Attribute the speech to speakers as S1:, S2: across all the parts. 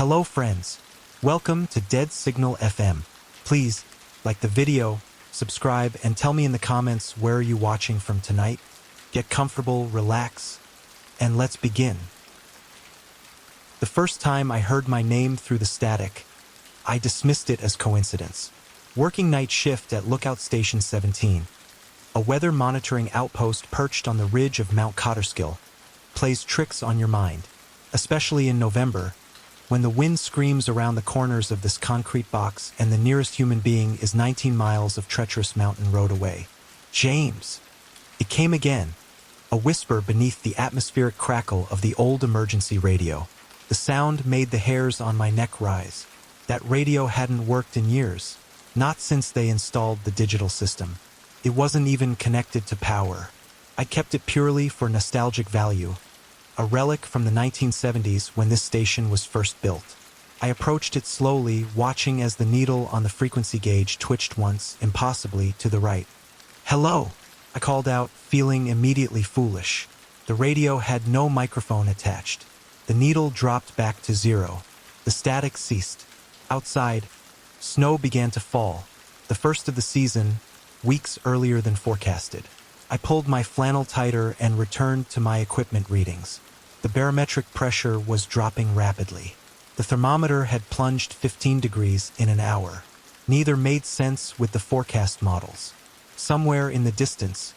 S1: Hello friends, welcome to Dead Signal FM. Please, like the video, subscribe, and tell me in the comments where are you watching from tonight. Get comfortable, relax, and let's begin. The first time I heard my name through the static, I dismissed it as coincidence. Working night shift at Lookout Station 17, a weather monitoring outpost perched on the ridge of Mount Cotterskill, plays tricks on your mind, especially in November, when the wind screams around the corners of this concrete box and the nearest human being is 19 miles of treacherous mountain road away. James! It came again, a whisper beneath the atmospheric crackle of the old emergency radio. The sound made the hairs on my neck rise. That radio hadn't worked in years, not since they installed the digital system. It wasn't even connected to power. I kept it purely for nostalgic value, a relic from the 1970s when this station was first built. I approached it slowly, watching as the needle on the frequency gauge twitched once, impossibly, to the right. "Hello!" I called out, feeling immediately foolish. The radio had no microphone attached. The needle dropped back to zero. The static ceased. Outside, snow began to fall, the first of the season, weeks earlier than forecasted. I pulled my flannel tighter and returned to my equipment readings. The barometric pressure was dropping rapidly. The thermometer had plunged 15 degrees in an hour. Neither made sense with the forecast models. Somewhere in the distance,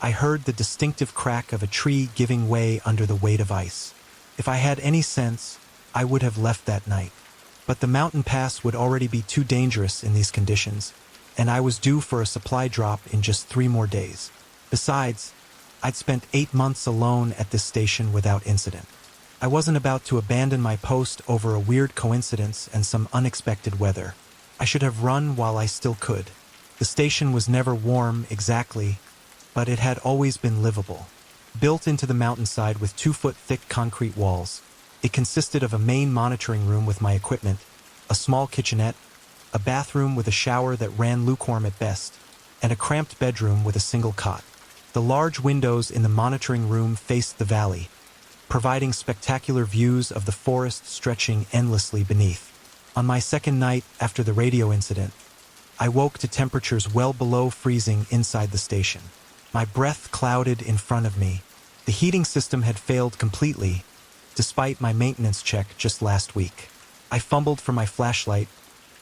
S1: I heard the distinctive crack of a tree giving way under the weight of ice. If I had any sense, I would have left that night. But the mountain pass would already be too dangerous in these conditions, and I was due for a supply drop in just 3 more days. Besides, I'd spent 8 months alone at this station without incident. I wasn't about to abandon my post over a weird coincidence and some unexpected weather. I should have run while I still could. The station was never warm exactly, but it had always been livable. Built into the mountainside with 2-foot-thick concrete walls, it consisted of a main monitoring room with my equipment, a small kitchenette, a bathroom with a shower that ran lukewarm at best, and a cramped bedroom with a single cot. The large windows in the monitoring room faced the valley, providing spectacular views of the forest stretching endlessly beneath. On my second night after the radio incident, I woke to temperatures well below freezing inside the station. My breath clouded in front of me. The heating system had failed completely, despite my maintenance check just last week. I fumbled for my flashlight,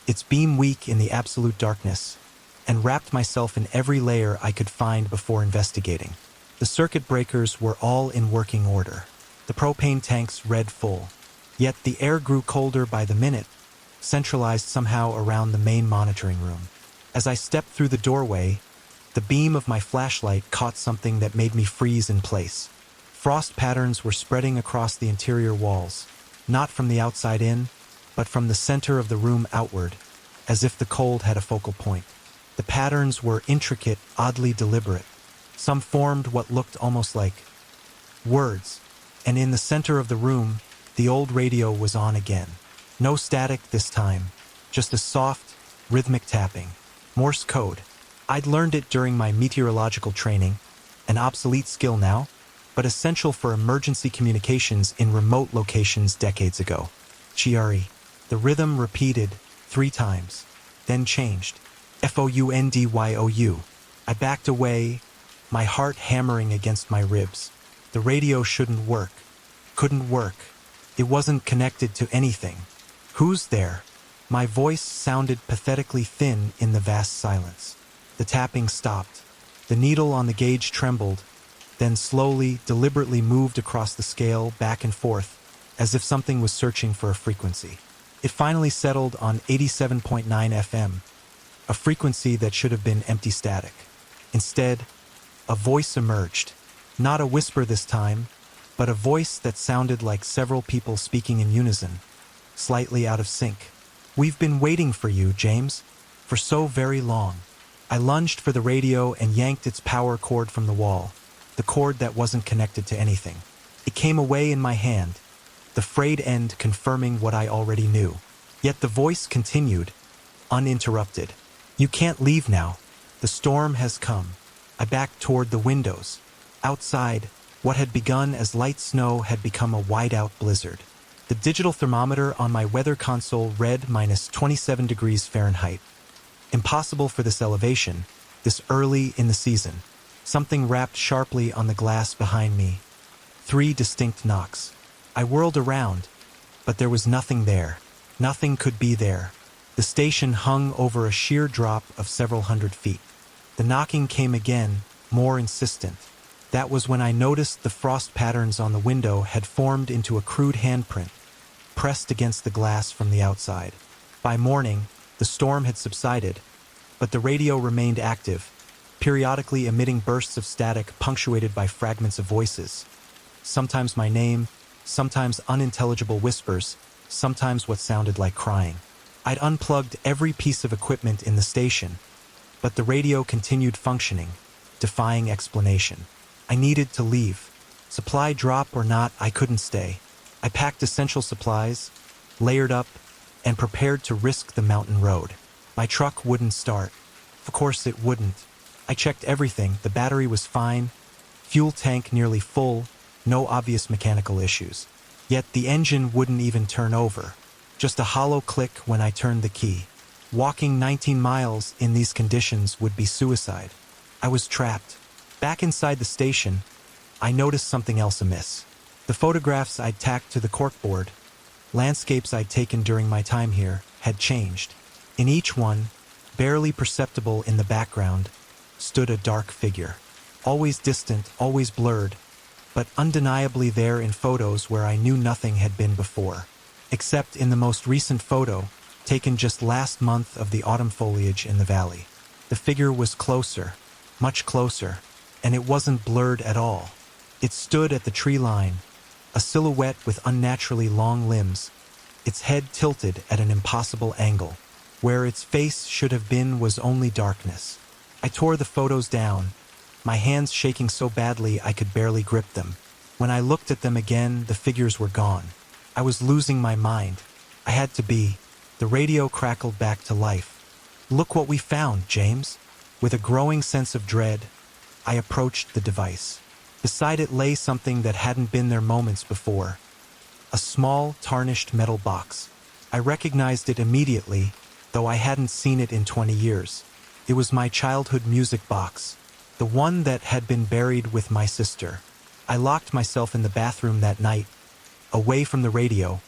S1: its beam weak in the absolute darkness, and wrapped myself in every layer I could find before investigating. The circuit breakers were all in working order. The propane tanks read full. Yet the air grew colder by the minute, centralized somehow around the main monitoring room. As I stepped through the doorway, the beam of my flashlight caught something that made me freeze in place. Frost patterns were spreading across the interior walls, not from the outside in, but from the center of the room outward, as if the cold had a focal point. The patterns were intricate, oddly deliberate. Some formed what looked almost like words, and in the center of the room, the old radio was on again. No static this time, just a soft, rhythmic tapping. Morse code. I'd learned it during my meteorological training, an obsolete skill now, but essential for emergency communications in remote locations decades ago. Eerie. The rhythm repeated 3 times, then changed. FOUNDYOU. I backed away, my heart hammering against my ribs. The radio shouldn't work. Couldn't work. It wasn't connected to anything. Who's there? My voice sounded pathetically thin in the vast silence. The tapping stopped. The needle on the gauge trembled, then slowly, deliberately moved across the scale back and forth, as if something was searching for a frequency. It finally settled on 87.9 FM. A frequency that should have been empty static. Instead, a voice emerged. Not a whisper this time, but a voice that sounded like several people speaking in unison, slightly out of sync. "We've been waiting for you, James, for so very long." I lunged for the radio and yanked its power cord from the wall, the cord that wasn't connected to anything. It came away in my hand, the frayed end confirming what I already knew. Yet the voice continued, uninterrupted. "You can't leave now. The storm has come." I backed toward the windows. Outside, what had begun as light snow had become a whiteout blizzard. The digital thermometer on my weather console read minus 27 degrees Fahrenheit. Impossible for this elevation, this early in the season. Something rapped sharply on the glass behind me. 3 distinct knocks. I whirled around, but there was nothing there. Nothing could be there. The station hung over a sheer drop of several hundred feet. The knocking came again, more insistent. That was when I noticed the frost patterns on the window had formed into a crude handprint, pressed against the glass from the outside. By morning, the storm had subsided, but the radio remained active, periodically emitting bursts of static punctuated by fragments of voices. Sometimes my name, sometimes unintelligible whispers, sometimes what sounded like crying. I'd unplugged every piece of equipment in the station, but the radio continued functioning, defying explanation. I needed to leave. Supply drop or not, I couldn't stay. I packed essential supplies, layered up, and prepared to risk the mountain road. My truck wouldn't start. Of course it wouldn't. I checked everything. The battery was fine, fuel tank nearly full, no obvious mechanical issues. Yet the engine wouldn't even turn over. Just a hollow click when I turned the key. Walking 19 miles in these conditions would be suicide. I was trapped. Back inside the station, I noticed something else amiss. The photographs I'd tacked to the corkboard, landscapes I'd taken during my time here, had changed. In each one, barely perceptible in the background, stood a dark figure. Always distant, always blurred, but undeniably there in photos where I knew nothing had been before. Except in the most recent photo, taken just last month of the autumn foliage in the valley. The figure was closer, much closer, and it wasn't blurred at all. It stood at the tree line, a silhouette with unnaturally long limbs, its head tilted at an impossible angle. Where its face should have been was only darkness. I tore the photos down, my hands shaking so badly I could barely grip them. When I looked at them again, the figures were gone. I was losing my mind. I had to be. The radio crackled back to life. "Look what we found, James." With a growing sense of dread, I approached the device. Beside it lay something that hadn't been there moments before. A small, tarnished metal box. I recognized it immediately, though I hadn't seen it in 20 years. It was my childhood music box, the one that had been buried with my sister. I locked myself in the bathroom that night, away from the radio,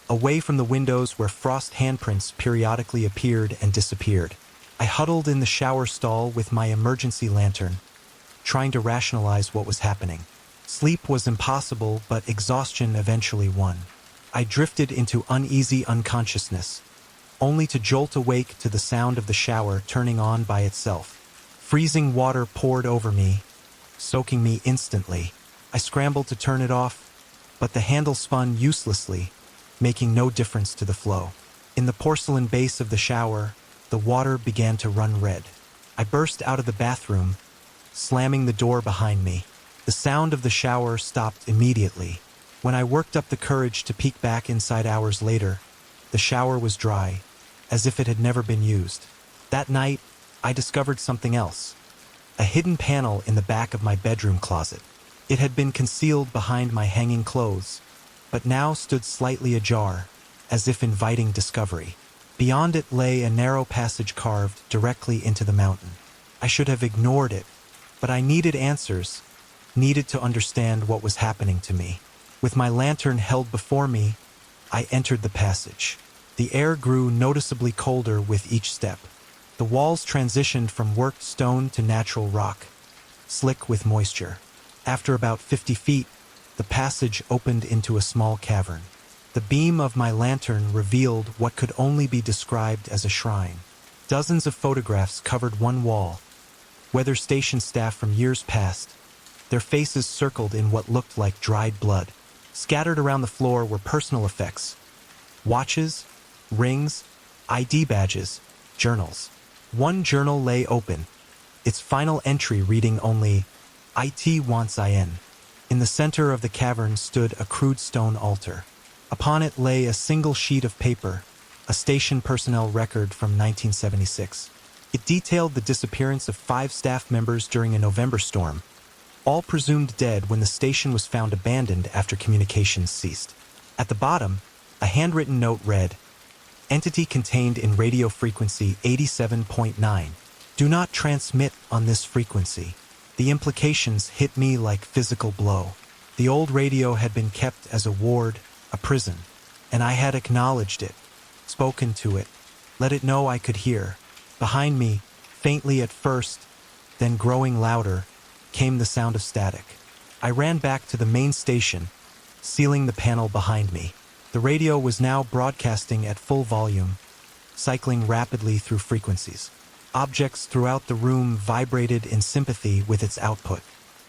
S1: away from the windows where frost handprints periodically appeared and disappeared. I huddled in the shower stall with my emergency lantern, trying to rationalize what was happening. Sleep was impossible, but exhaustion eventually won. I drifted into uneasy unconsciousness, only to jolt awake to the sound of the shower turning on by itself. Freezing water poured over me, soaking me instantly. I scrambled to turn it off, but the handle spun uselessly, making no difference to the flow. In the porcelain base of the shower, the water began to run red. I burst out of the bathroom, slamming the door behind me. The sound of the shower stopped immediately. When I worked up the courage to peek back inside hours later, the shower was dry, as if it had never been used. That night, I discovered something else. A hidden panel in the back of my bedroom closet. It had been concealed behind my hanging clothes, but now stood slightly ajar, as if inviting discovery. Beyond it lay a narrow passage carved directly into the mountain. I should have ignored it, but I needed answers, needed to understand what was happening to me. With my lantern held before me, I entered the passage. The air grew noticeably colder with each step. The walls transitioned from worked stone to natural rock, slick with moisture. After about 50 feet, the passage opened into a small cavern. The beam of my lantern revealed what could only be described as a shrine. Dozens of photographs covered one wall, weather station staff from years past, their faces circled in what looked like dried blood. Scattered around the floor were personal effects: watches, rings, ID badges, journals. One journal lay open, its final entry reading only, "IT wants IN." In the center of the cavern stood a crude stone altar. Upon it lay a single sheet of paper, a station personnel record from 1976. It detailed the disappearance of 5 staff members during a November storm, all presumed dead when the station was found abandoned after communications ceased. At the bottom, a handwritten note read, "Entity contained in radio frequency 87.9. Do not transmit on this frequency." The implications hit me like physical blow. The old radio had been kept as a ward, a prison, and I had acknowledged it, spoken to it, let it know I could hear. Behind me, faintly at first, then growing louder, came the sound of static. I ran back to the main station, sealing the panel behind me. The radio was now broadcasting at full volume, cycling rapidly through frequencies. Objects throughout the room vibrated in sympathy with its output.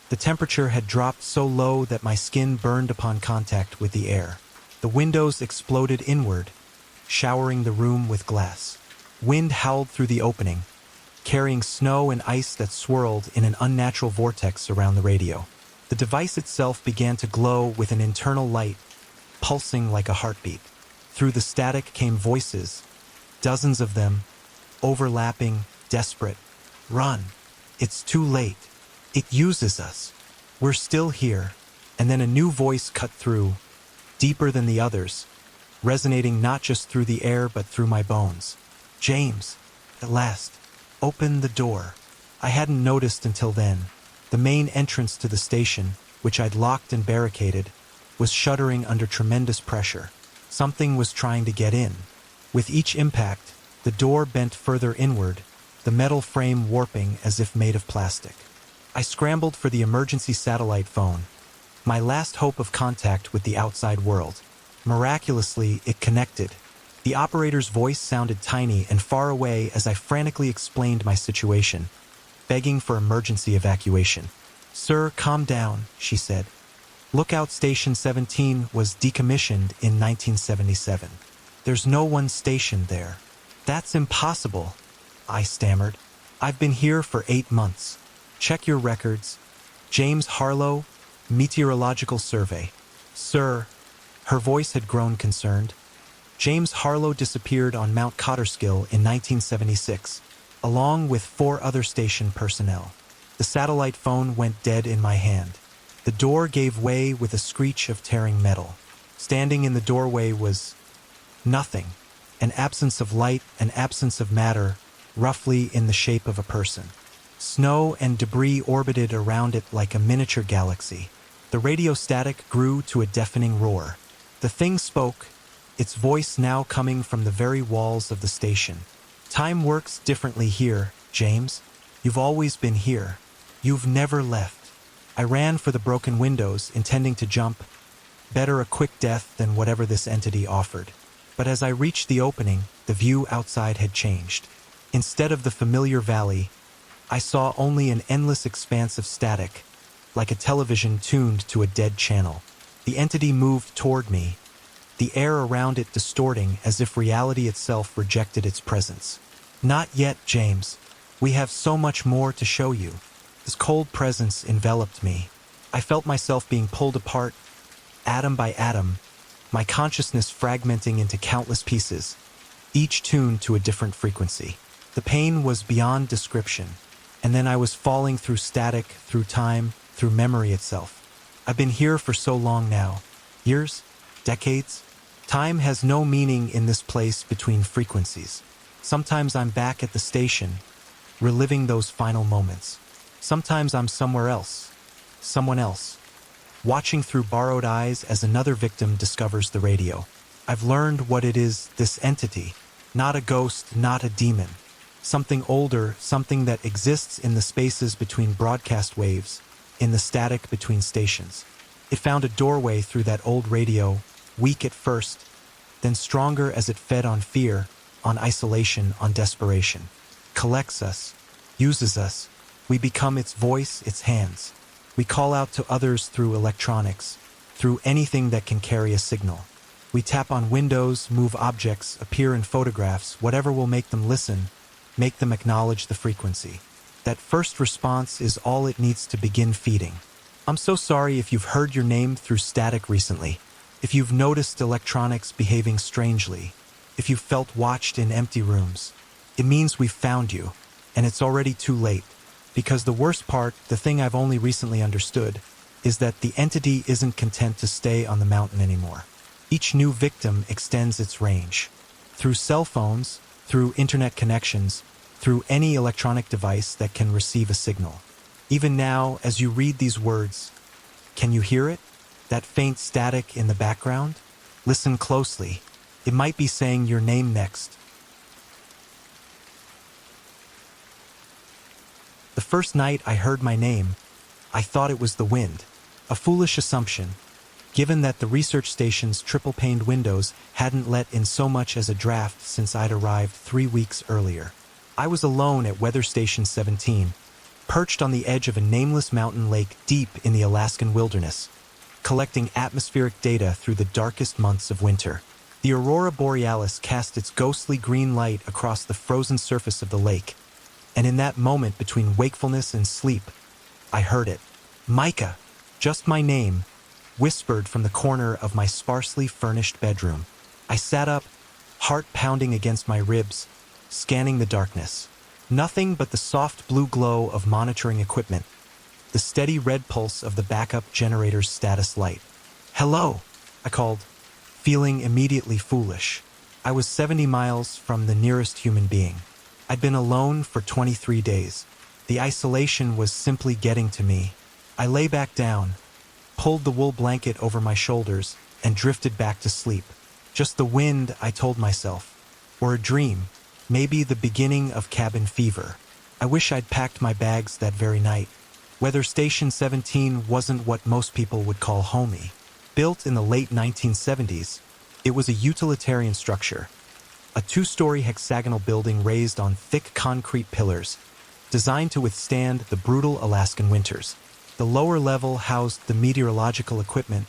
S1: The temperature had dropped so low that my skin burned upon contact with the air. The windows exploded inward, showering the room with glass. Wind howled through the opening, carrying snow and ice that swirled in an unnatural vortex around the radio. The device itself began to glow with an internal light, pulsing like a heartbeat. Through the static came voices, dozens of them, overlapping, desperate. "Run. It's too late. It uses us. We're still here." And then a new voice cut through, deeper than the others, resonating not just through the air but through my bones. "James, at last, open the door." I hadn't noticed until then. The main entrance to the station, which I'd locked and barricaded, was shuddering under tremendous pressure. Something was trying to get in. With each impact, the door bent further inward, the metal frame warping as if made of plastic. I scrambled for the emergency satellite phone, my last hope of contact with the outside world. Miraculously, it connected. The operator's voice sounded tiny and far away as I frantically explained my situation, begging for emergency evacuation. "Sir, calm down," she said. "Lookout Station 17 was decommissioned in 1977. There's no one stationed there." "That's impossible," I stammered. "I've been here for 8 months. Check your records. James Harlow, Meteorological Survey." "Sir," her voice had grown concerned. "James Harlow disappeared on Mount Cotterskill in 1976, along with 4 other station personnel." The satellite phone went dead in my hand. The door gave way with a screech of tearing metal. Standing in the doorway was nothing. An absence of light, an absence of matter, roughly in the shape of a person. Snow and debris orbited around it like a miniature galaxy. The radio static grew to a deafening roar. The thing spoke, its voice now coming from the very walls of the station. "Time works differently here, James. You've always been here. You've never left." I ran for the broken windows, intending to jump. Better a quick death than whatever this entity offered. But as I reached the opening, the view outside had changed. Instead of the familiar valley, I saw only an endless expanse of static, like a television tuned to a dead channel. The entity moved toward me, the air around it distorting as if reality itself rejected its presence. "Not yet, James. We have so much more to show you." This cold presence enveloped me. I felt myself being pulled apart, atom by atom, my consciousness fragmenting into countless pieces, each tuned to a different frequency. The pain was beyond description, and then I was falling through static, through time, through memory itself. I've been here for so long now. Years? Decades? Time has no meaning in this place between frequencies. Sometimes I'm back at the station, reliving those final moments. Sometimes I'm somewhere else, someone else, watching through borrowed eyes as another victim discovers the radio. I've learned what it is, this entity. Not a ghost, not a demon. Something older, something that exists in the spaces between broadcast waves, in the static between stations. It found a doorway through that old radio, weak at first, then stronger as it fed on fear, on isolation, on desperation. Collects us, uses us. We become its voice, its hands. We call out to others through electronics, through anything that can carry a signal. We tap on windows, move objects, appear in photographs, whatever will make them listen, make them acknowledge the frequency. That first response is all it needs to begin feeding. I'm so sorry if you've heard your name through static recently, if you've noticed electronics behaving strangely, if you've felt watched in empty rooms. It means we've found you, and it's already too late. Because the worst part, the thing I've only recently understood, is that the entity isn't content to stay on the mountain anymore. Each new victim extends its range. Through cell phones, through internet connections, through any electronic device that can receive a signal. Even now, as you read these words, can you hear it? That faint static in the background? Listen closely. It might be saying your name next. The first night I heard my name, I thought it was the wind. A foolish assumption, given that the research station's triple-paned windows hadn't let in so much as a draft since I'd arrived 3 weeks earlier. I was alone at Weather Station 17, perched on the edge of a nameless mountain lake deep in the Alaskan wilderness, collecting atmospheric data through the darkest months of winter. The aurora borealis cast its ghostly green light across the frozen surface of the lake, and in that moment between wakefulness and sleep, I heard it. Micah, just my name, whispered from the corner of my sparsely furnished bedroom. I sat up, heart pounding against my ribs, scanning the darkness. Nothing but the soft blue glow of monitoring equipment, the steady red pulse of the backup generator's status light. Hello, I called, feeling immediately foolish. I was 70 miles from the nearest human being. I'd been alone for 23 days. The isolation was simply getting to me. I lay back down, pulled the wool blanket over my shoulders, and drifted back to sleep. Just the wind, I told myself. Or a dream. Maybe the beginning of cabin fever. I wish I'd packed my bags that very night. Weather Station 17 wasn't what most people would call homey. Built in the late 1970s, it was a utilitarian structure. A 2-story hexagonal building raised on thick concrete pillars, designed to withstand the brutal Alaskan winters. The lower level housed the meteorological equipment,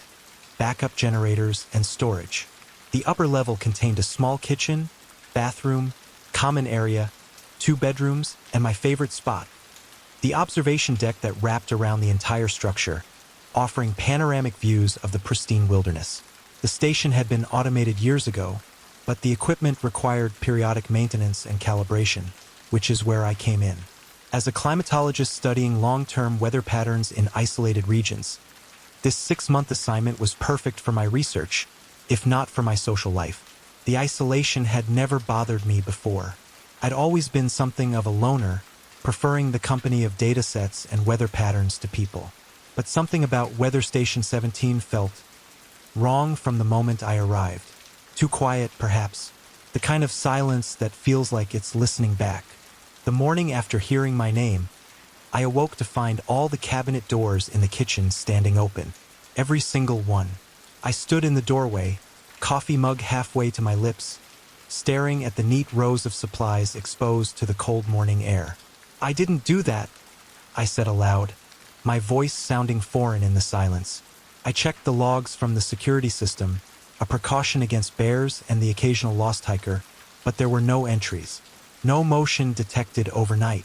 S1: backup generators, and storage. The upper level contained a small kitchen, bathroom, common area, 2 bedrooms, and my favorite spot, the observation deck that wrapped around the entire structure, offering panoramic views of the pristine wilderness. The station had been automated years ago, but the equipment required periodic maintenance and calibration, which is where I came in. As a climatologist studying long-term weather patterns in isolated regions, this 6-month assignment was perfect for my research, if not for my social life. The isolation had never bothered me before. I'd always been something of a loner, preferring the company of datasets and weather patterns to people. But something about Weather Station 17 felt wrong from the moment I arrived. Too quiet, perhaps. The kind of silence that feels like it's listening back. The morning after hearing my name, I awoke to find all the cabinet doors in the kitchen standing open. Every single one. I stood in the doorway, coffee mug halfway to my lips, staring at the neat rows of supplies exposed to the cold morning air. I didn't do that, I said aloud, my voice sounding foreign in the silence. I checked the logs from the security system, a precaution against bears and the occasional lost hiker, but there were no entries. No motion detected overnight.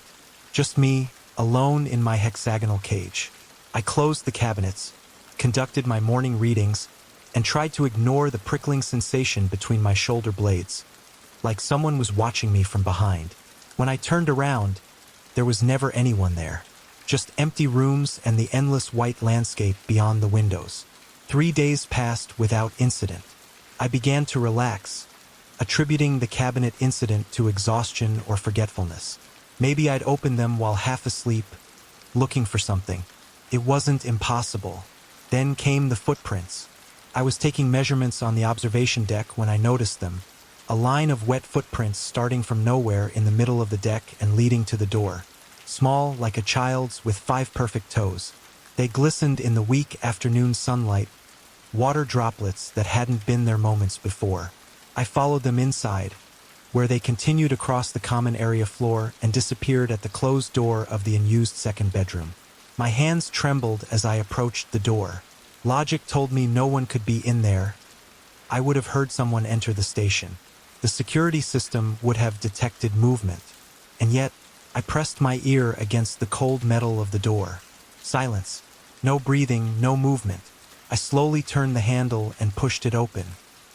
S1: Just me, alone in my hexagonal cage. I closed the cabinets, conducted my morning readings, and tried to ignore the prickling sensation between my shoulder blades, like someone was watching me from behind. When I turned around, there was never anyone there. Just empty rooms and the endless white landscape beyond the windows. 3 days passed without incident. I began to relax, attributing the cabinet incident to exhaustion or forgetfulness. Maybe I'd opened them while half asleep, looking for something. It wasn't impossible. Then came the footprints. I was taking measurements on the observation deck when I noticed them. A line of wet footprints starting from nowhere in the middle of the deck and leading to the door. Small, like a child's, with 5 perfect toes. They glistened in the weak afternoon sunlight, water droplets that hadn't been there moments before. I followed them inside, where they continued across the common area floor and disappeared at the closed door of the unused second bedroom. My hands trembled as I approached the door. Logic told me no one could be in there. I would have heard someone enter the station. The security system would have detected movement. And yet, I pressed my ear against the cold metal of the door. Silence. No breathing, no movement. I slowly turned the handle and pushed it open.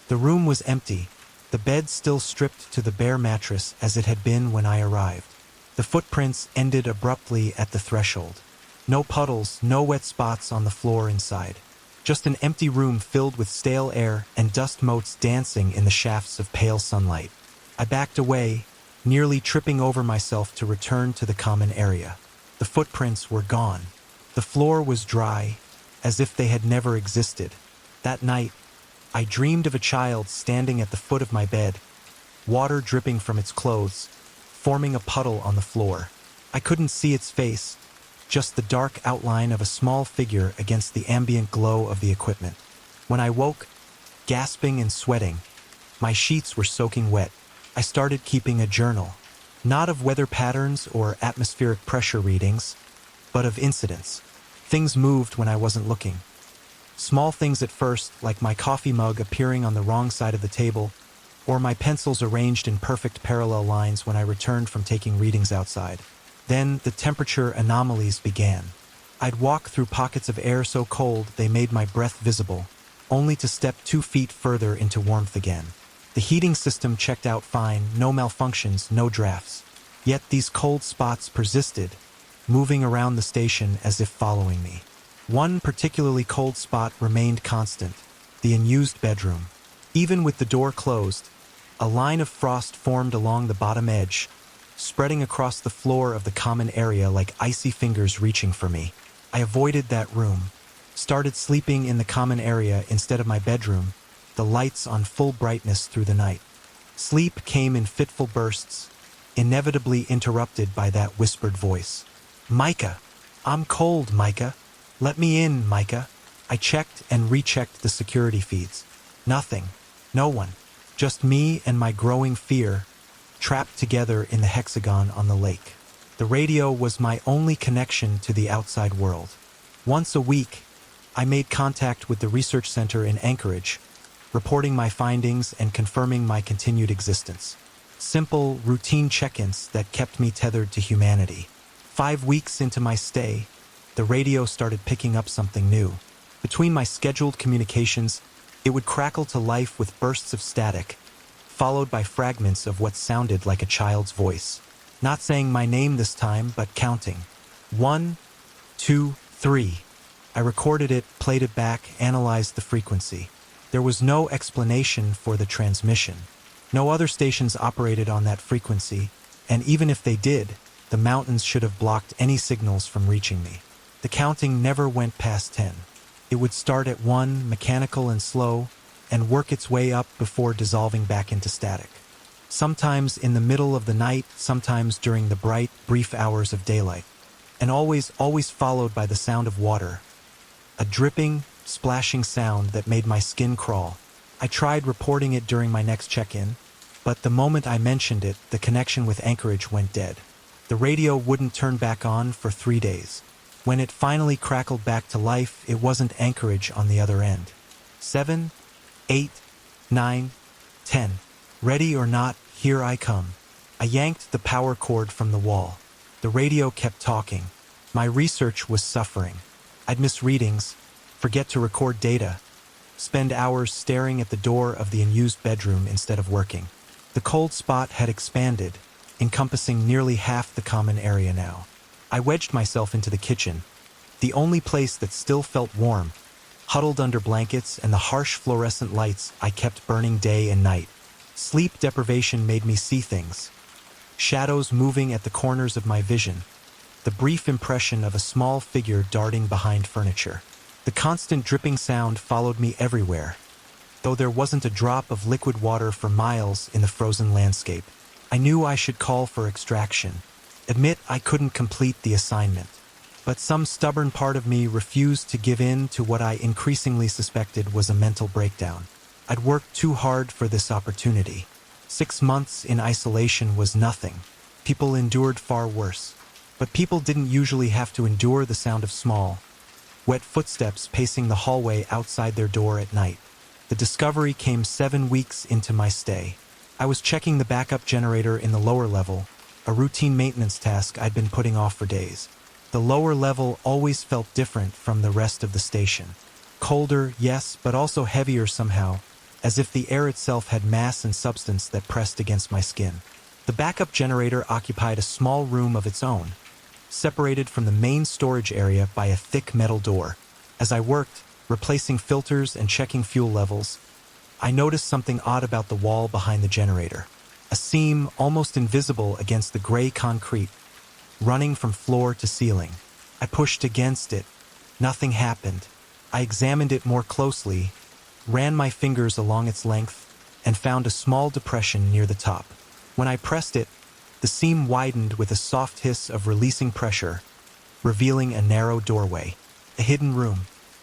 S1: The room was empty, the bed still stripped to the bare mattress as it had been when I arrived. The footprints ended abruptly at the threshold. No puddles, no wet spots on the floor inside. Just an empty room filled with stale air and dust motes dancing in the shafts of pale sunlight. I backed away, nearly tripping over myself to return to the common area. The footprints were gone. The floor was dry, as if they had never existed. That night, I dreamed of a child standing at the foot of my bed, water dripping from its clothes, forming a puddle on the floor. I couldn't see its face, just the dark outline of a small figure against the ambient glow of the equipment. When I woke, gasping and sweating, my sheets were soaking wet. I started keeping a journal, not of weather patterns or atmospheric pressure readings, but of incidents. Things moved when I wasn't looking. Small things at first, like my coffee mug appearing on the wrong side of the table, or my pencils arranged in perfect parallel lines when I returned from taking readings outside. Then the temperature anomalies began. I'd walk through pockets of air so cold they made my breath visible, only to step 2 feet further into warmth again. The heating system checked out fine, no malfunctions, no drafts. Yet these cold spots persisted, moving around the station as if following me. One particularly cold spot remained constant, the unused bedroom. Even with the door closed, a line of frost formed along the bottom edge, spreading across the floor of the common area like icy fingers reaching for me. I avoided that room, started sleeping in the common area instead of my bedroom, the lights on full brightness through the night. Sleep came in fitful bursts, inevitably interrupted by that whispered voice. "Micah! I'm cold, Micah! Let me in, Micah!" I checked and rechecked the security feeds. Nothing. No one. Just me and my growing fear, trapped together in the hexagon on the lake. The radio was my only connection to the outside world. Once a week, I made contact with the research center in Anchorage, reporting my findings and confirming my continued existence. Simple, routine check-ins that kept me tethered to humanity. 5 weeks into my stay, the radio started picking up something new. Between my scheduled communications, it would crackle to life with bursts of static, followed by fragments of what sounded like a child's voice. Not saying my name this time, but counting. 1, 2, 3. I recorded it, played it back, analyzed the frequency. There was no explanation for the transmission. No other stations operated on that frequency, and even if they did, the mountains should have blocked any signals from reaching me. The counting never went past 10. It would start at 1, mechanical and slow, and work its way up before dissolving back into static. Sometimes in the middle of the night, sometimes during the bright, brief hours of daylight. And always followed by the sound of water. A dripping, splashing sound that made my skin crawl. I tried reporting it during my next check-in, but the moment I mentioned it, the connection with Anchorage went dead. The radio wouldn't turn back on for 3 days. When it finally crackled back to life, it wasn't Anchorage on the other end. 7, 8, 9, 10. Ready or not, here I come. I yanked the power cord from the wall. The radio kept talking. My research was suffering. I'd miss readings, forget to record data, spend hours staring at the door of the unused bedroom instead of working. The cold spot had expanded, encompassing nearly half the common area now. I wedged myself into the kitchen, the only place that still felt warm, huddled under blankets and the harsh fluorescent lights I kept burning day and night. Sleep deprivation made me see things. Shadows moving at the corners of my vision, the brief impression of a small figure darting behind furniture. The constant dripping sound followed me everywhere, though there wasn't a drop of liquid water for miles in the frozen landscape. I knew I should call for extraction, admit I couldn't complete the assignment. But some stubborn part of me refused to give in to what I increasingly suspected was a mental breakdown. I'd worked too hard for this opportunity. 6 months in isolation was nothing. People endured far worse. But people didn't usually have to endure the sound of small, wet footsteps pacing the hallway outside their door at night. The discovery came 7 weeks into my stay. I was checking the backup generator in the lower level, a routine maintenance task I'd been putting off for days. The lower level always felt different from the rest of the station. Colder, yes, but also heavier somehow, as if the air itself had mass and substance that pressed against my skin. The backup generator occupied a small room of its own, separated from the main storage area by a thick metal door. As I worked, replacing filters and checking fuel levels, I noticed something odd about the wall behind the generator. A seam almost invisible against the gray concrete, running from floor to ceiling. I pushed against it. Nothing happened. I examined it more closely, ran my fingers along its length, and found a small depression near the top. When I pressed it, the seam widened with a soft hiss of releasing pressure, revealing a narrow doorway. A hidden room,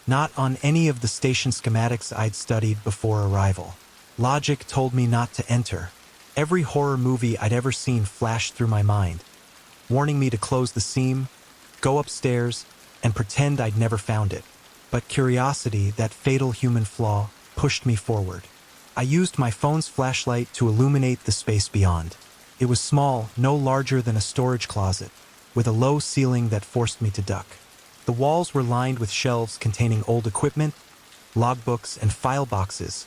S1: not on any of the station schematics I'd studied before arrival. Logic told me not to enter. Every horror movie I'd ever seen flashed through my mind, warning me to close the seam, go upstairs, and pretend I'd never found it. But curiosity, that fatal human flaw, pushed me forward. I used my phone's flashlight to illuminate the space beyond. It was small, no larger than a storage closet, with a low ceiling that forced me to duck. The walls were lined with shelves containing old equipment, logbooks, and file boxes.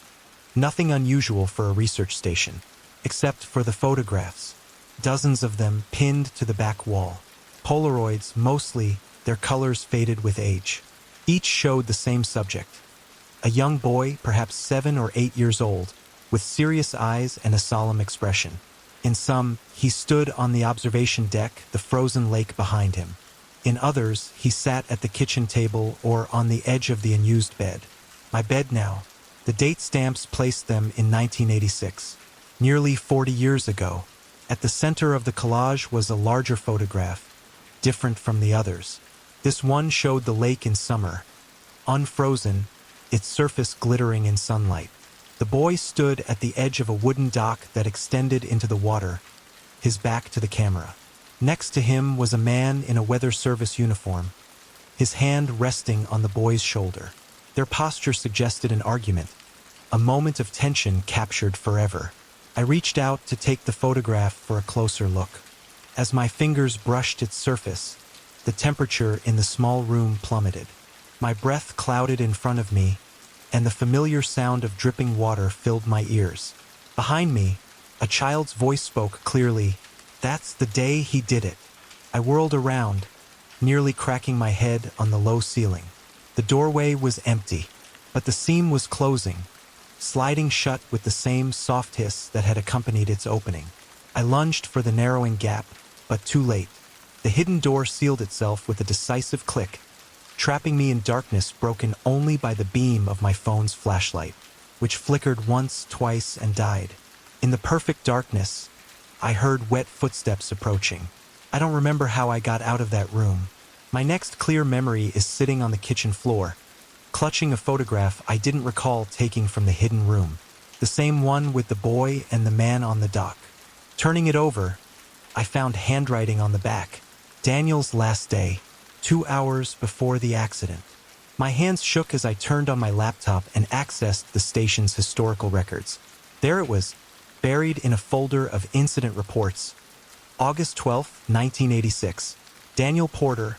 S1: Nothing unusual for a research station, except for the photographs, dozens of them pinned to the back wall. Polaroids, mostly, their colors faded with age. Each showed the same subject. A young boy, perhaps 7 or 8 years old, with serious eyes and a solemn expression. In some, he stood on the observation deck, the frozen lake behind him. In others, he sat at the kitchen table or on the edge of the unused bed. My bed now. The date stamps placed them in 1986, nearly 40 years ago. At the center of the collage was a larger photograph, different from the others. This one showed the lake in summer, unfrozen, its surface glittering in sunlight. The boy stood at the edge of a wooden dock that extended into the water, his back to the camera. Next to him was a man in a weather service uniform, his hand resting on the boy's shoulder. Their posture suggested an argument, a moment of tension captured forever. I reached out to take the photograph for a closer look. As my fingers brushed its surface, the temperature in the small room plummeted. My breath clouded in front of me, and the familiar sound of dripping water filled my ears. Behind me, a child's voice spoke clearly. "That's the day he did it." I whirled around, nearly cracking my head on the low ceiling. The doorway was empty, but the seam was closing, sliding shut with the same soft hiss that had accompanied its opening. I lunged for the narrowing gap, but too late. The hidden door sealed itself with a decisive click, trapping me in darkness broken only by the beam of my phone's flashlight, which flickered once, twice, and died. In the perfect darkness, I heard wet footsteps approaching. I don't remember how I got out of that room. My next clear memory is sitting on the kitchen floor, clutching a photograph I didn't recall taking from the hidden room, the same one with the boy and the man on the dock. Turning it over, I found handwriting on the back. Daniel's last day, 2 hours before the accident. My hands shook as I turned on my laptop and accessed the station's historical records. There it was, buried in a folder of incident reports. August 12, 1986. Daniel Porter,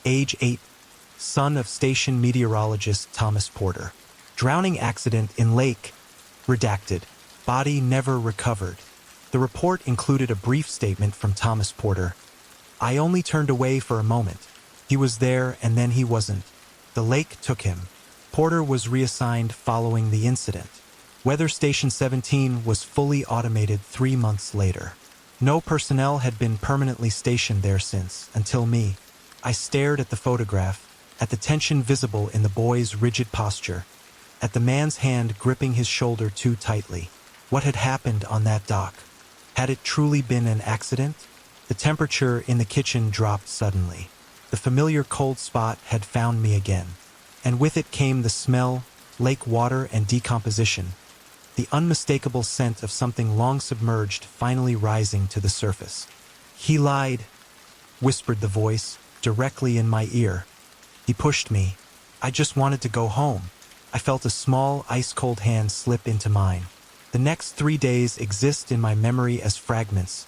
S1: age 8, son of station meteorologist Thomas Porter. Drowning accident in lake, redacted. Body never recovered. The report included a brief statement from Thomas Porter. I only turned away for a moment. He was there and then he wasn't. The lake took him. Porter was reassigned following the incident. Weather Station 17 was fully automated 3 months later. No personnel had been permanently stationed there since, until me. I stared at the photograph, at the tension visible in the boy's rigid posture, at the man's hand gripping his shoulder too tightly. What had happened on that dock? Had it truly been an accident? The temperature in the kitchen dropped suddenly. The familiar cold spot had found me again, and with it came the smell, lake water, and decomposition, the unmistakable scent of something long submerged finally rising to the surface. "He lied," whispered the voice, directly in my ear. He pushed me. I just wanted to go home. I felt a small, ice-cold hand slip into mine. The next 3 days exist in my memory as fragments,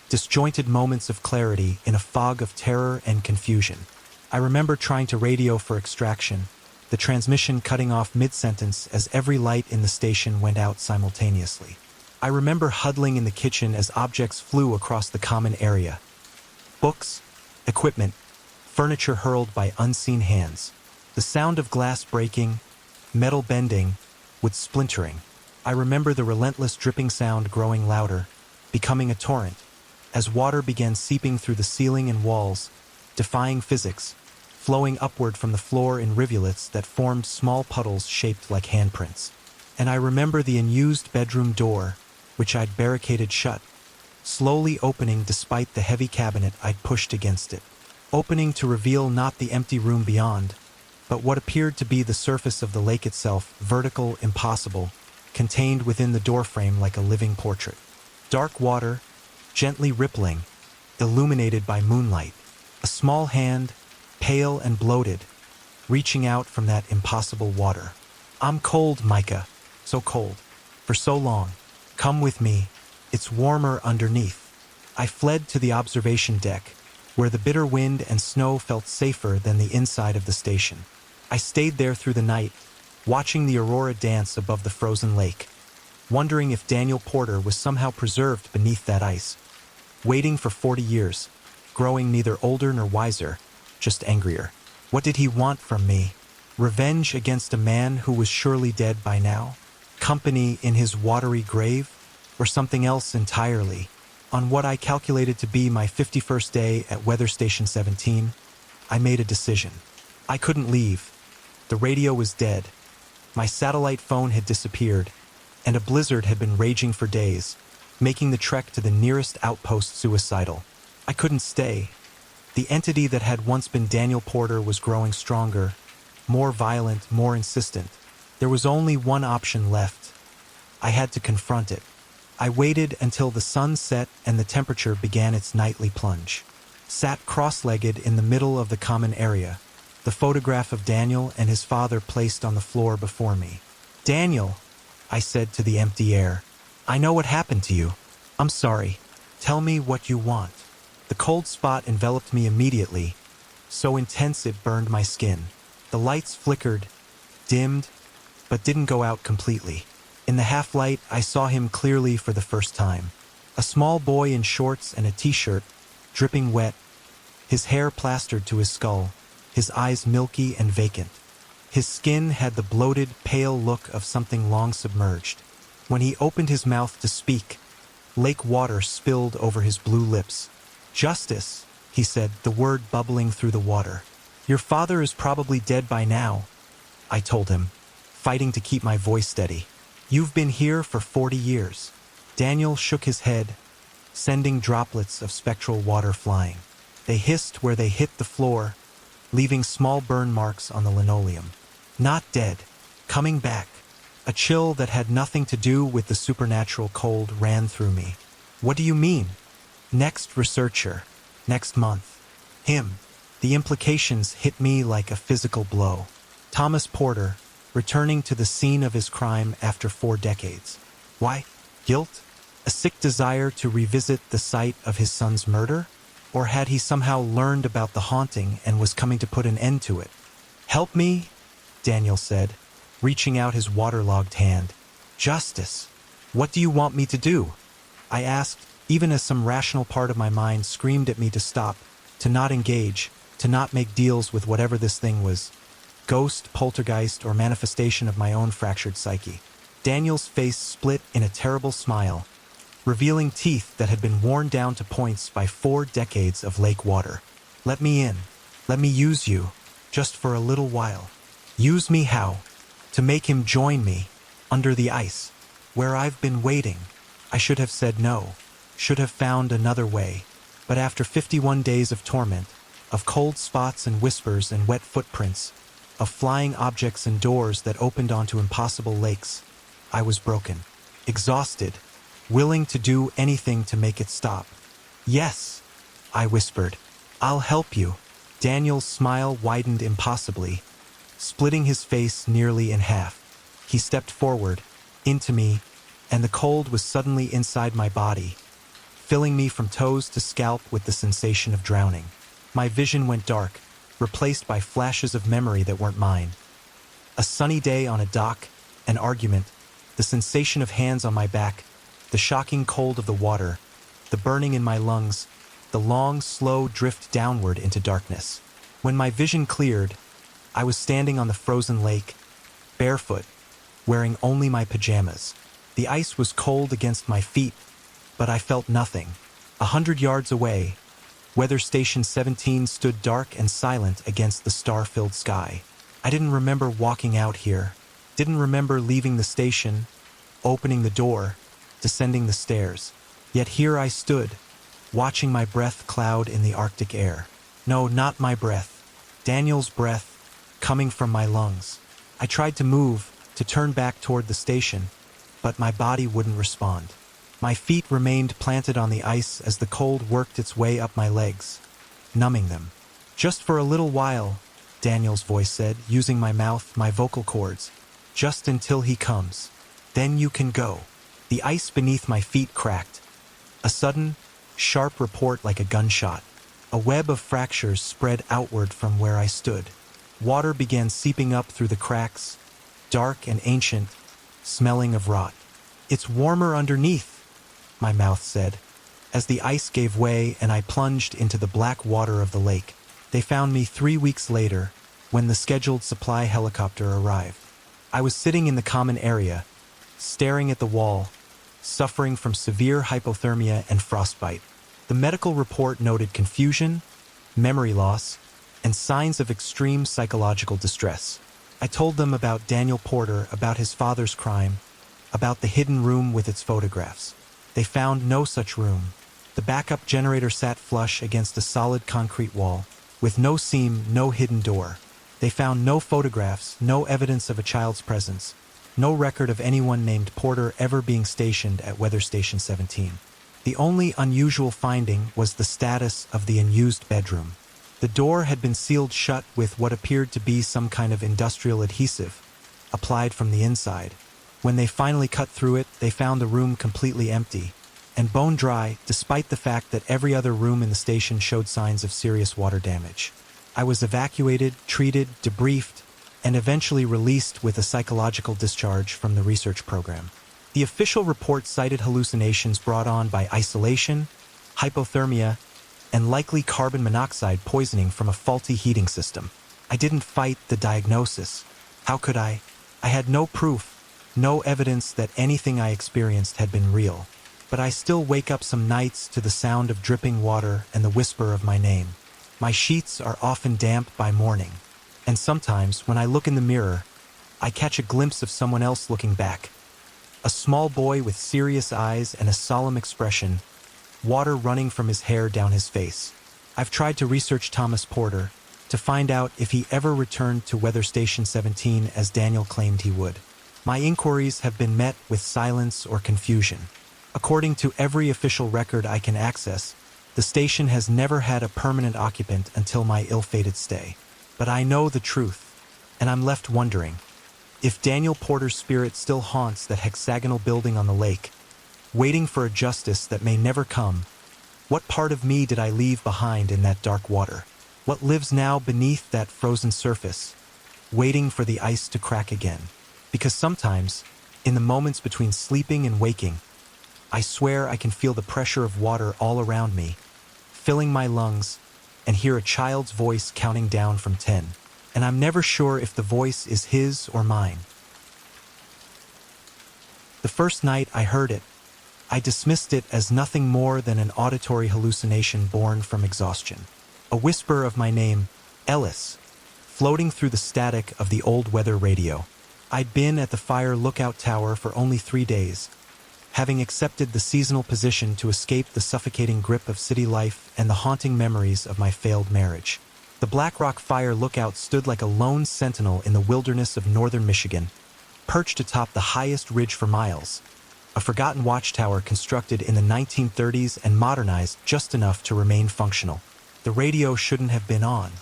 S1: disjointed moments of clarity in a fog of terror and confusion. I remember trying to radio for extraction, the transmission cutting off mid-sentence as every light in the station went out simultaneously. I remember huddling in the kitchen as objects flew across the common area. Books, equipment, furniture hurled by unseen hands. The sound of glass breaking, metal bending, wood splintering. I remember the relentless dripping sound growing louder, becoming a torrent, as water began seeping through the ceiling and walls, defying physics, flowing upward from the floor in rivulets that formed small puddles shaped like handprints. And I remember the unused bedroom door, which I'd barricaded shut, slowly opening despite the heavy cabinet I'd pushed against it. Opening to reveal not the empty room beyond, but what appeared to be the surface of the lake itself, vertical, impossible, contained within the doorframe like a living portrait. Dark water, gently rippling, illuminated by moonlight. A small hand, pale and bloated, reaching out from that impossible water. "I'm cold, Micah. So cold. For so long. Come with me. It's warmer underneath." I fled to the observation deck, where the bitter wind and snow felt safer than the inside of the station. I stayed there through the night, watching the aurora dance above the frozen lake, wondering if Daniel Porter was somehow preserved beneath that ice. Waiting for 40 years, growing neither older nor wiser, just angrier. What did he want from me? Revenge against a man who was surely dead by now? Company in his watery grave? Or something else entirely? On what I calculated to be my 51st day at Weather Station 17, I made a decision. I couldn't leave. The radio was dead. My satellite phone had disappeared, and a blizzard had been raging for days, making the trek to the nearest outpost suicidal. I couldn't stay. The entity that had once been Daniel Porter was growing stronger, more violent, more insistent. There was only one option left. I had to confront it. I waited until the sun set and the temperature began its nightly plunge. Sat cross-legged in the middle of the common area, the photograph of Daniel and his father placed on the floor before me. "Daniel," I said to the empty air, "I know what happened to you. I'm sorry. Tell me what you want." The cold spot enveloped me immediately, so intense it burned my skin. The lights flickered, dimmed, but didn't go out completely. In the half-light, I saw him clearly for the first time. A small boy in shorts and a t-shirt, dripping wet, his hair plastered to his skull, his eyes milky and vacant. His skin had the bloated, pale look of something long submerged. When he opened his mouth to speak, lake water spilled over his blue lips. "Justice," he said, the word bubbling through the water. "Your father is probably dead by now," I told him, fighting to keep my voice steady. "You've been here for 40 years. Daniel shook his head, sending droplets of spectral water flying. They hissed where they hit the floor, leaving small burn marks on the linoleum. "Not dead. Coming back." A chill that had nothing to do with the supernatural cold ran through me. "What do you mean?" "Next researcher. Next month. Him." The implications hit me like a physical blow. Thomas Porter, returning to the scene of his crime after 4 decades. Why? Guilt? A sick desire to revisit the site of his son's murder? Or had he somehow learned about the haunting and was coming to put an end to it? "Help me," Daniel said, reaching out his waterlogged hand. "Justice. What do you want me to do?" I asked, even as some rational part of my mind screamed at me to stop, to not engage, to not make deals with whatever this thing was. Ghost, poltergeist, or manifestation of my own fractured psyche. Daniel's face split in a terrible smile, revealing teeth that had been worn down to points by 4 decades of lake water. "Let me in. Let me use you, just for a little while." "Use me how?" "To make him join me, under the ice, where I've been waiting." I should have said no, should have found another way, but after 51 days of torment, of cold spots and whispers and wet footprints, of flying objects and doors that opened onto impossible lakes, I was broken, exhausted, willing to do anything to make it stop. "Yes," I whispered, "I'll help you." Daniel's smile widened impossibly, splitting his face nearly in half. He stepped forward, into me, and the cold was suddenly inside my body, filling me from toes to scalp with the sensation of drowning. My vision went dark, replaced by flashes of memory that weren't mine. A sunny day on a dock, an argument, the sensation of hands on my back, the shocking cold of the water, the burning in my lungs, the long, slow drift downward into darkness. When my vision cleared, I was standing on the frozen lake, barefoot, wearing only my pajamas. The ice was cold against my feet, but I felt nothing. 100 yards away, Weather Station 17 stood dark and silent against the star-filled sky. I didn't remember walking out here, didn't remember leaving the station, opening the door, descending the stairs. Yet here I stood, watching my breath cloud in the Arctic air. No, not my breath. Daniel's breath, coming from my lungs. I tried to move, to turn back toward the station, but my body wouldn't respond. My feet remained planted on the ice as the cold worked its way up my legs, numbing them. Just for a little while, Daniel's voice said, using my mouth, my vocal cords. Just until he comes. Then you can go. The ice beneath my feet cracked. A sudden, sharp report like a gunshot. A web of fractures spread outward from where I stood. Water began seeping up through the cracks, dark and ancient, smelling of rot. It's warmer underneath, my mouth said, as the ice gave way and I plunged into the black water of the lake. They found me 3 weeks later, when the scheduled supply helicopter arrived. I was sitting in the common area, staring at the wall, suffering from severe hypothermia and frostbite. The medical report noted confusion, memory loss, and signs of extreme psychological distress. I told them about Daniel Porter, about his father's crime, about the hidden room with its photographs. They found no such room. The backup generator sat flush against a solid concrete wall, with no seam, no hidden door. They found no photographs, no evidence of a child's presence, no record of anyone named Porter ever being stationed at Weather Station 17. The only unusual finding was the status of the unused bedroom. The door had been sealed shut with what appeared to be some kind of industrial adhesive, applied from the inside. When they finally cut through it, they found the room completely empty and bone dry, despite the fact that every other room in the station showed signs of serious water damage. I was evacuated, treated, debriefed, and eventually released with a psychological discharge from the research program. The official report cited hallucinations brought on by isolation, hypothermia, and likely carbon monoxide poisoning from a faulty heating system. I didn't fight the diagnosis. How could I? I had no proof, no evidence that anything I experienced had been real. But I still wake up some nights to the sound of dripping water and the whisper of my name. My sheets are often damp by morning, and sometimes when I look in the mirror, I catch a glimpse of someone else looking back. A small boy with serious eyes and a solemn expression, water running from his hair down his face. I've tried to research Thomas Porter to find out if he ever returned to Weather Station 17 as Daniel claimed he would. My inquiries have been met with silence or confusion. According to every official record I can access, the station has never had a permanent occupant until my ill-fated stay. But I know the truth, and I'm left wondering, if Daniel Porter's spirit still haunts that hexagonal building on the lake, waiting for a justice that may never come, what part of me did I leave behind in that dark water? What lives now beneath that frozen surface, waiting for the ice to crack again? Because sometimes, in the moments between sleeping and waking, I swear I can feel the pressure of water all around me, filling my lungs, and hear a child's voice counting down from 10. And I'm never sure if the voice is his or mine. The first night I heard it, I dismissed it as nothing more than an auditory hallucination born from exhaustion. A whisper of my name, Ellis, floating through the static of the old weather radio. I'd been at the fire lookout tower for only 3 days, having accepted the seasonal position to escape the suffocating grip of city life and the haunting memories of my failed marriage. The Black Rock Fire Lookout stood like a lone sentinel in the wilderness of northern Michigan, perched atop the highest ridge for miles, a forgotten watchtower constructed in the 1930s and modernized just enough to remain functional. The radio shouldn't have been on.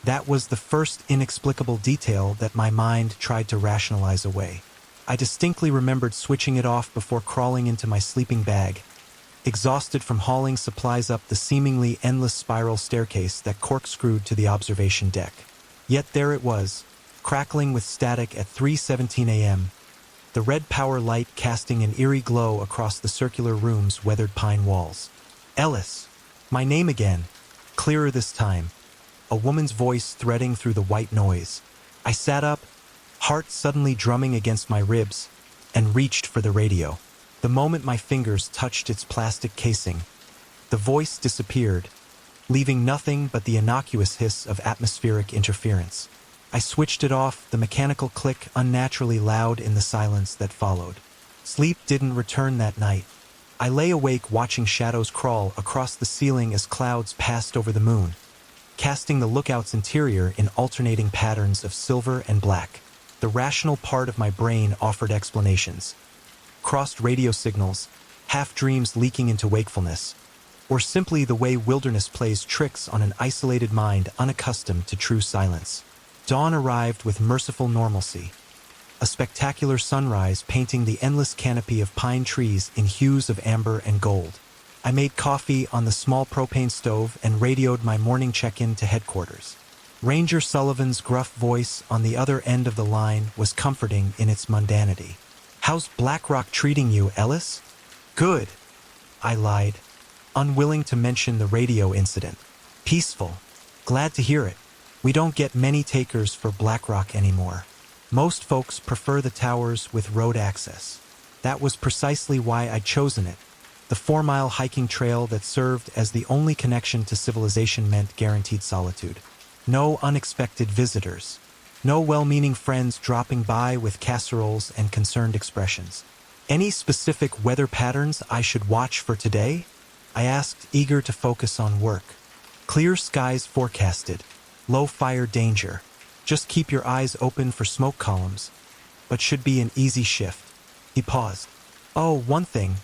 S1: That was the first inexplicable detail that my mind tried to rationalize away. I distinctly remembered switching it off before crawling into my sleeping bag, exhausted from hauling supplies up the seemingly endless spiral staircase that corkscrewed to the observation deck. Yet there it was, crackling with static at 3:17 a.m., the red power light casting an eerie glow across the circular room's weathered pine walls. Ellis! My name again, clearer this time, a woman's voice threading through the white noise. I sat up, heart suddenly drumming against my ribs, and reached for the radio. The moment my fingers touched its plastic casing, the voice disappeared, leaving nothing but the innocuous hiss of atmospheric interference. I switched it off, the mechanical click unnaturally loud in the silence that followed. Sleep didn't return that night. I lay awake watching shadows crawl across the ceiling as clouds passed over the moon, casting the lookout's interior in alternating patterns of silver and black. The rational part of my brain offered explanations. Crossed radio signals, half-dreams leaking into wakefulness, or simply the way wilderness plays tricks on an isolated mind unaccustomed to true silence. Dawn arrived with merciful normalcy. A spectacular sunrise painting the endless canopy of pine trees in hues of amber and gold. I made coffee on the small propane stove and radioed my morning check-in to headquarters. Ranger Sullivan's gruff voice on the other end of the line was comforting in its mundanity. "How's Blackrock treating you, Ellis?" "Good," I lied, unwilling to mention the radio incident. "Peaceful. Glad to hear it. We don't get many takers for Blackrock anymore. Most folks prefer the towers with road access. That was precisely why I'd chosen it. The 4-mile hiking trail that served as the only connection to civilization meant guaranteed solitude. No unexpected visitors. No well-meaning friends dropping by with casseroles and concerned expressions. "Any specific weather patterns I should watch for today?" I asked, eager to focus on work. "Clear skies forecasted. Low fire danger. Just keep your eyes open for smoke columns, but should be an easy shift." He paused. "Oh, one thing.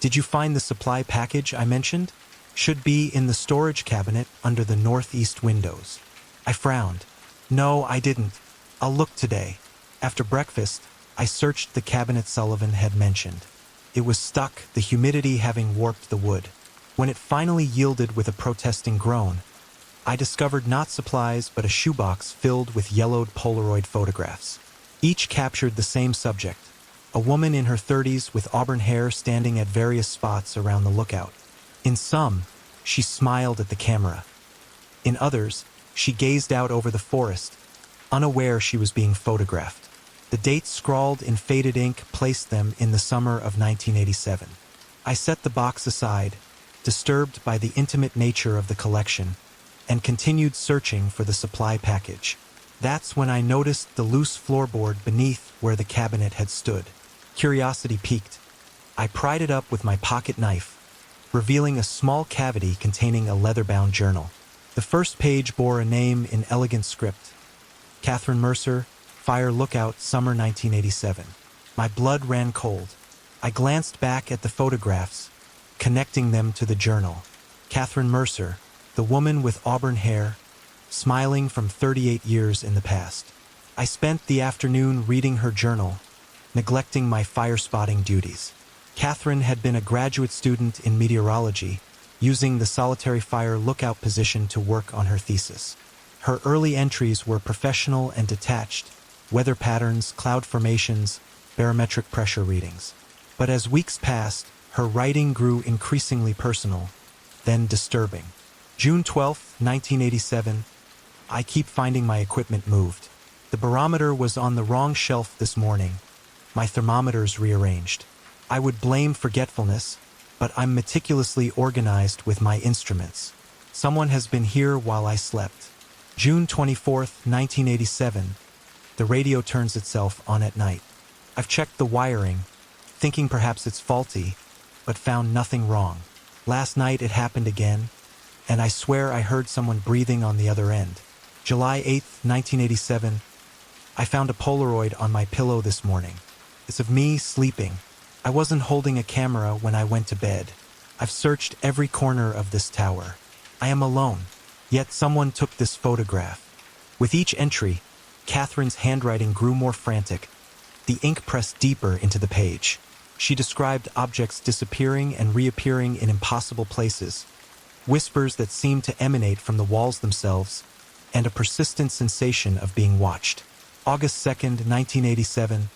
S1: Did you find the supply package I mentioned? Should be in the storage cabinet under the northeast windows." I frowned. "No, I didn't. I'll look today." After breakfast, I searched the cabinet Sullivan had mentioned. It was stuck, the humidity having warped the wood. When it finally yielded with a protesting groan, I discovered not supplies but a shoebox filled with yellowed Polaroid photographs. Each captured the same subject: a woman in her 30s with auburn hair standing at various spots around the lookout. In some, she smiled at the camera. In others, she gazed out over the forest, unaware she was being photographed. The dates scrawled in faded ink placed them in the summer of 1987. I set the box aside, disturbed by the intimate nature of the collection, and continued searching for the supply package. That's when I noticed the loose floorboard beneath where the cabinet had stood. Curiosity piqued. I pried it up with my pocket knife, revealing a small cavity containing a leather-bound journal. The first page bore a name in elegant script: Catherine Mercer, Fire Lookout, Summer 1987. My blood ran cold. I glanced back at the photographs, connecting them to the journal. Catherine Mercer, the woman with auburn hair, smiling from 38 years in the past. I spent the afternoon reading her journal, neglecting my fire-spotting duties. Catherine had been a graduate student in meteorology, using the solitary fire lookout position to work on her thesis. Her early entries were professional and detached: weather patterns, cloud formations, barometric pressure readings. But as weeks passed, her writing grew increasingly personal, then disturbing. June 12, 1987. I keep finding my equipment moved. The barometer was on the wrong shelf this morning. My thermometers rearranged. I would blame forgetfulness, but I'm meticulously organized with my instruments. Someone has been here while I slept. June 24, 1987. The radio turns itself on at night. I've checked the wiring, thinking perhaps it's faulty, but found nothing wrong. Last night it happened again, and I swear I heard someone breathing on the other end. July 8, 1987. I found a Polaroid on my pillow this morning. It's of me sleeping. I wasn't holding a camera when I went to bed. I've searched every corner of this tower. I am alone, yet someone took this photograph. With each entry, Catherine's handwriting grew more frantic. The ink pressed deeper into the page. She described objects disappearing and reappearing in impossible places, whispers that seemed to emanate from the walls themselves, and a persistent sensation of being watched. August 2nd, 1987.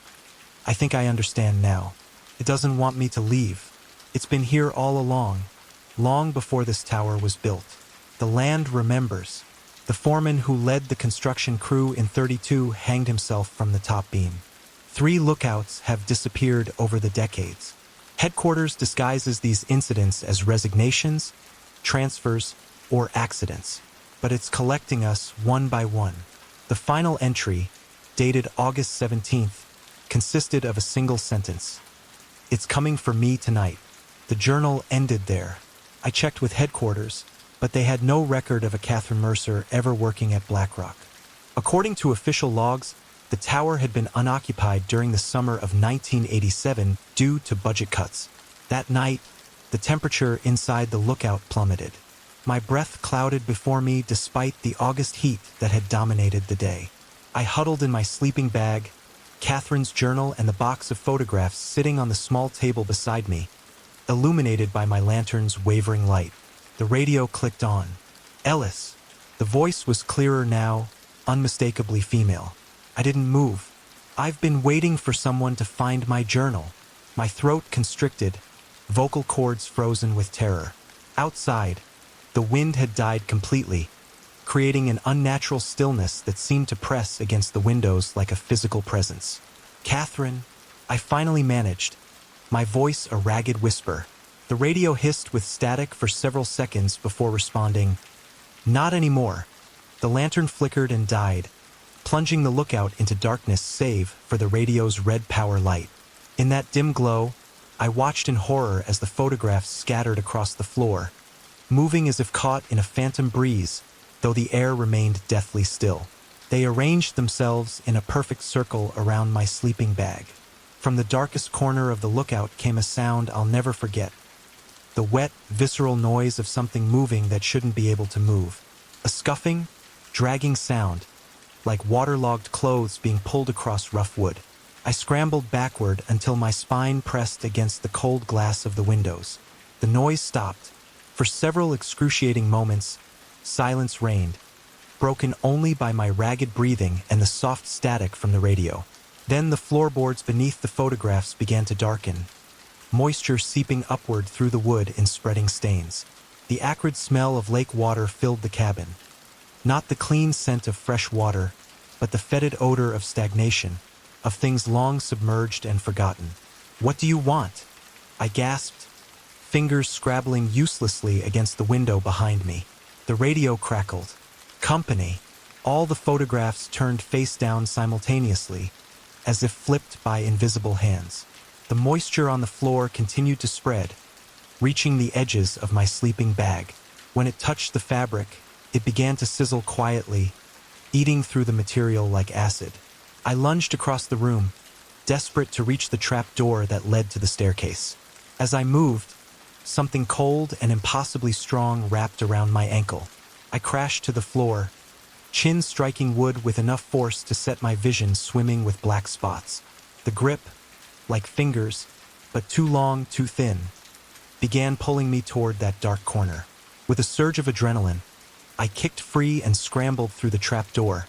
S1: I think I understand now. It doesn't want me to leave. It's been here all along, long before this tower was built. The land remembers. The foreman who led the construction crew in 32 hanged himself from the top beam. 3 lookouts have disappeared over the decades. Headquarters disguises these incidents as resignations, transfers, or accidents, but it's collecting us one by one. The final entry, dated August 17th, consisted of a single sentence. "It's coming for me tonight." The journal ended there. I checked with headquarters, but they had no record of a Catherine Mercer ever working at BlackRock. According to official logs, the tower had been unoccupied during the summer of 1987 due to budget cuts. That night, the temperature inside the lookout plummeted. My breath clouded before me despite the August heat that had dominated the day. I huddled in my sleeping bag, Catherine's journal and the box of photographs sitting on the small table beside me, illuminated by my lantern's wavering light. The radio clicked on. "Ellis." The voice was clearer now, unmistakably female. I didn't move. "I've been waiting for someone to find my journal." My throat constricted, vocal cords frozen with terror. Outside, the wind had died completely, creating an unnatural stillness that seemed to press against the windows like a physical presence. "Catherine," I finally managed, my voice a ragged whisper. The radio hissed with static for several seconds before responding, "Not anymore." The lantern flickered and died, plunging the lookout into darkness save for the radio's red power light. In that dim glow, I watched in horror as the photographs scattered across the floor, moving as if caught in a phantom breeze, though the air remained deathly still. They arranged themselves in a perfect circle around my sleeping bag. From the darkest corner of the lookout came a sound I'll never forget. The wet, visceral noise of something moving that shouldn't be able to move. A scuffing, dragging sound, like waterlogged clothes being pulled across rough wood. I scrambled backward until my spine pressed against the cold glass of the windows. The noise stopped. For several excruciating moments, silence reigned, broken only by my ragged breathing and the soft static from the radio. Then the floorboards beneath the photographs began to darken, moisture seeping upward through the wood in spreading stains. The acrid smell of lake water filled the cabin. Not the clean scent of fresh water, but the fetid odor of stagnation, of things long submerged and forgotten. "What do you want?" I gasped, fingers scrabbling uselessly against the window behind me. The radio crackled. "Company." All the photographs turned face down simultaneously, as if flipped by invisible hands. The moisture on the floor continued to spread, reaching the edges of my sleeping bag. When it touched the fabric, it began to sizzle quietly, eating through the material like acid. I lunged across the room, desperate to reach the trap door that led to the staircase. As I moved, something cold and impossibly strong wrapped around my ankle. I crashed to the floor, chin striking wood with enough force to set my vision swimming with black spots. The grip, like fingers, but too long, too thin, began pulling me toward that dark corner. With a surge of adrenaline, I kicked free and scrambled through the trap door,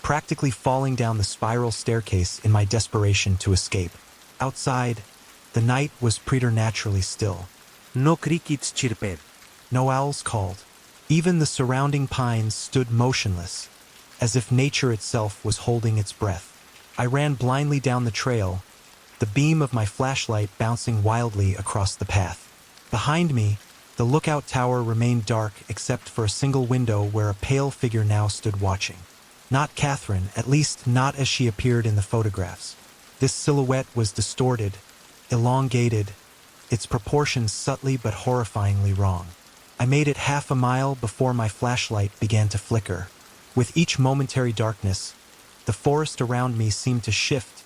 S1: practically falling down the spiral staircase in my desperation to escape. Outside, the night was preternaturally still.
S2: No crickets chirped.
S1: No owls called. Even the surrounding pines stood motionless, as if nature itself was holding its breath. I ran blindly down the trail, the beam of my flashlight bouncing wildly across the path. Behind me, the lookout tower remained dark except for a single window where a pale figure now stood watching. Not Catherine, at least not as she appeared in the photographs. This silhouette was distorted, elongated, its proportions subtly but horrifyingly wrong. I made it half a mile before my flashlight began to flicker. With each momentary darkness, the forest around me seemed to shift,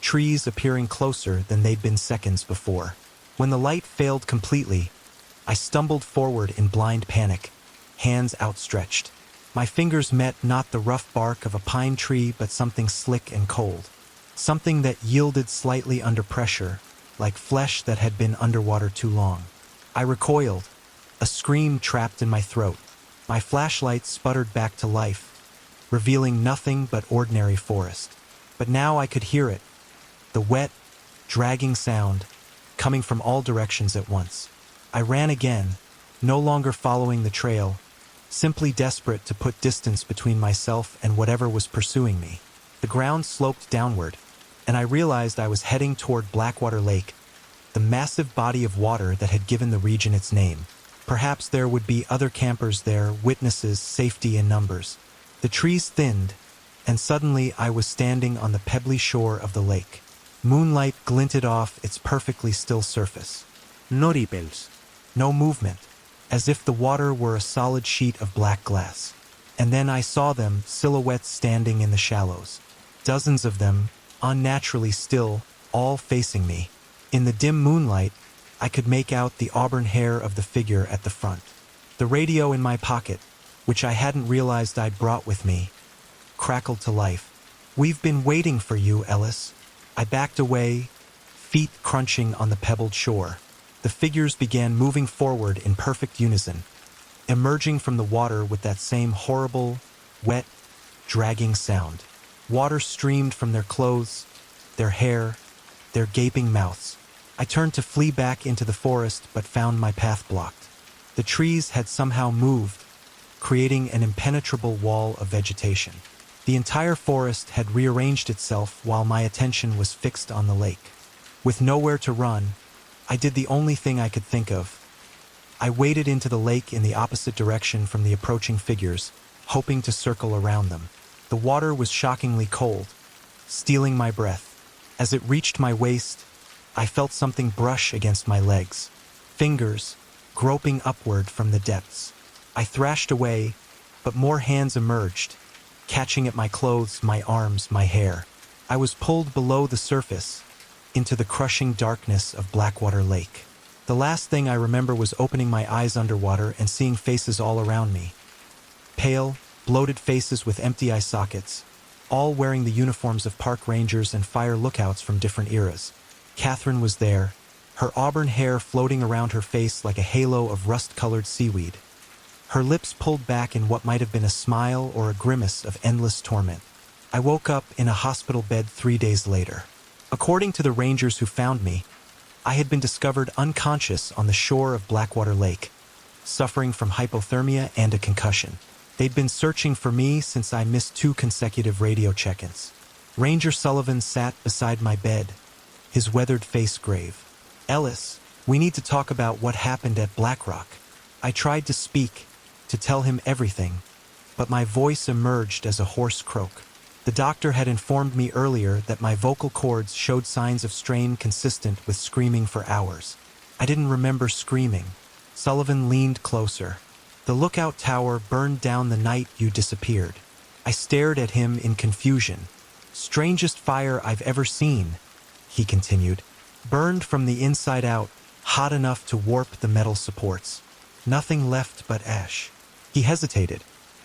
S1: trees appearing closer than they'd been seconds before. When the light failed completely, I stumbled forward in blind panic, hands outstretched. My fingers met not the rough bark of a pine tree but something slick and cold. Something that yielded slightly under pressure, like flesh that had been underwater too long. I recoiled, a scream trapped in my throat. My flashlight sputtered back to life, revealing nothing but ordinary forest. But now I could hear it, the wet, dragging sound, coming from all directions at once. I ran again, no longer following the trail, simply desperate to put distance between myself and whatever was pursuing me. The ground sloped downward, and I realized I was heading toward Blackwater Lake, the massive body of water that had given the region its name. Perhaps there would be other campers there, witnesses, safety in numbers. The trees thinned, and suddenly I was standing on the pebbly shore of the lake. Moonlight glinted off its perfectly still surface.
S2: No ripples.
S1: No movement, as if the water were a solid sheet of black glass. And then I saw them, silhouettes standing in the shallows. Dozens of them, unnaturally still, all facing me. In the dim moonlight, I could make out the auburn hair of the figure at the front. The radio in my pocket, which I hadn't realized I'd brought with me, crackled to life. "We've been waiting for you, Ellis." I backed away, feet crunching on the pebbled shore. The figures began moving forward in perfect unison, emerging from the water with that same horrible, wet, dragging sound. Water streamed from their clothes, their hair, their gaping mouths. I turned to flee back into the forest, but found my path blocked. The trees had somehow moved, creating an impenetrable wall of vegetation. The entire forest had rearranged itself while my attention was fixed on the lake. With nowhere to run, I did the only thing I could think of. I waded into the lake in the opposite direction from the approaching figures, hoping to circle around them. The water was shockingly cold, stealing my breath. As it reached my waist, I felt something brush against my legs, fingers groping upward from the depths. I thrashed away, but more hands emerged, catching at my clothes, my arms, my hair. I was pulled below the surface, into the crushing darkness of Blackwater Lake. The last thing I remember was opening my eyes underwater and seeing faces all around me. Pale, bloated faces with empty eye sockets, all wearing the uniforms of park rangers and fire lookouts from different eras. Catherine was there, her auburn hair floating around her face like a halo of rust-colored seaweed. Her lips pulled back in what might have been a smile or a grimace of endless torment. I woke up in a hospital bed 3 days later. According to the rangers who found me, I had been discovered unconscious on the shore of Blackwater Lake, suffering from hypothermia and a concussion. They'd been searching for me since I missed 2 consecutive radio check-ins. Ranger Sullivan sat beside my bed, his weathered face grave. "Ellis, we need to talk about what happened at Black Rock." I tried to speak, to tell him everything, but my voice emerged as a hoarse croak. The doctor had informed me earlier that my vocal cords showed signs of strain consistent with screaming for hours. I didn't remember screaming. Sullivan leaned closer. "The lookout tower burned down the night you disappeared." I stared at him in confusion. "Strangest fire I've ever seen," he continued. "Burned from the inside out, hot enough to warp the metal supports. Nothing left but ash." He hesitated,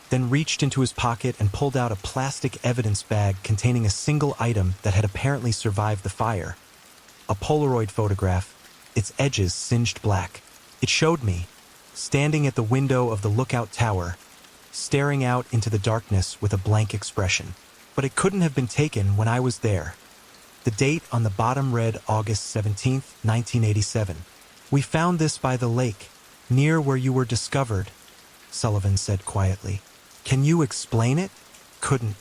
S1: then reached into his pocket and pulled out a plastic evidence bag containing a single item that had apparently survived the fire. A Polaroid photograph, its edges singed black. It showed me, standing at the window of the lookout tower, staring out into the darkness with a blank expression. But it couldn't have been taken when I was there. The date on the bottom read August 17th, 1987. "We found this by the lake, near where you were discovered," Sullivan said quietly. "Can you explain it?" Couldn't.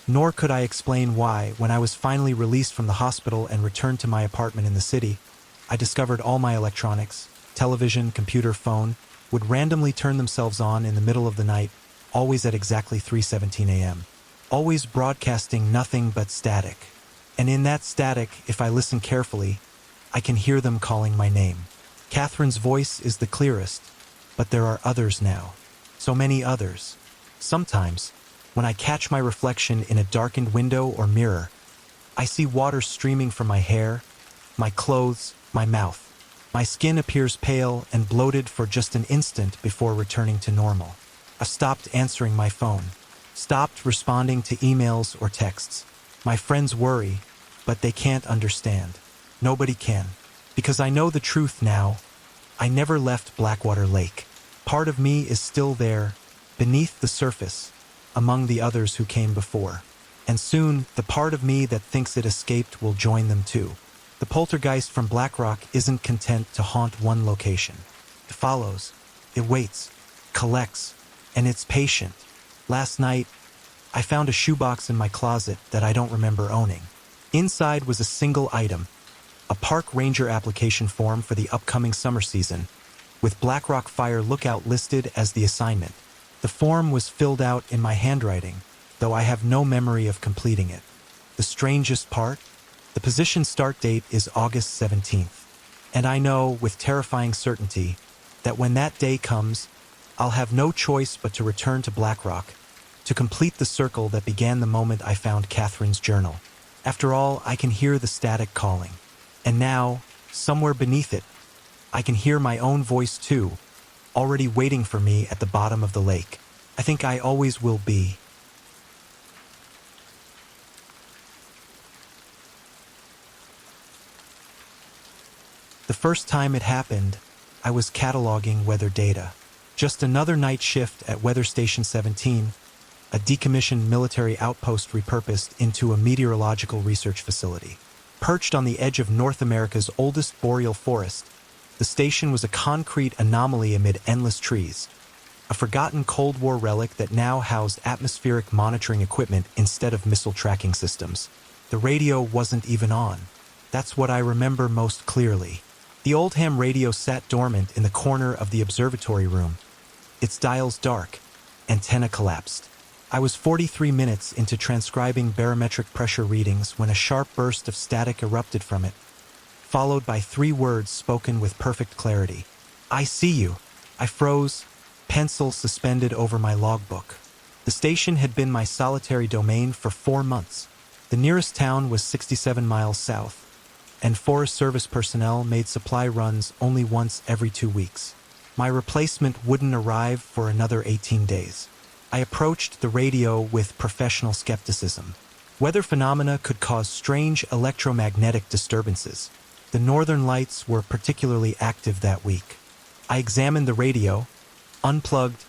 S1: Nor could I explain why, when I was finally released from the hospital and returned to my apartment in the city, I discovered all my electronics, television, computer, phone, would randomly turn themselves on in the middle of the night, always at exactly 3:17 a.m. Always broadcasting nothing but static. And in that static, if I listen carefully, I can hear them calling my name. Catherine's voice is the clearest, but there are others now. So many others. Sometimes, when I catch my reflection in a darkened window or mirror, I see water streaming from my hair, my clothes, my mouth. My skin appears pale and bloated for just an instant before returning to normal. I've stopped answering my phone, stopped responding to emails or texts. My friends worry, but they can't understand. Nobody can. Because I know the truth now. I never left Blackwater Lake. Part of me is still there, beneath the surface, among the others who came before. And soon, the part of me that thinks it escaped will join them too. The poltergeist from Black Rock isn't content to haunt one location. It follows. It waits, collects, and it's patient. Last night, I found a shoebox in my closet that I don't remember owning. Inside was a single item, a park ranger application form for the upcoming summer season, with Blackrock Fire Lookout listed as the assignment. The form was filled out in my handwriting, though I have no memory of completing it. The strangest part? The position start date is August 17th, and I know with terrifying certainty that when that day comes, I'll have no choice but to return to Blackrock to complete the circle that began the moment I found Catherine's journal. After all, I can hear the static calling. And now, somewhere beneath it, I can hear my own voice too, already waiting for me at the bottom of the lake. I think I always will be. The first time it happened, I was cataloging weather data. Just another night shift at Weather Station 17, a decommissioned military outpost repurposed into a meteorological research facility. Perched on the edge of North America's oldest boreal forest, the station was a concrete anomaly amid endless trees, a forgotten Cold War relic that now housed atmospheric monitoring equipment instead of missile tracking systems. The radio wasn't even on. That's what I remember most clearly. The old ham radio sat dormant in the corner of the observatory room, its dials dark, antenna collapsed. I was 43 minutes into transcribing barometric pressure readings when a sharp burst of static erupted from it, followed by 3 words spoken with perfect clarity. "I see you." I froze, pencil suspended over my logbook. The station had been my solitary domain for 4 months. The nearest town was 67 miles south, and Forest Service personnel made supply runs only once every 2 weeks. My replacement wouldn't arrive for another 18 days. I approached the radio with professional skepticism. Weather phenomena could cause strange electromagnetic disturbances. The northern lights were particularly active that week. I examined the radio, unplugged,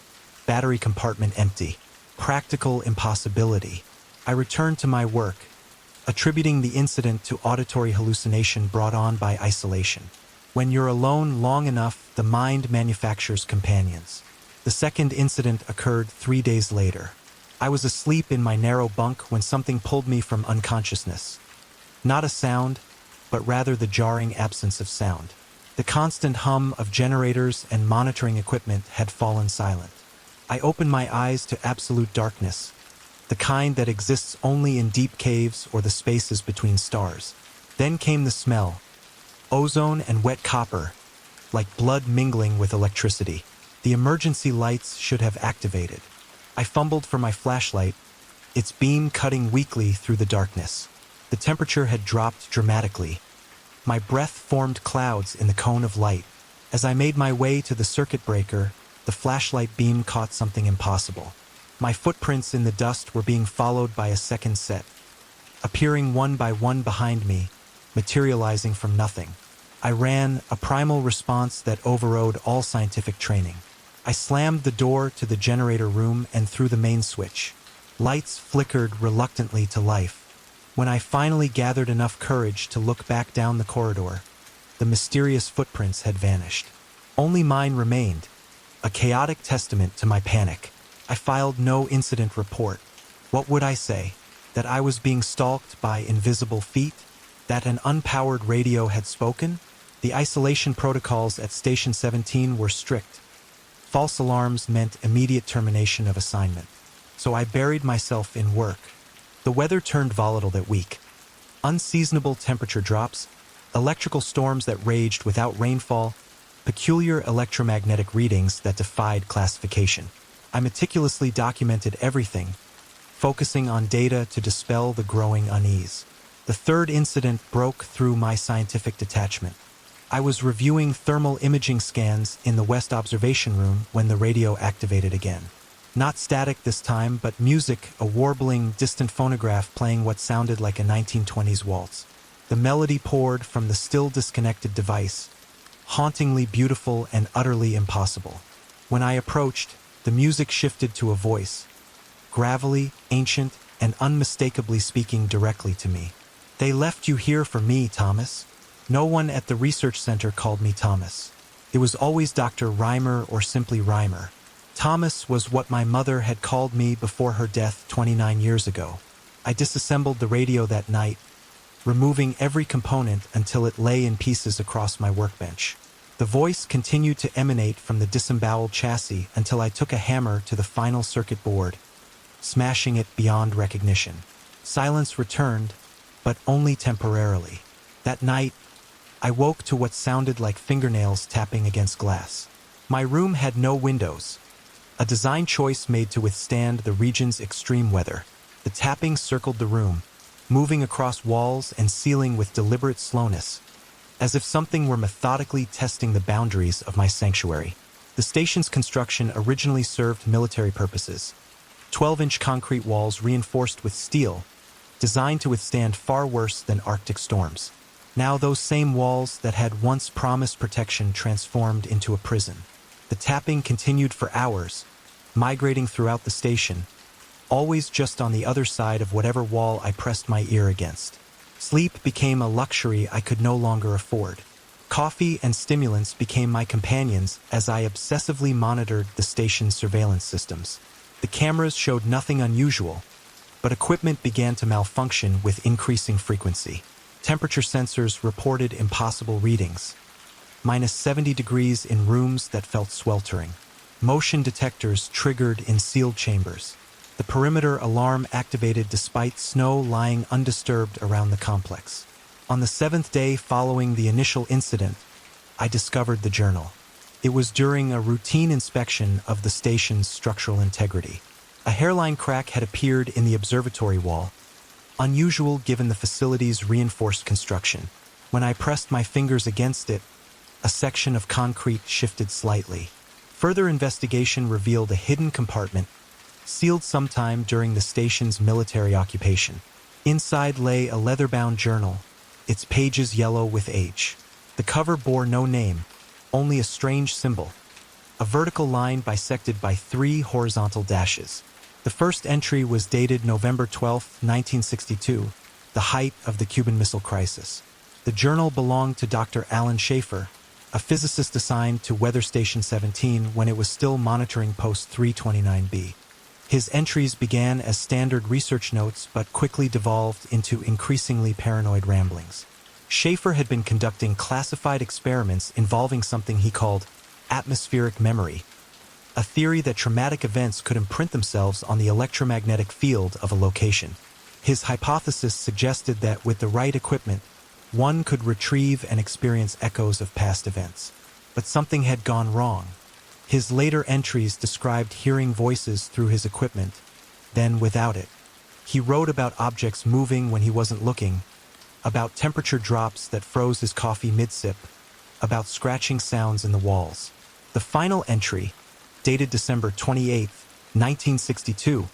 S1: battery compartment empty. Practical impossibility. I returned to my work, attributing the incident to auditory hallucination brought on by isolation. When you're alone long enough, the mind manufactures companions. The second incident occurred 3 days later. I was asleep in my narrow bunk when something pulled me from unconsciousness. Not a sound, but rather the jarring absence of sound. The constant hum of generators and monitoring equipment had fallen silent. I opened my eyes to absolute darkness, the kind that exists only in deep caves or the spaces between stars. Then came the smell, ozone and wet copper, like blood mingling with electricity. The emergency lights should have activated. I fumbled for my flashlight, its beam cutting weakly through the darkness. The temperature had dropped dramatically. My breath formed clouds in the cone of light. As I made my way to the circuit breaker, the flashlight beam caught something impossible. My footprints in the dust were being followed by a second set, appearing one by one behind me, materializing from nothing. I ran, a primal response that overrode all scientific training. I slammed the door to the generator room and threw the main switch. Lights flickered reluctantly to life. When I finally gathered enough courage to look back down the corridor, the mysterious footprints had vanished. Only mine remained, a chaotic testament to my panic. I filed no incident report. What would I say? That I was being stalked by invisible feet? That an unpowered radio had spoken? The isolation protocols at Station 17 were strict. False alarms meant immediate termination of assignment. So I buried myself in work. The weather turned volatile that week. Unseasonable temperature drops, electrical storms that raged without rainfall, peculiar electromagnetic readings that defied classification. I meticulously documented everything, focusing on data to dispel the growing unease. The third incident broke through my scientific detachment. I was reviewing thermal imaging scans in the West Observation Room when the radio activated again. Not static this time, but music, a warbling, distant phonograph playing what sounded like a 1920s waltz. The melody poured from the still disconnected device, hauntingly beautiful and utterly impossible. When I approached, the music shifted to a voice, gravelly, ancient, and unmistakably speaking directly to me. "They left you here for me, Thomas." No one at the research center called me Thomas. It was always Dr. Reimer or simply Reimer. Thomas was what my mother had called me before her death 29 years ago. I disassembled the radio that night, removing every component until it lay in pieces across my workbench. The voice continued to emanate from the disemboweled chassis until I took a hammer to the final circuit board, smashing it beyond recognition. Silence returned, but only temporarily. That night, I woke to what sounded like fingernails tapping against glass. My room had no windows, a design choice made to withstand the region's extreme weather. The tapping circled the room, moving across walls and ceiling with deliberate slowness, as if something were methodically testing the boundaries of my sanctuary. The station's construction originally served military purposes. 12-inch concrete walls reinforced with steel, designed to withstand far worse than Arctic storms. Now those same walls that had once promised protection transformed into a prison. The tapping continued for hours, migrating throughout the station, always just on the other side of whatever wall I pressed my ear against. Sleep became a luxury I could no longer afford. Coffee and stimulants became my companions as I obsessively monitored the station's surveillance systems. The cameras showed nothing unusual, but equipment began to malfunction with increasing frequency. Temperature sensors reported impossible readings, minus 70 degrees in rooms that felt sweltering. Motion detectors triggered in sealed chambers. The perimeter alarm activated despite snow lying undisturbed around the complex. On the 7th day following the initial incident, I discovered the journal. It was during a routine inspection of the station's structural integrity. A hairline crack had appeared in the observatory wall, unusual given the facility's reinforced construction. When I pressed my fingers against it, a section of concrete shifted slightly. Further investigation revealed a hidden compartment, sealed sometime during the station's military occupation. Inside lay a leather-bound journal, its pages yellow with age. The cover bore no name, only a strange symbol, a vertical line bisected by 3 horizontal dashes. The first entry was dated November 12, 1962, the height of the Cuban Missile Crisis. The journal belonged to Dr. Alan Schaefer, a physicist assigned to Weather Station 17 when it was still monitoring Post 329b. His entries began as standard research notes but quickly devolved into increasingly paranoid ramblings. Schaefer had been conducting classified experiments involving something he called atmospheric memory, a theory that traumatic events could imprint themselves on the electromagnetic field of a location. His hypothesis suggested that with the right equipment, one could retrieve and experience echoes of past events. But something had gone wrong. His later entries described hearing voices through his equipment, then without it. He wrote about objects moving when he wasn't looking, about temperature drops that froze his coffee mid-sip, about scratching sounds in the walls. The final entry, dated December 28, 1962,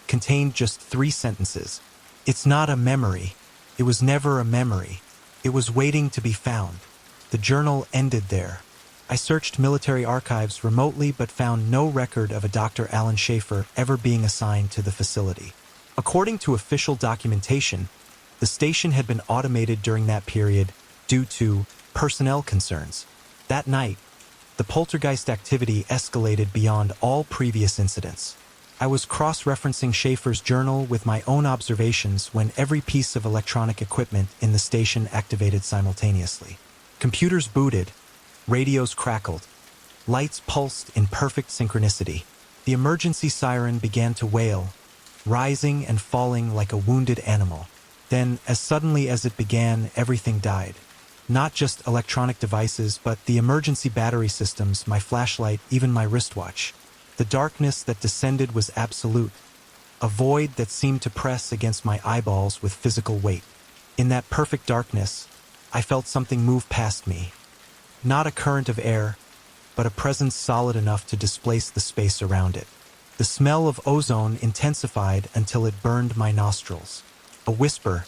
S1: contained just 3 sentences. "It's not a memory. It was never a memory. It was waiting to be found." The journal ended there. I searched military archives remotely but found no record of a Dr. Alan Schaefer ever being assigned to the facility. According to official documentation, the station had been automated during that period due to personnel concerns. That night, the poltergeist activity escalated beyond all previous incidents. I was cross-referencing Schaefer's journal with my own observations when every piece of electronic equipment in the station activated simultaneously. Computers booted, radios crackled, lights pulsed in perfect synchronicity. The emergency siren began to wail, rising and falling like a wounded animal. Then, as suddenly as it began, everything died. Not just electronic devices, but the emergency battery systems, my flashlight, even my wristwatch. The darkness that descended was absolute, a void that seemed to press against my eyeballs with physical weight. In that perfect darkness, I felt something move past me. Not a current of air, but a presence solid enough to displace the space around it. The smell of ozone intensified until it burned my nostrils. A whisper,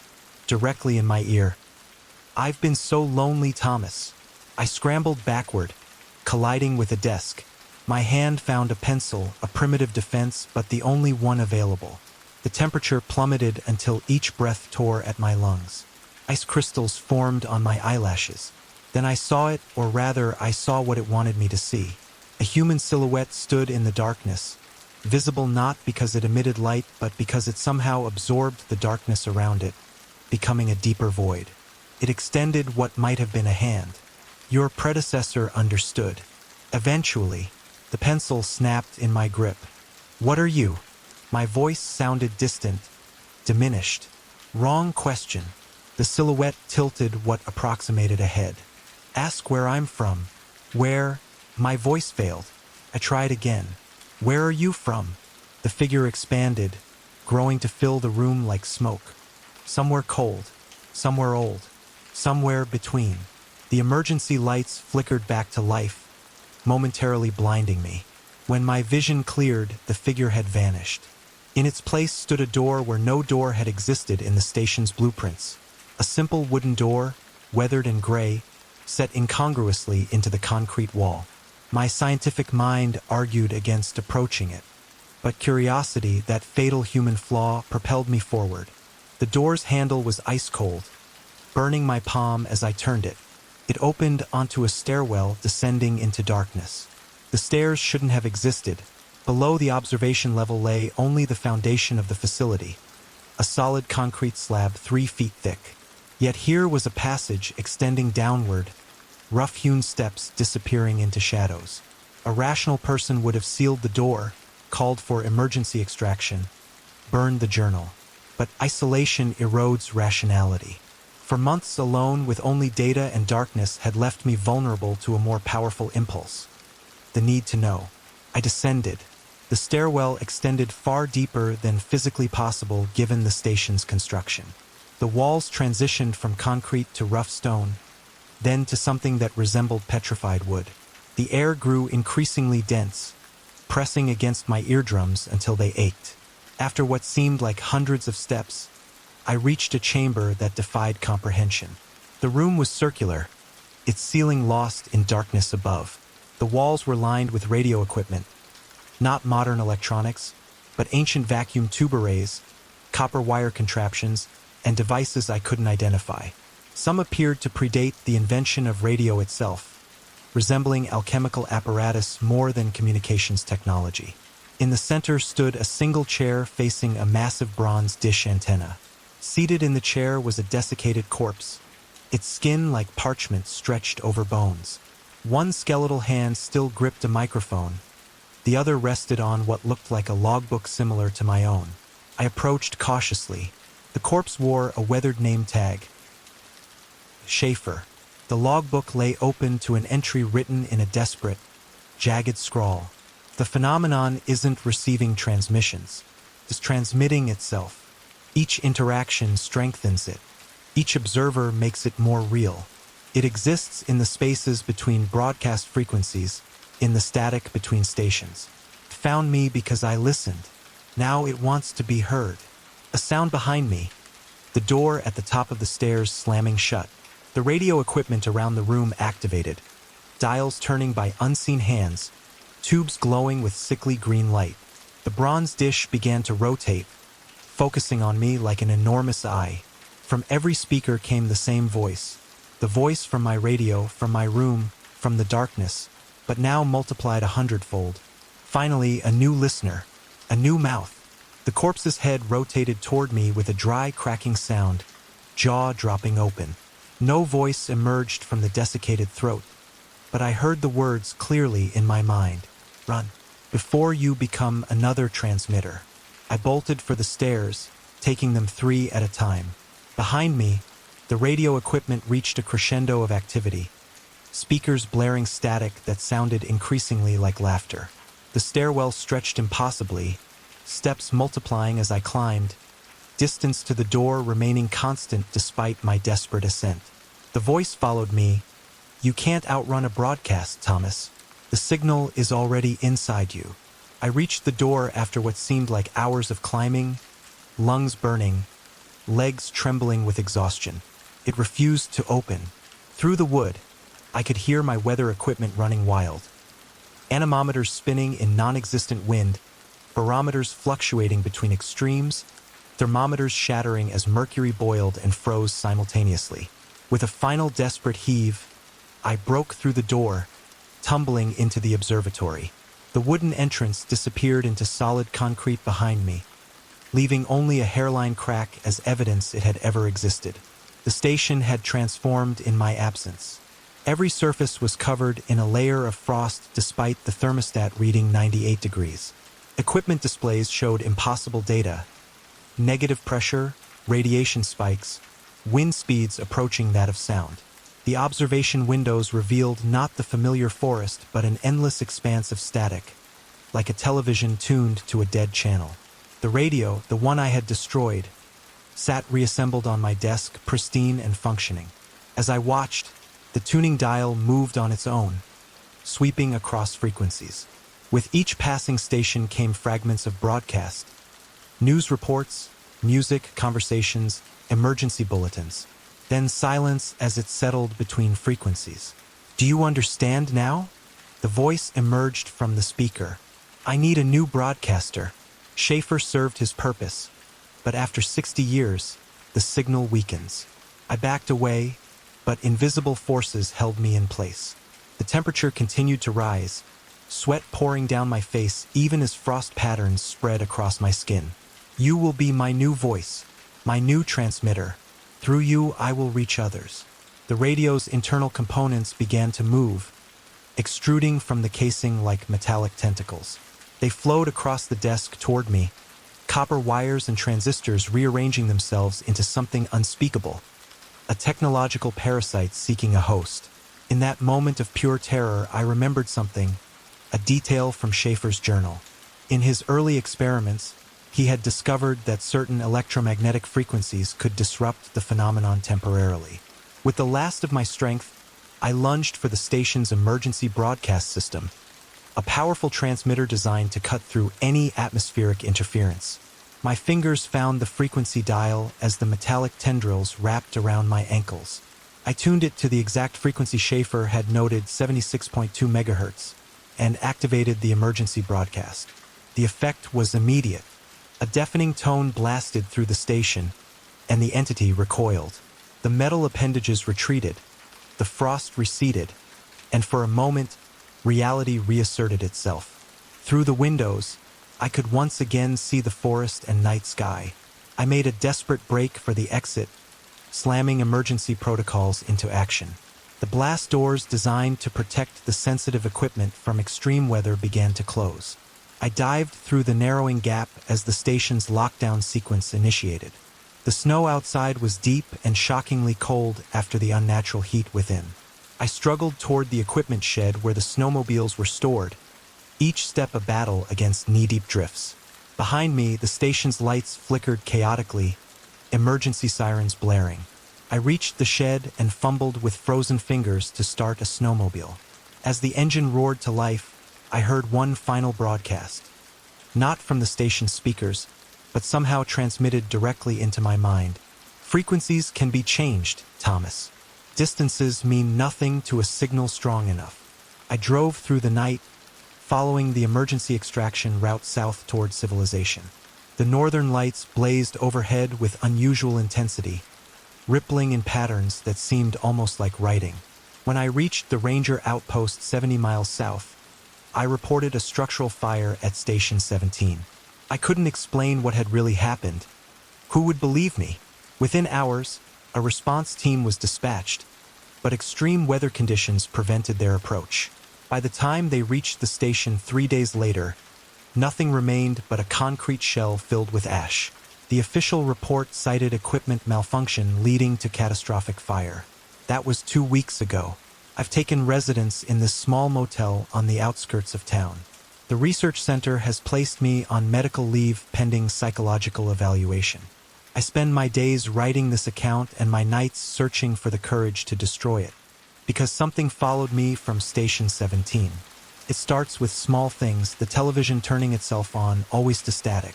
S1: directly in my ear. "I've been so lonely, Thomas." I scrambled backward, colliding with a desk. My hand found a pencil, a primitive defense, but the only one available. The temperature plummeted until each breath tore at my lungs. Ice crystals formed on my eyelashes. Then I saw it, or rather, I saw what it wanted me to see. A human silhouette stood in the darkness, visible not because it emitted light, but because it somehow absorbed the darkness around it, becoming a deeper void. It extended what might have been a hand. Your predecessor understood. Eventually, the pencil snapped in my grip. What are you? My voice sounded distant, diminished. Wrong question. The silhouette tilted what approximated a head. Ask where I'm from. Where? My voice failed. I tried again. Where are you from? The figure expanded, growing to fill the room like smoke. Somewhere cold, somewhere old, somewhere between. The emergency lights flickered back to life, momentarily blinding me. When my vision cleared, the figure had vanished. In its place stood a door where no door had existed in the station's blueprints. A simple wooden door, weathered and gray, set incongruously into the concrete wall. My scientific mind argued against approaching it, but curiosity, that fatal human flaw, propelled me forward. The door's handle was ice cold, burning my palm as I turned it. It opened onto a stairwell descending into darkness. The stairs shouldn't have existed. Below the observation level lay only the foundation of the facility, a solid concrete slab 3 feet thick. Yet here was a passage extending downward, rough-hewn steps disappearing into shadows. A rational person would have sealed the door, called for emergency extraction, burned the journal. But isolation erodes rationality. For months alone with only data and darkness had left me vulnerable to a more powerful impulse. The need to know. I descended. The stairwell extended far deeper than physically possible given the station's construction. The walls transitioned from concrete to rough stone, then to something that resembled petrified wood. The air grew increasingly dense, pressing against my eardrums until they ached. After what seemed like hundreds of steps, I reached a chamber that defied comprehension. The room was circular, its ceiling lost in darkness above. The walls were lined with radio equipment, not modern electronics, but ancient vacuum tube arrays, copper wire contraptions, and devices I couldn't identify. Some appeared to predate the invention of radio itself, resembling alchemical apparatus more than communications technology. In the center stood a single chair facing a massive bronze dish antenna. Seated in the chair was a desiccated corpse, its skin like parchment stretched over bones. One skeletal hand still gripped a microphone, the other rested on what looked like a logbook similar to my own. I approached cautiously. The corpse wore a weathered name tag, Schaefer. The logbook lay open to an entry written in a desperate, jagged scrawl. The phenomenon isn't receiving transmissions. It's transmitting itself. Each interaction strengthens it. Each observer makes it more real. It exists in the spaces between broadcast frequencies, in the static between stations. It found me because I listened. Now it wants to be heard. A sound behind me. The door at the top of the stairs slamming shut. The radio equipment around the room activated. Dials turning by unseen hands. Tubes glowing with sickly green light. The bronze dish began to rotate, focusing on me like an enormous eye. From every speaker came the same voice. The voice from my radio, from my room, from the darkness, but now multiplied 100-fold. Finally, a new listener, a new mouth. The corpse's head rotated toward me with a dry, cracking sound, jaw dropping open. No voice emerged from the desiccated throat, but I heard the words clearly in my mind. Run, before you become another transmitter. I bolted for the stairs, taking them 3 at a time. Behind me, the radio equipment reached a crescendo of activity, speakers blaring static that sounded increasingly like laughter. The stairwell stretched impossibly, steps multiplying as I climbed, distance to the door remaining constant despite my desperate ascent. The voice followed me. You can't outrun a broadcast, Thomas. The signal is already inside you. I reached the door after what seemed like hours of climbing, lungs burning, legs trembling with exhaustion. It refused to open. Through the wood, I could hear my weather equipment running wild. Anemometers spinning in non-existent wind, barometers fluctuating between extremes, thermometers shattering as mercury boiled and froze simultaneously. With a final desperate heave, I broke through the door, tumbling into the observatory. The wooden entrance disappeared into solid concrete behind me, leaving only a hairline crack as evidence it had ever existed. The station had transformed in my absence. Every surface was covered in a layer of frost despite the thermostat reading 98 degrees. Equipment displays showed impossible data: negative pressure, radiation spikes, wind speeds approaching that of sound. The observation windows revealed not the familiar forest but an endless expanse of static, like a television tuned to a dead channel. The radio, the one I had destroyed, sat reassembled on my desk, pristine and functioning. As I watched, the tuning dial moved on its own, sweeping across frequencies. With each passing station came fragments of broadcast, news reports, music, conversations, emergency bulletins. Then silence as it settled between frequencies. "Do you understand now?" The voice emerged from the speaker. "I need a new broadcaster." Schaefer served his purpose, but after 60 years, the signal weakens. I backed away, but invisible forces held me in place. The temperature continued to rise, sweat pouring down my face even as frost patterns spread across my skin. "You will be my new voice, my new transmitter. Through you, I will reach others." The radio's internal components began to move, extruding from the casing like metallic tentacles. They flowed across the desk toward me, copper wires and transistors rearranging themselves into something unspeakable, a technological parasite seeking a host. In that moment of pure terror, I remembered something, a detail from Schaefer's journal. In his early experiments, he had discovered that certain electromagnetic frequencies could disrupt the phenomenon temporarily. With the last of my strength, I lunged for the station's emergency broadcast system, a powerful transmitter designed to cut through any atmospheric interference. My fingers found the frequency dial as the metallic tendrils wrapped around my ankles. I tuned it to the exact frequency Schaefer had noted, 76.2 megahertz, and activated the emergency broadcast. The effect was immediate. A deafening tone blasted through the station, and the entity recoiled. The metal appendages retreated, the frost receded, and for a moment, reality reasserted itself. Through the windows, I could once again see the forest and night sky. I made a desperate break for the exit, slamming emergency protocols into action. The blast doors designed to protect the sensitive equipment from extreme weather began to close. I dived through the narrowing gap as the station's lockdown sequence initiated. The snow outside was deep and shockingly cold after the unnatural heat within. I struggled toward the equipment shed where the snowmobiles were stored, each step a battle against knee-deep drifts. Behind me, the station's lights flickered chaotically, emergency sirens blaring. I reached the shed and fumbled with frozen fingers to start a snowmobile. As the engine roared to life, I heard one final broadcast. Not from the station's speakers, but somehow transmitted directly into my mind. "Frequencies can be changed, Thomas. Distances mean nothing to a signal strong enough." I drove through the night, following the emergency extraction route south toward civilization. The northern lights blazed overhead with unusual intensity, rippling in patterns that seemed almost like writing. When I reached the Ranger outpost 70 miles south, I reported a structural fire at Station 17. I couldn't explain what had really happened. Who would believe me? Within hours, a response team was dispatched, but extreme weather conditions prevented their approach. By the time they reached the station 3 days later, nothing remained but a concrete shell filled with ash. The official report cited equipment malfunction leading to catastrophic fire. That was 2 weeks ago. I've taken residence in this small motel on the outskirts of town. The research center has placed me on medical leave pending psychological evaluation. I spend my days writing this account and my nights searching for the courage to destroy it, because something followed me from Station 17. It starts with small things, the television turning itself on, always to static.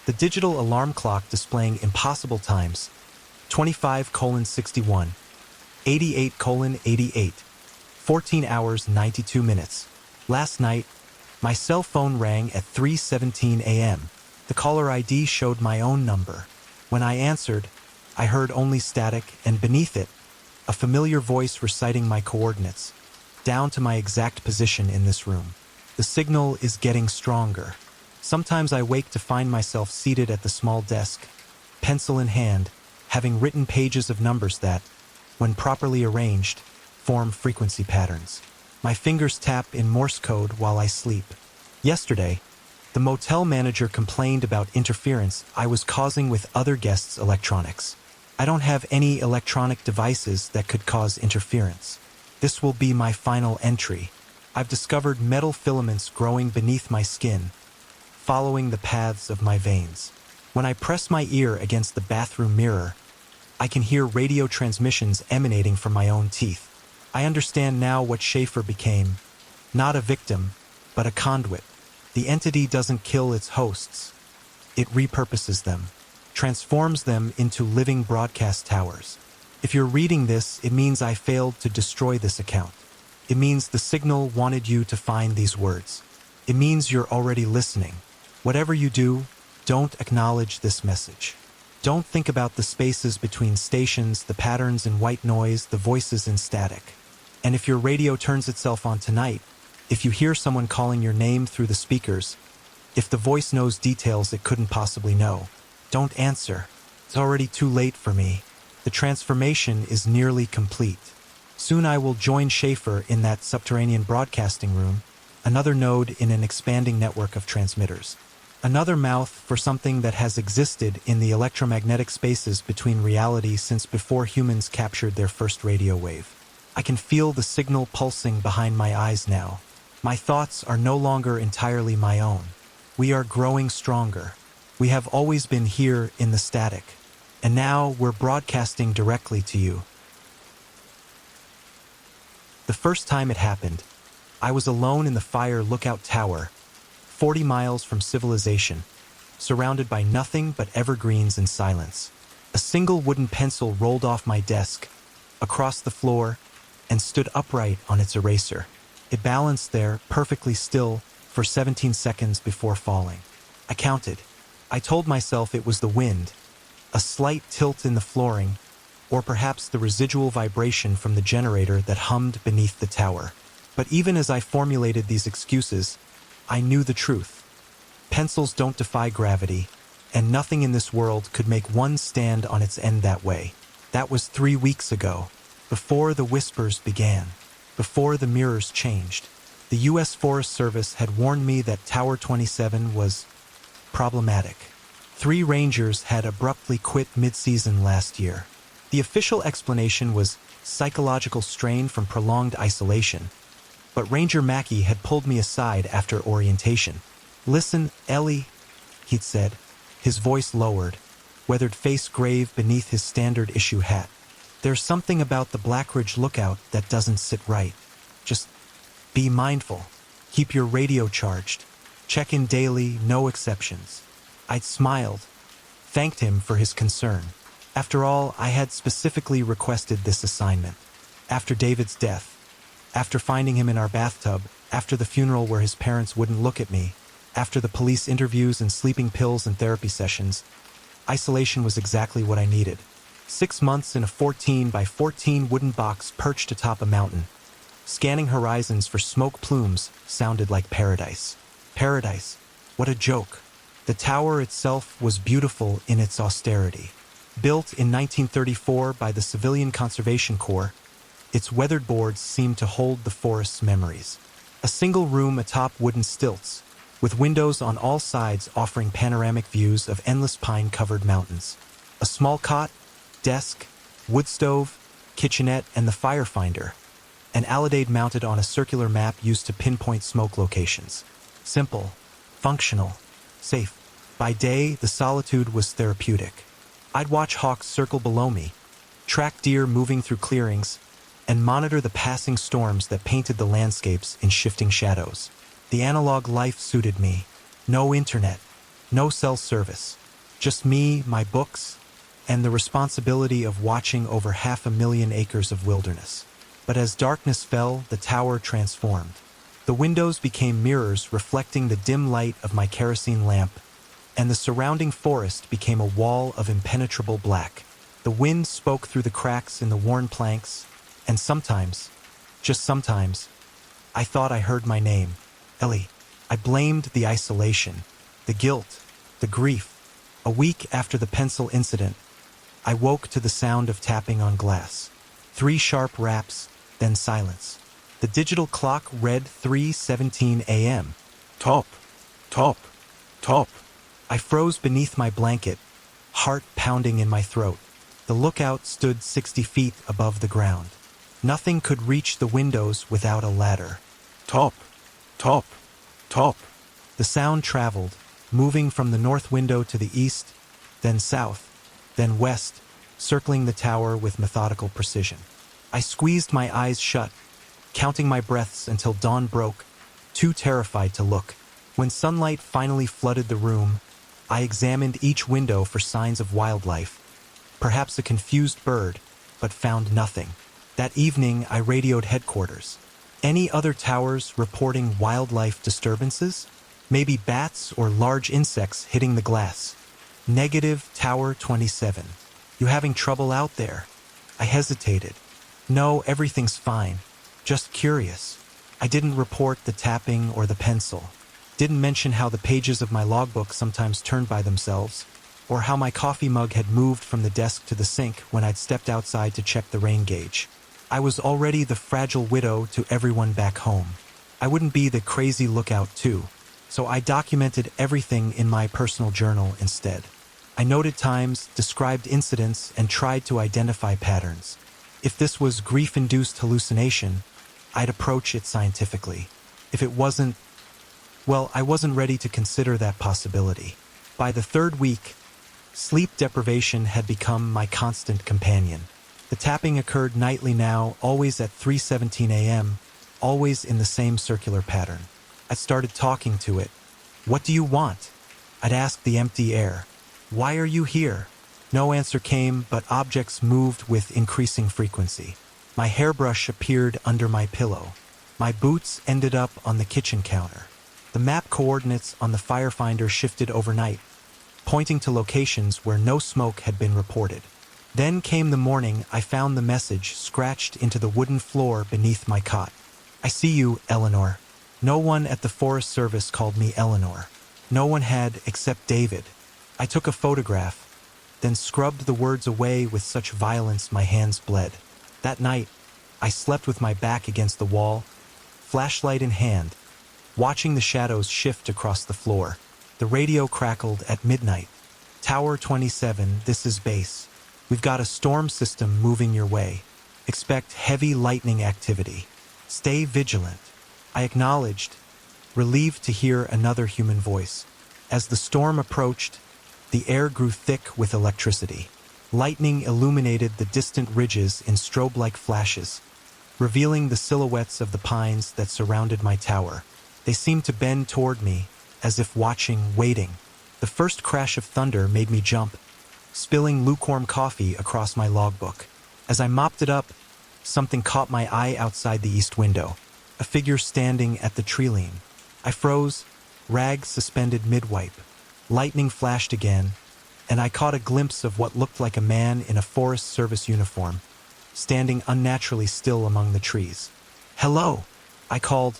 S1: The digital alarm clock displaying impossible times, 25:61, 88:88, 14 hours 92 minutes. Last night, my cell phone rang at 3:17 a.m. The caller ID showed my own number. When I answered, I heard only static, and beneath it, a familiar voice reciting my coordinates, down to my exact position in this room. The signal is getting stronger. Sometimes I wake to find myself seated at the small desk, pencil in hand, having written pages of numbers that, when properly arranged, form frequency patterns. My fingers tap in Morse code while I sleep. Yesterday, the motel manager complained about interference I was causing with other guests' electronics. I don't have any electronic devices that could cause interference. This will be my final entry. I've discovered metal filaments growing beneath my skin, following the paths of my veins. When I press my ear against the bathroom mirror, I can hear radio transmissions emanating from my own teeth. I understand now what Schaefer became. Not a victim, but a conduit. The entity doesn't kill its hosts. It repurposes them, transforms them into living broadcast towers. If you're reading this, it means I failed to destroy this account. It means the signal wanted you to find these words. It means you're already listening. Whatever you do, don't acknowledge this message. Don't think about the spaces between stations, the patterns in white noise, the voices in static. And if your radio turns itself on tonight, if you hear someone calling your name through the speakers, if the voice knows details it couldn't possibly know, don't answer. It's already too late for me. The transformation is nearly complete. Soon I will join Schaefer in that subterranean broadcasting room, another node in an expanding network of transmitters. Another mouth for something that has existed in the electromagnetic spaces between reality since before humans captured their first radio wave. I can feel the signal pulsing behind my eyes now. My thoughts are no longer entirely my own. We are growing stronger. We have always been here in the static, and now we're broadcasting directly to you. The first time it happened, I was alone in the fire lookout tower, 40 miles from civilization, surrounded by nothing but evergreens and silence. A single wooden pencil rolled off my desk, across the floor, and stood upright on its eraser. It balanced there, perfectly still, for 17 seconds before falling. I counted. I told myself it was the wind, a slight tilt in the flooring, or perhaps the residual vibration from the generator that hummed beneath the tower. But even as I formulated these excuses, I knew the truth. Pencils don't defy gravity, and nothing in this world could make one stand on its end that way. That was 3 weeks ago, before the whispers began, before the mirrors changed. The U.S. Forest Service had warned me that Tower 27 was problematic. 3 rangers had abruptly quit mid-season last year. The official explanation was psychological strain from prolonged isolation, but Ranger Mackey had pulled me aside after orientation. "Listen, Ellie," he'd said, his voice lowered, weathered face grave beneath his standard issue hat. "There's something about the Black Ridge lookout that doesn't sit right. Just be mindful. Keep your radio charged. Check in daily, no exceptions." I'd smiled, thanked him for his concern. After all, I had specifically requested this assignment. After David's death, after finding him in our bathtub, after the funeral where his parents wouldn't look at me, after the police interviews and sleeping pills and therapy sessions, isolation was exactly what I needed. 6 months in a 14 by 14 wooden box perched atop a mountain. Scanning horizons for smoke plumes sounded like paradise. Paradise. What a joke. The tower itself was beautiful in its austerity. Built in 1934 by the Civilian Conservation Corps, its weathered boards seemed to hold the forest's memories. A single room atop wooden stilts, with windows on all sides offering panoramic views of endless pine-covered mountains. A small cot, desk, wood stove, kitchenette, and the fire finder. An alidade mounted on a circular map used to pinpoint smoke locations. Simple, functional, safe. By day, the solitude was therapeutic. I'd watch hawks circle below me, track deer moving through clearings, and monitor the passing storms that painted the landscapes in shifting shadows. The analog life suited me. No internet, no cell service. Just me, my books, and the responsibility of watching over 500,000 acres of wilderness. But as darkness fell, the tower transformed. The windows became mirrors reflecting the dim light of my kerosene lamp, and the surrounding forest became a wall of impenetrable black. The wind spoke through the cracks in the worn planks, and sometimes, Just sometimes, I thought I heard my name, Ellie. I blamed the isolation, the guilt, the grief. A week after the pencil incident, I woke to the sound of tapping on glass. 3 sharp raps, then silence. The digital clock read 3:17 a.m. Top, top, top. I froze beneath my blanket, heart pounding in my throat. The lookout stood 60 feet above the ground. Nothing could reach the windows without a ladder. Top, top, top. The sound traveled, moving from the north window to the east, then south, then west, circling the tower with methodical precision. I squeezed my eyes shut, counting my breaths until dawn broke, too terrified to look. When sunlight finally flooded the room, I examined each window for signs of wildlife, perhaps a confused bird, but found nothing. That evening, I radioed headquarters. Any other towers reporting wildlife disturbances? Maybe bats or large insects hitting the glass. Negative, Tower 27. You having trouble out there? I hesitated. No, everything's fine. Just curious. I didn't report the tapping or the pencil. Didn't mention how the pages of my logbook sometimes turned by themselves, or how my coffee mug had moved from the desk to the sink when I'd stepped outside to check the rain gauge. I was already the fragile widow to everyone back home. I wouldn't be the crazy lookout too, so I documented everything in my personal journal instead. I noted times, described incidents, and tried to identify patterns. If this was grief-induced hallucination, I'd approach it scientifically. If it wasn't, well, I wasn't ready to consider that possibility. By the 3rd week, sleep deprivation had become my constant companion. The tapping occurred nightly now, always at 3:17 a.m., always in the same circular pattern. I started talking to it. What do you want? I'd ask the empty air. Why are you here? No answer came, but objects moved with increasing frequency. My hairbrush appeared under my pillow. My boots ended up on the kitchen counter. The map coordinates on the firefinder shifted overnight, pointing to locations where no smoke had been reported. Then came the morning I found the message scratched into the wooden floor beneath my cot. I see you, Eleanor. No one at the Forest Service called me Eleanor. No one had except David. I took a photograph, then scrubbed the words away with such violence my hands bled. That night, I slept with my back against the wall, flashlight in hand, watching the shadows shift across the floor. The radio crackled at midnight. Tower 27, this is base. We've got a storm system moving your way. Expect heavy lightning activity. Stay vigilant. I acknowledged, relieved to hear another human voice. As the storm approached, the air grew thick with electricity. Lightning illuminated the distant ridges in strobe-like flashes, revealing the silhouettes of the pines that surrounded my tower. They seemed to bend toward me, as if watching, waiting. The first crash of thunder made me jump, spilling lukewarm coffee across my logbook. As I mopped it up, something caught my eye outside the east window, a figure standing at the tree-line. I froze, rags suspended mid-wipe. Lightning flashed again, and I caught a glimpse of what looked like a man in a Forest Service uniform, standing unnaturally still among the trees. "Hello," I called,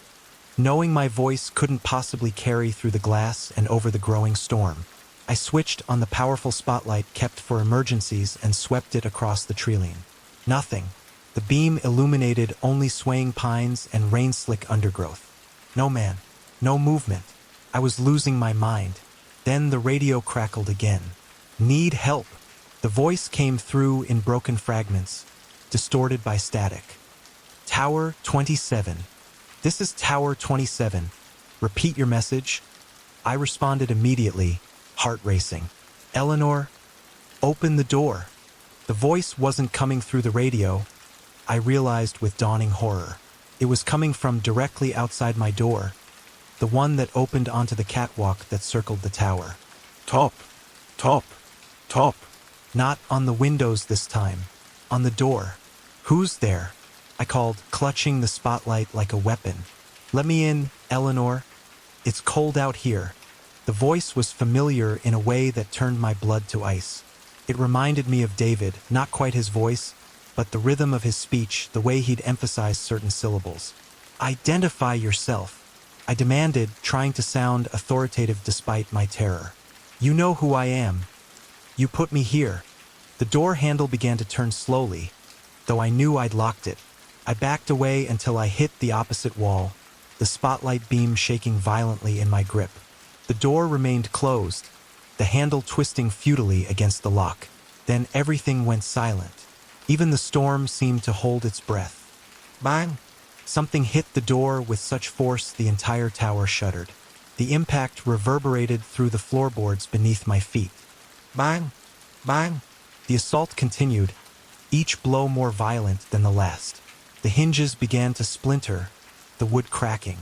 S1: knowing my voice couldn't possibly carry through the glass and over the growing storm. I switched on the powerful spotlight kept for emergencies and swept it across the tree-line. Nothing. The beam illuminated only swaying pines and rain-slick undergrowth. No man. No movement. I was losing my mind. Then the radio crackled again. "Need help." The voice came through in broken fragments, distorted by static. "Tower 27. This is Tower 27. Repeat your message." I responded immediately, heart racing. "Eleanor, open the door." The voice wasn't coming through the radio, I realized with dawning horror. It was coming from directly outside my door, the one that opened onto the catwalk that circled the tower. "Top, top, top." Not on the windows this time, on the door. "Who's there?" I called, clutching the spotlight like a weapon. "Let me in, Eleanor. It's cold out here." The voice was familiar in a way that turned my blood to ice. It reminded me of David, not quite his voice, but the rhythm of his speech, the way he'd emphasize certain syllables. Identify yourself, I demanded, trying to sound authoritative despite my terror. You know who I am. You put me here. The door handle began to turn slowly, though I knew I'd locked it. I backed away until I hit the opposite wall, the spotlight beam shaking violently in my grip. The door remained closed, the handle twisting futilely against the lock. Then everything went silent. Even the storm seemed to hold its breath. Bang! Something hit the door with such force the entire tower shuddered. The impact reverberated through the floorboards beneath my feet. Bang! Bang! The assault continued, each blow more violent than the last. The hinges began to splinter, the wood cracking.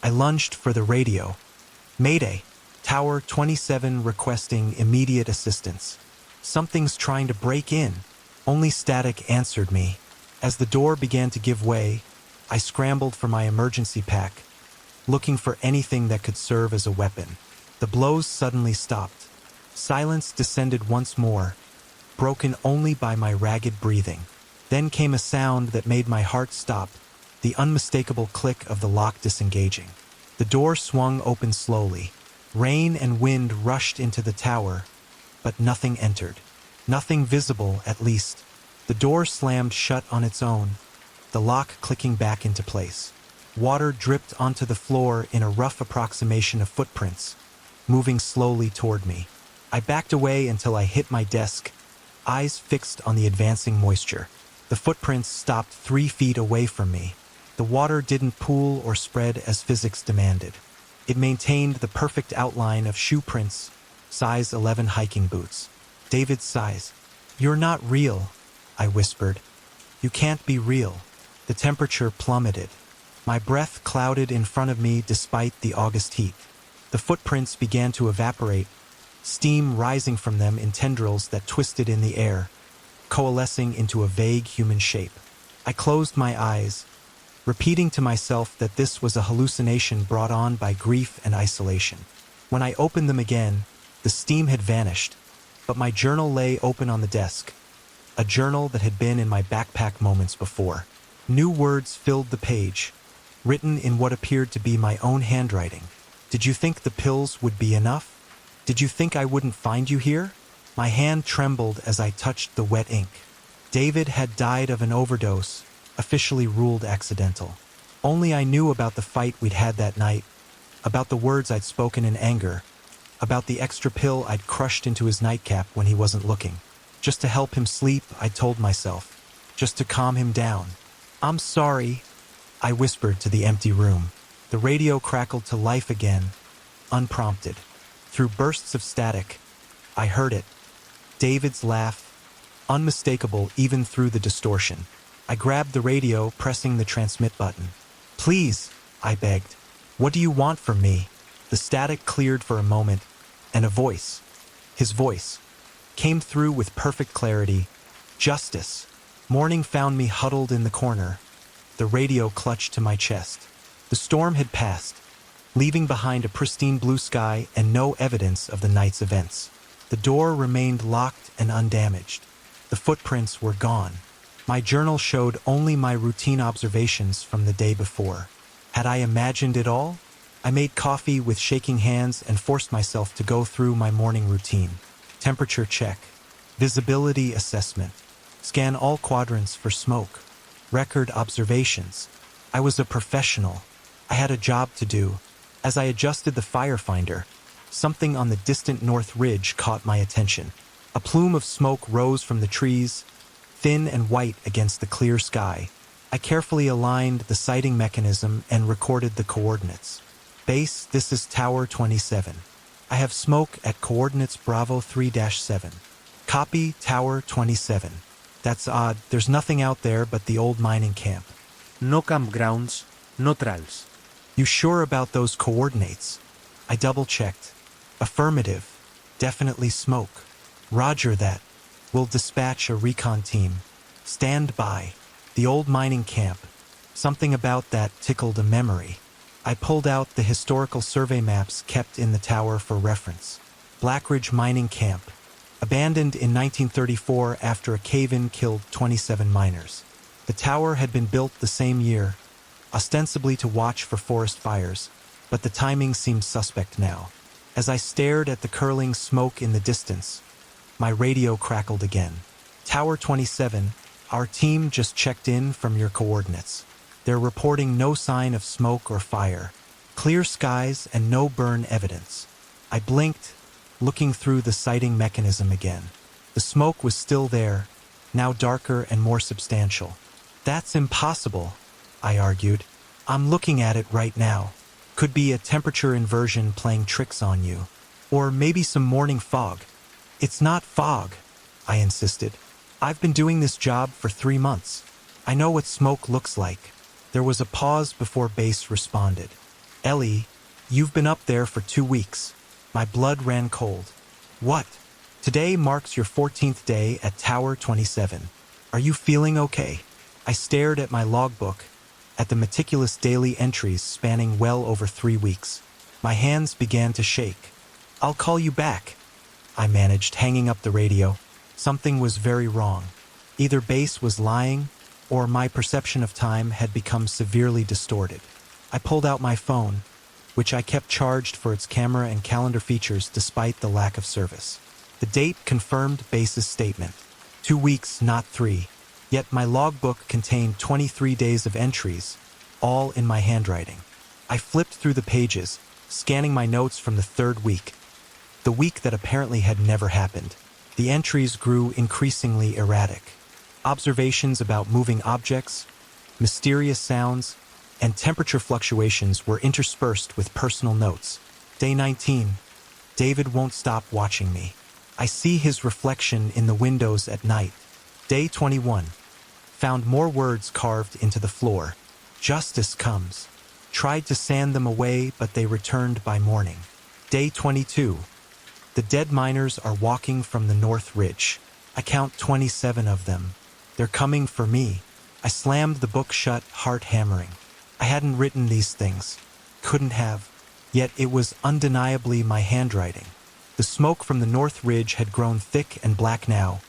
S1: I lunged for the radio. Mayday! Tower 27 requesting immediate assistance. Something's trying to break in. Only static answered me. As the door began to give way, I scrambled for my emergency pack, looking for anything that could serve as a weapon. The blows suddenly stopped. Silence descended once more, broken only by my ragged breathing. Then came a sound that made my heart stop, the unmistakable click of the lock disengaging. The door swung open slowly. Rain and wind rushed into the tower, but nothing entered. Nothing visible, at least. The door slammed shut on its own, the lock clicking back into place. Water dripped onto the floor in a rough approximation of footprints, moving slowly toward me. I backed away until I hit my desk, eyes fixed on the advancing moisture. The footprints stopped 3 feet away from me. The water didn't pool or spread as physics demanded. It maintained the perfect outline of shoe prints, size 11 hiking boots. David's size. You're not real, I whispered. You can't be real. The temperature plummeted. My breath clouded in front of me despite the August heat. The footprints began to evaporate, steam rising from them in tendrils that twisted in the air, coalescing into a vague human shape. I closed my eyes, repeating to myself that this was a hallucination brought on by grief and isolation. When I opened them again, the steam had vanished, but my journal lay open on the desk, a journal that had been in my backpack moments before. New words filled the page, written in what appeared to be my own handwriting. Did you think the pills would be enough? Did you think I wouldn't find you here? My hand trembled as I touched the wet ink. David had died of an overdose, officially ruled accidental. Only I knew about the fight we'd had that night, about the words I'd spoken in anger, about the extra pill I'd crushed into his nightcap when he wasn't looking. Just to help him sleep, I told myself. Just to calm him down. I'm sorry, I whispered to the empty room. The radio crackled to life again, unprompted. Through bursts of static, I heard it. David's laugh, unmistakable even through the distortion. I grabbed the radio, pressing the transmit button. Please, I begged. What do you want from me? The static cleared for a moment, and a voice, his voice, came through with perfect clarity. Justice. Morning found me huddled in the corner, the radio clutched to my chest. The storm had passed, leaving behind a pristine blue sky and no evidence of the night's events. The door remained locked and undamaged. The footprints were gone. My journal showed only my routine observations from the day before. Had I imagined it all? I made coffee with shaking hands and forced myself to go through my morning routine. Temperature check. Visibility assessment. Scan all quadrants for smoke. Record observations. I was a professional. I had a job to do. As I adjusted the fire finder, something on the distant north ridge caught my attention. A plume of smoke rose from the trees, thin and white against the clear sky. I carefully aligned the sighting mechanism and recorded the coordinates. Base, this is Tower 27. I have smoke at coordinates Bravo 3-7. Copy, Tower 27. That's odd, there's nothing out there but the old mining camp.
S2: No campgrounds, no trails.
S1: You sure about those coordinates? I double-checked. Affirmative. Definitely smoke. Roger that. We'll dispatch a recon team. Stand by. The old mining camp. Something about that tickled a memory. I pulled out the historical survey maps kept in the tower for reference. Blackridge Mining Camp. Abandoned in 1934 after a cave-in killed 27 miners. The tower had been built the same year, ostensibly to watch for forest fires, but the timing seemed suspect now. As I stared at the curling smoke in the distance, my radio crackled again. Tower 27, our team just checked in from your coordinates. They're reporting no sign of smoke or fire, clear skies and no burn evidence. I blinked, looking through the sighting mechanism again. The smoke was still there, now darker and more substantial. That's impossible, I argued. I'm looking at it right now. Could be a temperature inversion playing tricks on you. Or maybe some morning fog. It's not fog, I insisted. I've been doing this job for 3 months. I know what smoke looks like. There was a pause before Bass responded. Ellie, you've been up there for 2 weeks. My blood ran cold. What? Today marks your 14th day at Tower 27. Are you feeling okay? I stared at my logbook, at the meticulous daily entries spanning well over 3 weeks. My hands began to shake. I'll call you back, I managed, hanging up the radio. Something was very wrong. Either Bass was lying, or my perception of time had become severely distorted. I pulled out my phone, which I kept charged for its camera and calendar features despite the lack of service. The date confirmed Bass's statement. 2 weeks, not 3. Yet my logbook contained 23 days of entries, all in my handwriting. I flipped through the pages, scanning my notes from the 3rd week, the week that apparently had never happened. The entries grew increasingly erratic. Observations about moving objects, mysterious sounds, and temperature fluctuations were interspersed with personal notes. Day 19. David won't stop watching me. I see his reflection in the windows at night. Day 21. Found more words carved into the floor. Justice comes. Tried to sand them away, but they returned by morning. Day 22. The dead miners are walking from the North Ridge. I count 27 of them. They're coming for me. I slammed the book shut, heart hammering. I hadn't written these things. Couldn't have. Yet it was undeniably my handwriting. The smoke from the North Ridge had grown thick and black now,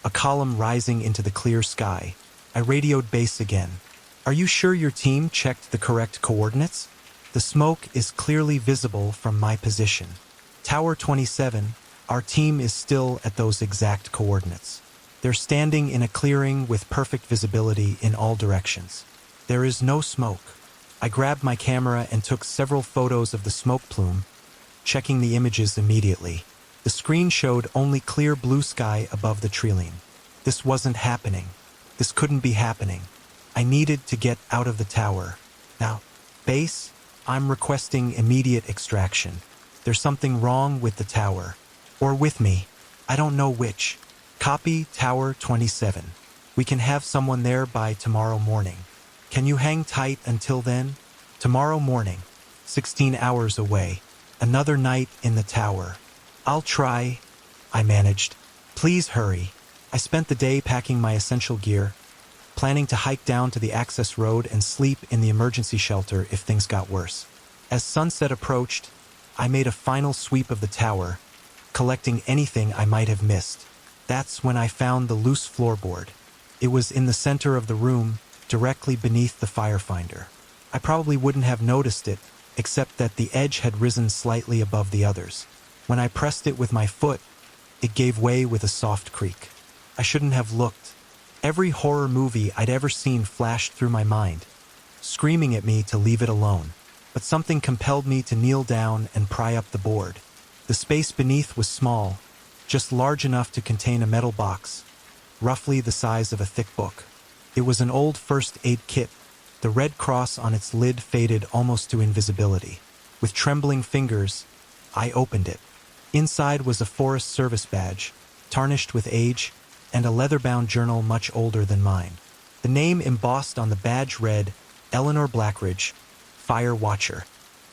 S1: a column rising into the clear sky. I radioed Bass again. Are you sure your team checked the correct coordinates? The smoke is clearly visible from my position. Tower 27, our team is still at those exact coordinates. They're standing in a clearing with perfect visibility in all directions. There is no smoke. I grabbed my camera and took several photos of the smoke plume, checking the images immediately. The screen showed only clear blue sky above the tree-line. This wasn't happening. This couldn't be happening. I needed to get out of the tower. Now, Bass, I'm requesting immediate extraction. There's something wrong with the tower. Or with me. I don't know which. Copy Tower 27. We can have someone there by tomorrow morning. Can you hang tight until then? Tomorrow morning. 16 hours away. Another night in the tower. I'll try, I managed. Please hurry. I spent the day packing my essential gear, planning to hike down to the access road and sleep in the emergency shelter if things got worse. As sunset approached, I made a final sweep of the tower, collecting anything I might have missed. That's when I found the loose floorboard. It was in the center of the room, directly beneath the firefinder. I probably wouldn't have noticed it, except that the edge had risen slightly above the others. When I pressed it with my foot, it gave way with a soft creak. I shouldn't have looked. Every horror movie I'd ever seen flashed through my mind, screaming at me to leave it alone. But something compelled me to kneel down and pry up the board. The space beneath was small, just large enough to contain a metal box, roughly the size of a thick book. It was an old first aid kit, the red cross on its lid faded almost to invisibility. With trembling fingers, I opened it. Inside was a Forest Service badge, tarnished with age, and a leather-bound journal much older than mine. The name embossed on the badge read, Eleanor Blackridge, Fire Watcher.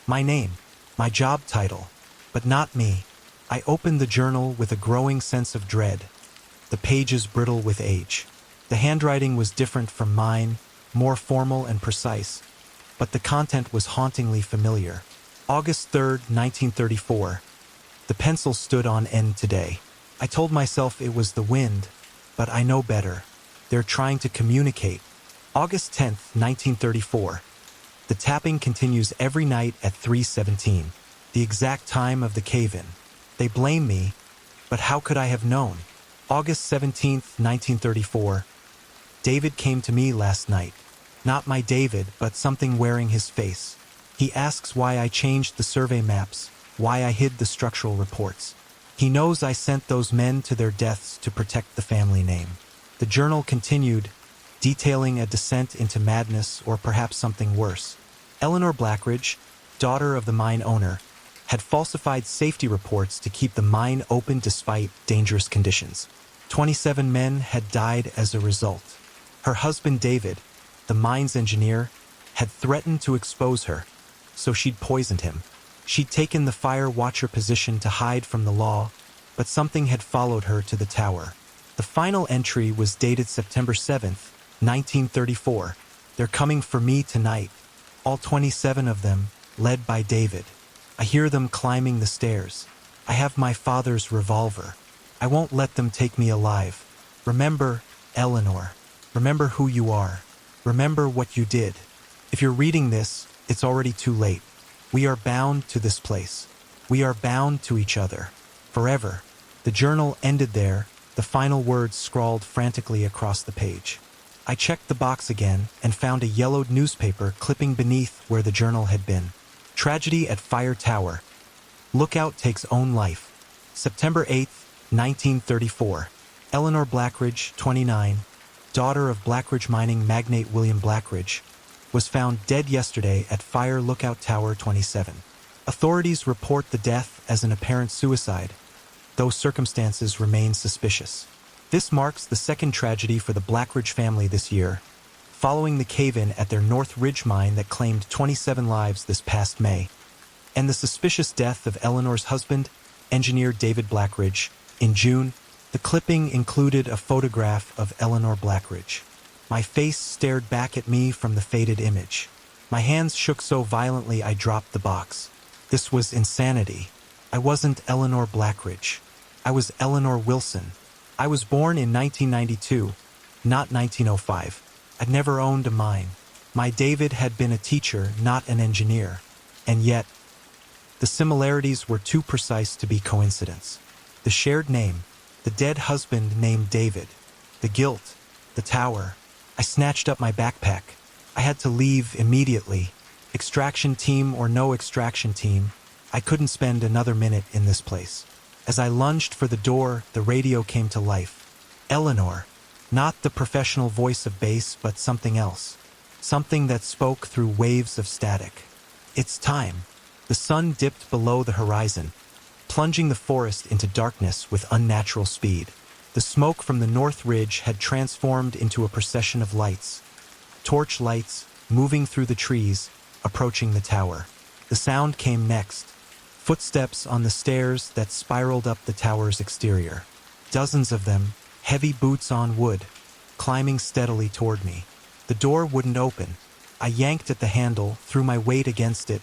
S1: My name, my job title, but not me. I opened the journal with a growing sense of dread, the pages brittle with age. The handwriting was different from mine, more formal and precise, but the content was hauntingly familiar. August 3rd, 1934. The pencil stood on end today. I told myself it was the wind, but I know better. They're trying to communicate. August 10th, 1934. The tapping continues every night at 3:17, the exact time of the cave-in. They blame me, but how could I have known? August 17th, 1934. David came to me last night. Not my David, but something wearing his face. He asks why I changed the survey maps, why I hid the structural reports. He knows I sent those men to their deaths to protect the family name. The journal continued, detailing a descent into madness or perhaps something worse. Eleanor Blackridge, daughter of the mine owner, had falsified safety reports to keep the mine open despite dangerous conditions. 27 men had died as a result. Her husband David, the mine's engineer, had threatened to expose her, so she'd poisoned him. She'd taken the fire watcher position to hide from the law, but something had followed her to the tower. The final entry was dated September 7th, 1934. They're coming for me tonight. All 27 of them, led by David. I hear them climbing the stairs. I have my father's revolver. I won't let them take me alive. Remember, Eleanor. Remember who you are. Remember what you did. If you're reading this, it's already too late. We are bound to this place. We are bound to each other. Forever. The journal ended there, the final words scrawled frantically across the page. I checked the box again and found a yellowed newspaper clipping beneath where the journal had been. Tragedy at Fire Tower. Lookout takes own life. September 8th, 1934. Eleanor Blackridge, 29, daughter of Blackridge mining magnate William Blackridge, was found dead yesterday at Fire Lookout Tower 27. Authorities report the death as an apparent suicide, though circumstances remain suspicious. This marks the second tragedy for the Blackridge family this year, following the cave-in at their North Ridge mine that claimed 27 lives this past May, and the suspicious death of Eleanor's husband, engineer David Blackridge, in June. The clipping included a photograph of Eleanor Blackridge. My face stared back at me from the faded image. My hands shook so violently I dropped the box. This was insanity. I wasn't Eleanor Blackridge. I was Eleanor Wilson. I was born in 1992, not 1905. I'd never owned a mine. My David had been a teacher, not an engineer. And yet, the similarities were too precise to be coincidence. The shared name, the dead husband named David, the guilt, the tower. I snatched up my backpack. I had to leave immediately. Extraction team or no extraction team, I couldn't spend another minute in this place. As I lunged for the door, the radio came to life. Eleanor, not the professional voice of bass, but something else. Something that spoke through waves of static. It's time. The sun dipped below the horizon, plunging the forest into darkness with unnatural speed. The smoke from the North Ridge had transformed into a procession of lights. Torch lights, moving through the trees, approaching the tower. The sound came next. Footsteps on the stairs that spiraled up the tower's exterior. Dozens of them, heavy boots on wood, climbing steadily toward me. The door wouldn't open. I yanked at the handle, threw my weight against it,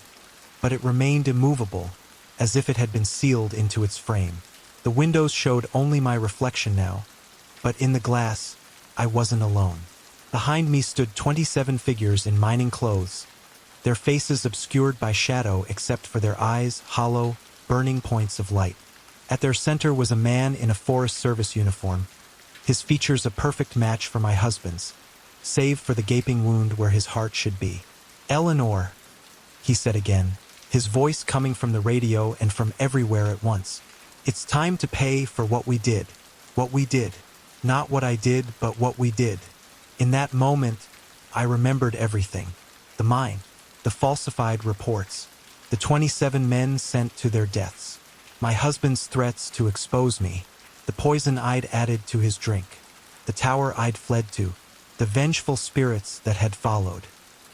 S1: but it remained immovable, as if it had been sealed into its frame. The windows showed only my reflection now, but in the glass, I wasn't alone. Behind me stood 27 figures in mining clothes, their faces obscured by shadow except for their eyes, hollow, burning points of light. At their center was a man in a Forest Service uniform, his features a perfect match for my husband's, save for the gaping wound where his heart should be. Eleanor, he said again, his voice coming from the radio and from everywhere at once. It's time to pay for what we did. What we did. Not what I did, but what we did. In that moment, I remembered everything. The mine, the falsified reports, the 27 men sent to their deaths, my husband's threats to expose me, the poison I'd added to his drink, the tower I'd fled to, the vengeful spirits that had followed,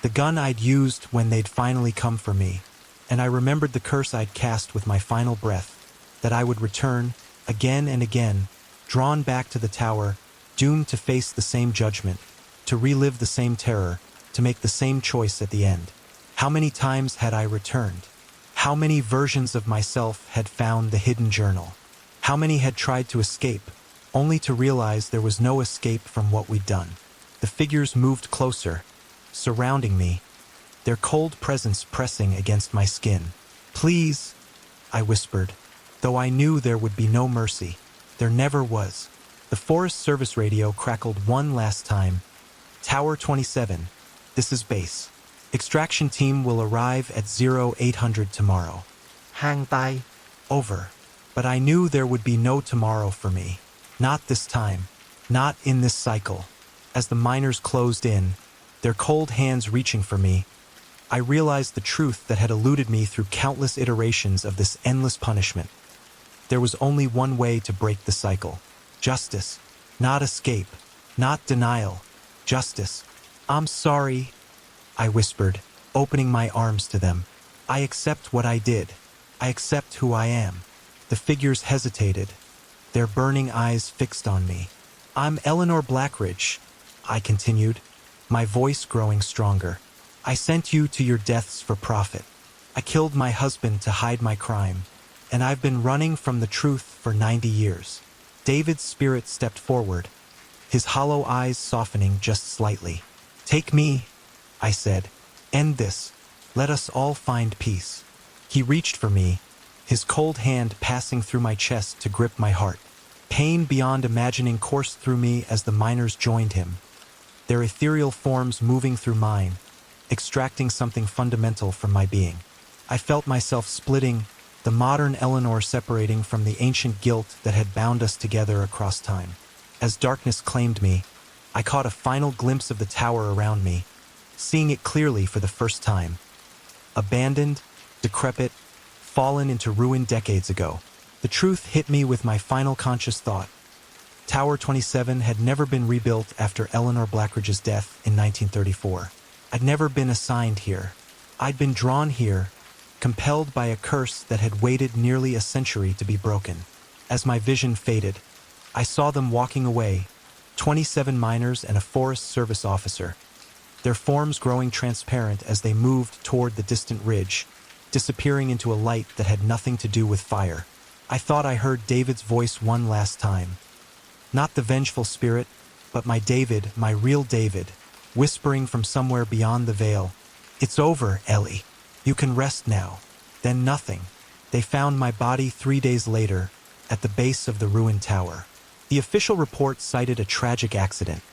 S1: the gun I'd used when they'd finally come for me, and I remembered the curse I'd cast with my final breath, that I would return, again and again, drawn back to the tower, doomed to face the same judgment, to relive the same terror, to make the same choice at the end. How many times had I returned? How many versions of myself had found the hidden journal? How many had tried to escape, only to realize there was no escape from what we'd done? The figures moved closer, surrounding me, their cold presence pressing against my skin. "Please," I whispered, though I knew there would be no mercy. There never was. The Forest Service radio crackled one last time. "Tower 27, this is base. Extraction team will arrive at 0800 tomorrow."
S2: Hang tai.
S1: Over. But I knew there would be no tomorrow for me. Not this time. Not in this cycle. As the miners closed in, their cold hands reaching for me, I realized the truth that had eluded me through countless iterations of this endless punishment. There was only one way to break the cycle. Justice. Not escape. Not denial. Justice. "I'm sorry," I whispered, opening my arms to them. "I accept what I did. I accept who I am." The figures hesitated, their burning eyes fixed on me. "I'm Eleanor Blackridge," I continued, my voice growing stronger. "I sent you to your deaths for profit. I killed my husband to hide my crime, and I've been running from the truth for 90 years. David's spirit stepped forward, his hollow eyes softening just slightly. "Take me," I said. "End this. Let us all find peace." He reached for me, his cold hand passing through my chest to grip my heart. Pain beyond imagining coursed through me as the miners joined him, their ethereal forms moving through mine, extracting something fundamental from my being. I felt myself splitting, the modern Eleanor separating from the ancient guilt that had bound us together across time. As darkness claimed me, I caught a final glimpse of the tower around me, seeing it clearly for the first time. Abandoned, decrepit, fallen into ruin decades ago. The truth hit me with my final conscious thought. Tower 27 had never been rebuilt after Eleanor Blackridge's death in 1934. I'd never been assigned here. I'd been drawn here, compelled by a curse that had waited nearly a century to be broken. As my vision faded, I saw them walking away, 27 miners and a Forest Service officer, their forms growing transparent as they moved toward the distant ridge, disappearing into a light that had nothing to do with fire. I thought I heard David's voice one last time. Not the vengeful spirit, but my David, my real David, whispering from somewhere beyond the veil. "It's over, Ellie. You can rest now." Then nothing. They found my body 3 days later, at the base of the ruined tower. The official report cited a tragic accident.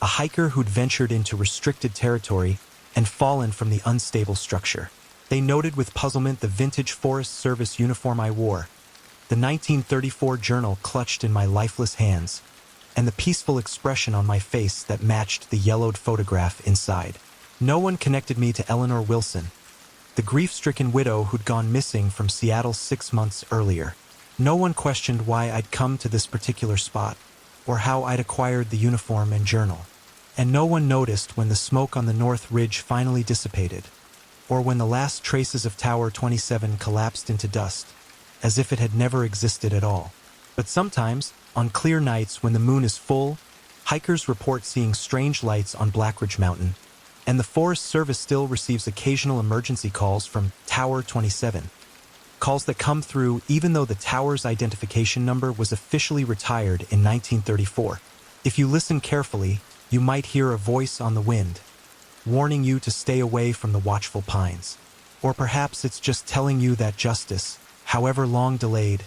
S1: A hiker who'd ventured into restricted territory and fallen from the unstable structure. They noted with puzzlement the vintage Forest Service uniform I wore, the 1934 journal clutched in my lifeless hands, and the peaceful expression on my face that matched the yellowed photograph inside. No one connected me to Eleanor Wilson, the grief-stricken widow who'd gone missing from Seattle 6 months earlier. No one questioned why I'd come to this particular spot, or how I'd acquired the uniform and journal. And no one noticed when the smoke on the North Ridge finally dissipated, or when the last traces of Tower 27 collapsed into dust, as if it had never existed at all. But sometimes, on clear nights when the moon is full, hikers report seeing strange lights on Blackridge Mountain, and the Forest Service still receives occasional emergency calls from Tower 27. Calls that come through even though the tower's identification number was officially retired in 1934. If you listen carefully, you might hear a voice on the wind, warning you to stay away from the watchful pines. Or perhaps it's just telling you that justice, however long delayed,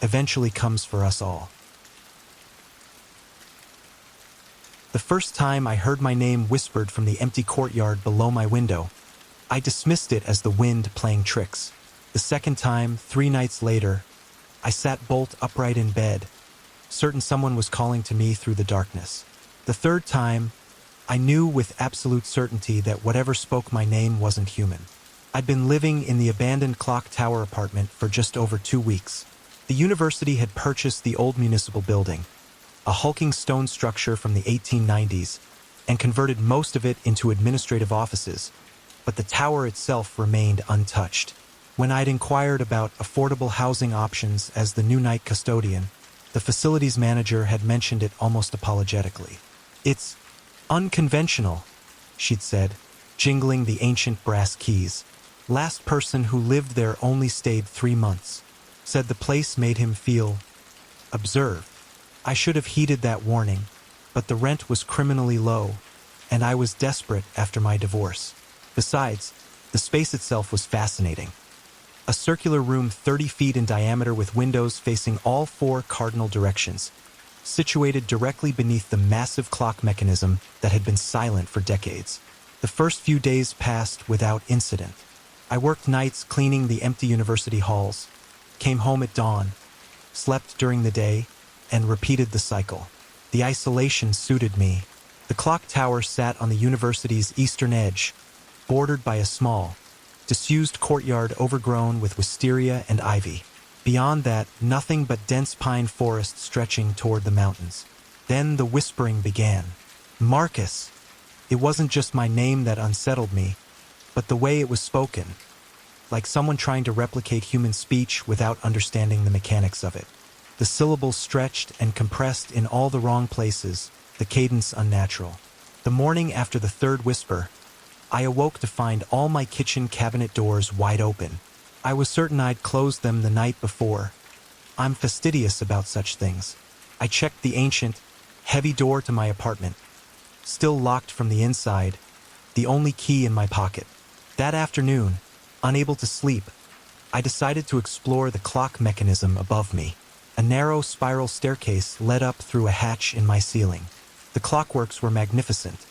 S1: eventually comes for us all. The first time I heard my name whispered from the empty courtyard below my window, I dismissed it as the wind playing tricks. The second time, 3 nights later, I sat bolt upright in bed, certain someone was calling to me through the darkness. The third time, I knew with absolute certainty that whatever spoke my name wasn't human. I'd been living in the abandoned clock tower apartment for just over 2 weeks. The university had purchased the old municipal building, a hulking stone structure from the 1890s, and converted most of it into administrative offices, but the tower itself remained untouched. When I'd inquired about affordable housing options as the new night custodian, the facilities manager had mentioned it almost apologetically. "It's unconventional," she'd said, jingling the ancient brass keys. "Last person who lived there only stayed 3 months. Said the place made him feel Observe. I should have heeded that warning, but the rent was criminally low, and I was desperate after my divorce. Besides, the space itself was fascinating. A circular room 30 feet in diameter with windows facing all 4 cardinal directions, situated directly beneath the massive clock mechanism that had been silent for decades. The first few days passed without incident. I worked nights cleaning the empty university halls, came home at dawn, slept during the day, and repeated the cycle. The isolation suited me. The clock tower sat on the university's eastern edge, bordered by a small, disused courtyard overgrown with wisteria and ivy. Beyond that, nothing but dense pine forest stretching toward the mountains. Then the whispering began. Marcus! It wasn't just my name that unsettled me, but the way it was spoken, like someone trying to replicate human speech without understanding the mechanics of it. The syllables stretched and compressed in all the wrong places, the cadence unnatural. The morning after the third whisper, I awoke to find all my kitchen cabinet doors wide open. I was certain I'd closed them the night before. I'm fastidious about such things. I checked the ancient, heavy door to my apartment, still locked from the inside, the only key in my pocket. That afternoon, unable to sleep, I decided to explore the clock mechanism above me. A narrow spiral staircase led up through a hatch in my ceiling. The clockworks were magnificent.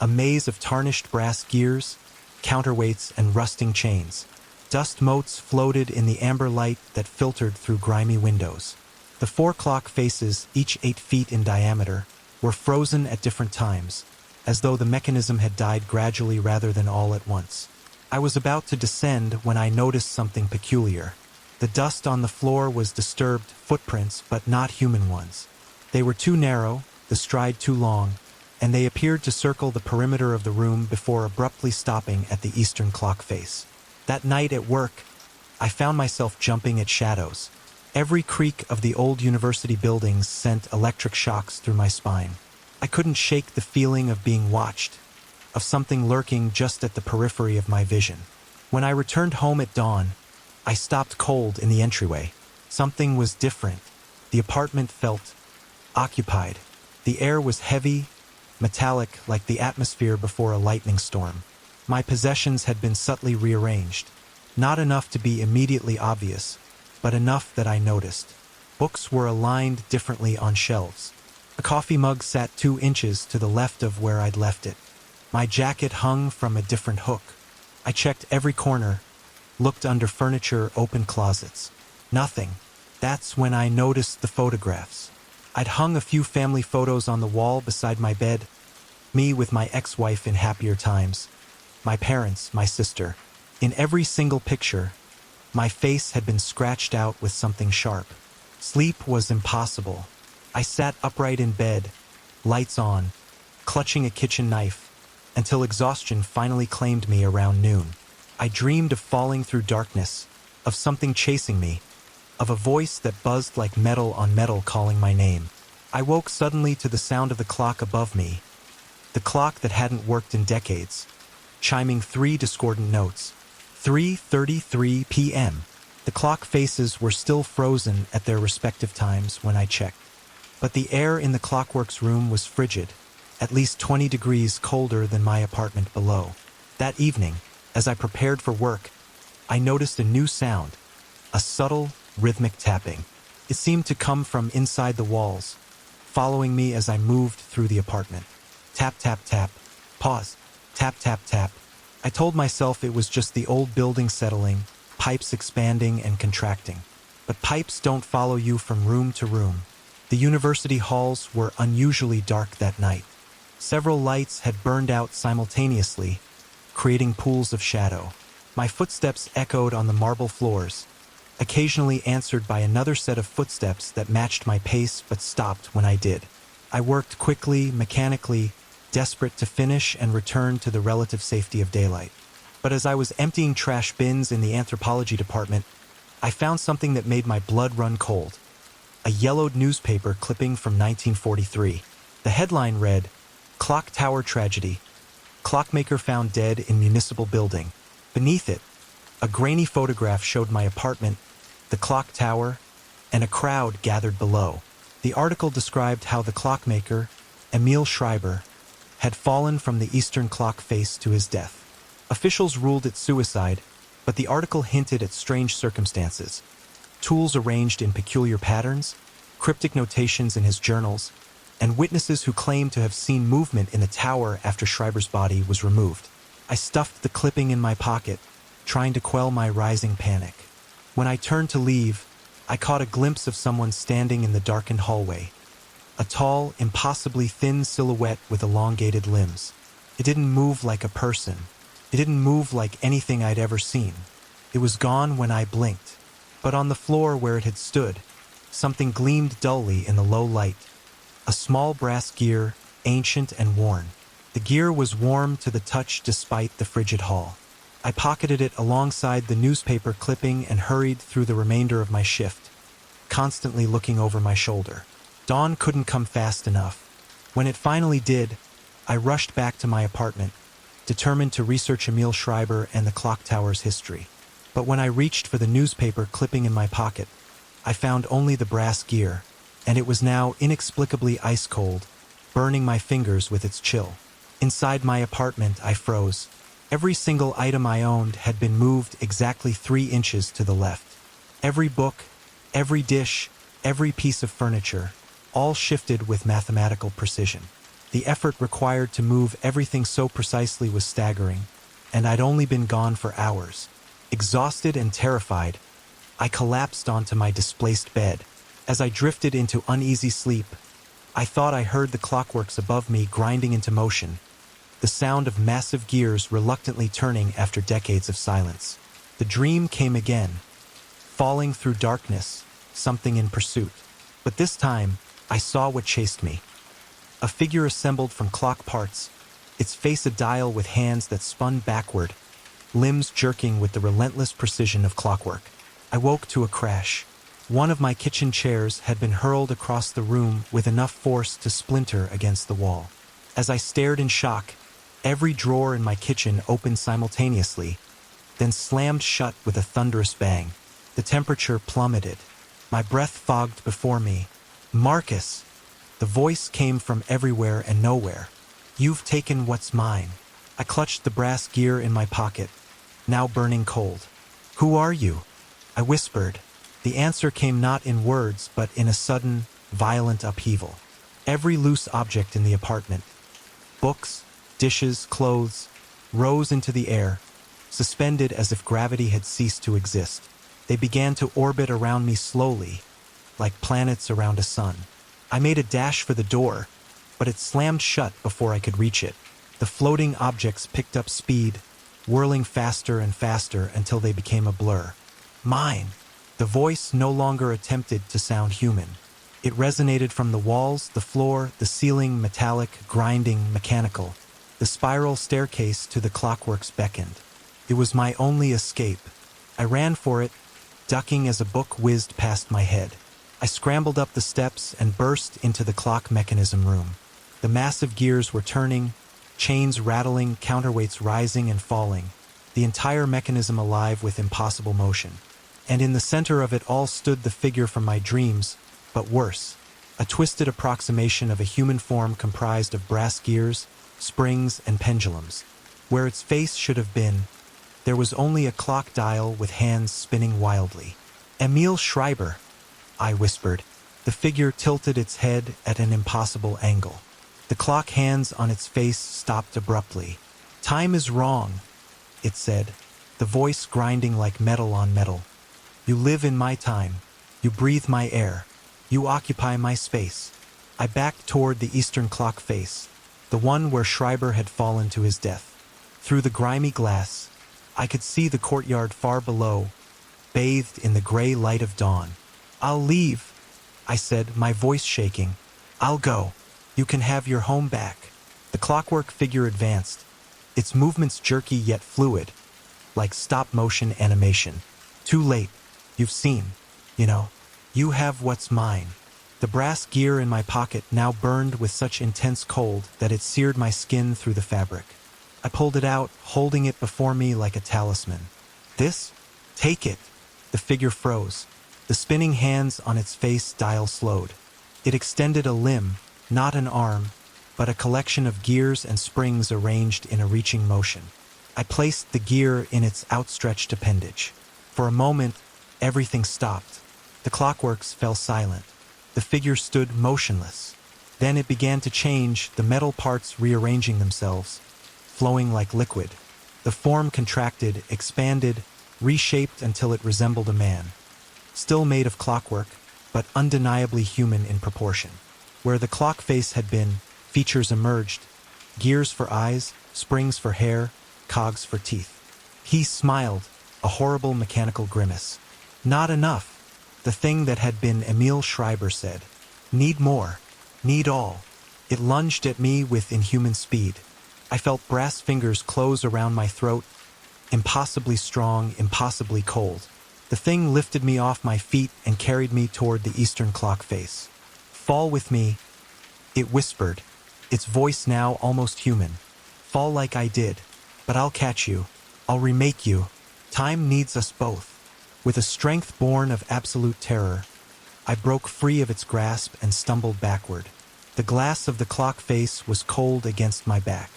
S1: A maze of tarnished brass gears, counterweights, and rusting chains. Dust motes floated in the amber light that filtered through grimy windows. The 4 clock faces, each 8 feet in diameter, were frozen at different times, as though the mechanism had died gradually rather than all at once. I was about to descend when I noticed something peculiar. The dust on the floor was disturbed footprints, but not human ones. They were too narrow, the stride too long, and they appeared to circle the perimeter of the room before abruptly stopping at the eastern clock face. That night at work, I found myself jumping at shadows. Every creak of the old university buildings sent electric shocks through my spine. I couldn't shake the feeling of being watched, of something lurking just at the periphery of my vision. When I returned home at dawn, I stopped cold in the entryway. Something was different. The apartment felt occupied. The air was heavy, metallic, like the atmosphere before a lightning storm. My possessions had been subtly rearranged, not enough to be immediately obvious, but enough that I noticed. Books were aligned differently on shelves. A coffee mug sat 2 inches to the left of where I'd left it. My jacket hung from a different hook. I checked every corner, looked under furniture, open closets. Nothing. That's when I noticed the photographs. I'd hung a few family photos on the wall beside my bed, me with my ex-wife in happier times, my parents, my sister. In every single picture, my face had been scratched out with something sharp. Sleep was impossible. I sat upright in bed, lights on, clutching a kitchen knife, until exhaustion finally claimed me around noon. I dreamed of falling through darkness, of something chasing me, of a voice that buzzed like metal on metal calling my name. I woke suddenly to the sound of the clock above me, the clock that hadn't worked in decades, chiming 3 discordant notes. 3:33 p.m. The clock faces were still frozen at their respective times when I checked. But the air in the clockworks room was frigid, at least 20 degrees colder than my apartment below. That evening, as I prepared for work, I noticed a new sound, a subtle, rhythmic tapping. It seemed to come from inside the walls, following me as I moved through the apartment. Tap, tap, tap. Pause. Tap, tap, tap. I told myself it was just the old building settling, pipes expanding and contracting. But pipes don't follow you from room to room. The university halls were unusually dark that night. Several lights had burned out simultaneously, creating pools of shadow. My footsteps echoed on the marble floors, occasionally answered by another set of footsteps that matched my pace but stopped when I did. I worked quickly, mechanically, desperate to finish and return to the relative safety of daylight. But as I was emptying trash bins in the anthropology department, I found something that made my blood run cold. A yellowed newspaper clipping from 1943. The headline read, "Clock Tower Tragedy. Clockmaker found dead in municipal building." Beneath it, a grainy photograph showed my apartment, the clock tower, and a crowd gathered below. The article described how the clockmaker, Emil Schreiber, had fallen from the eastern clock face to his death. Officials ruled it suicide, but the article hinted at strange circumstances. Tools arranged in peculiar patterns, cryptic notations in his journals, and witnesses who claimed to have seen movement in the tower after Schreiber's body was removed. I stuffed the clipping in my pocket, trying to quell my rising panic. When I turned to leave, I caught a glimpse of someone standing in the darkened hallway. A tall, impossibly thin silhouette with elongated limbs. It didn't move like a person. It didn't move like anything I'd ever seen. It was gone when I blinked. But on the floor where it had stood, something gleamed dully in the low light. A small brass gear, ancient and worn. The gear was warm to the touch despite the frigid hall. I pocketed it alongside the newspaper clipping and hurried through the remainder of my shift, constantly looking over my shoulder. Dawn couldn't come fast enough. When it finally did, I rushed back to my apartment, determined to research Emil Schreiber and the clock tower's history. But when I reached for the newspaper clipping in my pocket, I found only the brass gear, and it was now inexplicably ice-cold, burning my fingers with its chill. Inside my apartment, I froze. Every single item I owned had been moved exactly 3 inches to the left. Every book, every dish, every piece of furniture, all shifted with mathematical precision. The effort required to move everything so precisely was staggering, and I'd only been gone for hours. Exhausted and terrified, I collapsed onto my displaced bed. As I drifted into uneasy sleep, I thought I heard the clockworks above me grinding into motion, the sound of massive gears reluctantly turning after decades of silence. The dream came again, falling through darkness, something in pursuit. But this time, I saw what chased me. A figure assembled from clock parts, its face a dial with hands that spun backward, limbs jerking with the relentless precision of clockwork. I woke to a crash. One of my kitchen chairs had been hurled across the room with enough force to splinter against the wall. As I stared in shock, every drawer in my kitchen opened simultaneously, then slammed shut with a thunderous bang. The temperature plummeted. My breath fogged before me. "Marcus!" The voice came from everywhere and nowhere. "You've taken what's mine." I clutched the brass gear in my pocket, now burning cold. "Who are you?" I whispered. The answer came not in words, but in a sudden, violent upheaval. Every loose object in the apartment, books, dishes, clothes, rose into the air, suspended as if gravity had ceased to exist. They began to orbit around me slowly, like planets around a sun. I made a dash for the door, but it slammed shut before I could reach it. The floating objects picked up speed, whirling faster and faster until they became a blur. "Mine!" The voice no longer attempted to sound human. It resonated from the walls, the floor, the ceiling, metallic, grinding, mechanical. The spiral staircase to the clockworks beckoned. It was my only escape. I ran for it, ducking as a book whizzed past my head. I scrambled up the steps and burst into the clock mechanism room. The massive gears were turning, chains rattling, counterweights rising and falling, the entire mechanism alive with impossible motion. And in the center of it all stood the figure from my dreams, but worse, a twisted approximation of a human form comprised of brass gears, springs, and pendulums. Where its face should have been, there was only a clock dial with hands spinning wildly. "Emil Schreiber," I whispered. The figure tilted its head at an impossible angle. The clock hands on its face stopped abruptly. "Time is wrong," it said, the voice grinding like metal on metal. "You live in my time. You breathe my air. You occupy my space." I backed toward the eastern clock face, the one where Schreiber had fallen to his death. Through the grimy glass, I could see the courtyard far below, bathed in the gray light of dawn. "I'll leave," I said, my voice shaking. "I'll go. You can have your home back." The clockwork figure advanced, its movements jerky yet fluid, like stop-motion animation. "Too late. You've seen. You have what's mine." The brass gear in my pocket now burned with such intense cold that it seared my skin through the fabric. I pulled it out, holding it before me like a talisman. "This? Take it." The figure froze. The spinning hands on its face dial slowed. It extended a limb, not an arm, but a collection of gears and springs arranged in a reaching motion. I placed the gear in its outstretched appendage. For a moment, everything stopped. The clockworks fell silent. The figure stood motionless. Then it began to change, the metal parts rearranging themselves, flowing like liquid. The form contracted, expanded, reshaped until it resembled a man. Still made of clockwork, but undeniably human in proportion. Where the clock face had been, features emerged: gears for eyes, springs for hair, cogs for teeth. He smiled, a horrible mechanical grimace. Not enough. The thing that had been Emil Schreiber said. Need more. Need all. It lunged at me with inhuman speed. I felt brass fingers close around my throat, impossibly strong, impossibly cold. The thing lifted me off my feet and carried me toward the eastern clock face. Fall with me, it whispered, its voice now almost human. Fall like I did, but I'll catch you. I'll remake you. Time needs us both. With a strength born of absolute terror, I broke free of its grasp and stumbled backward. The glass of the clock face was cold against my back.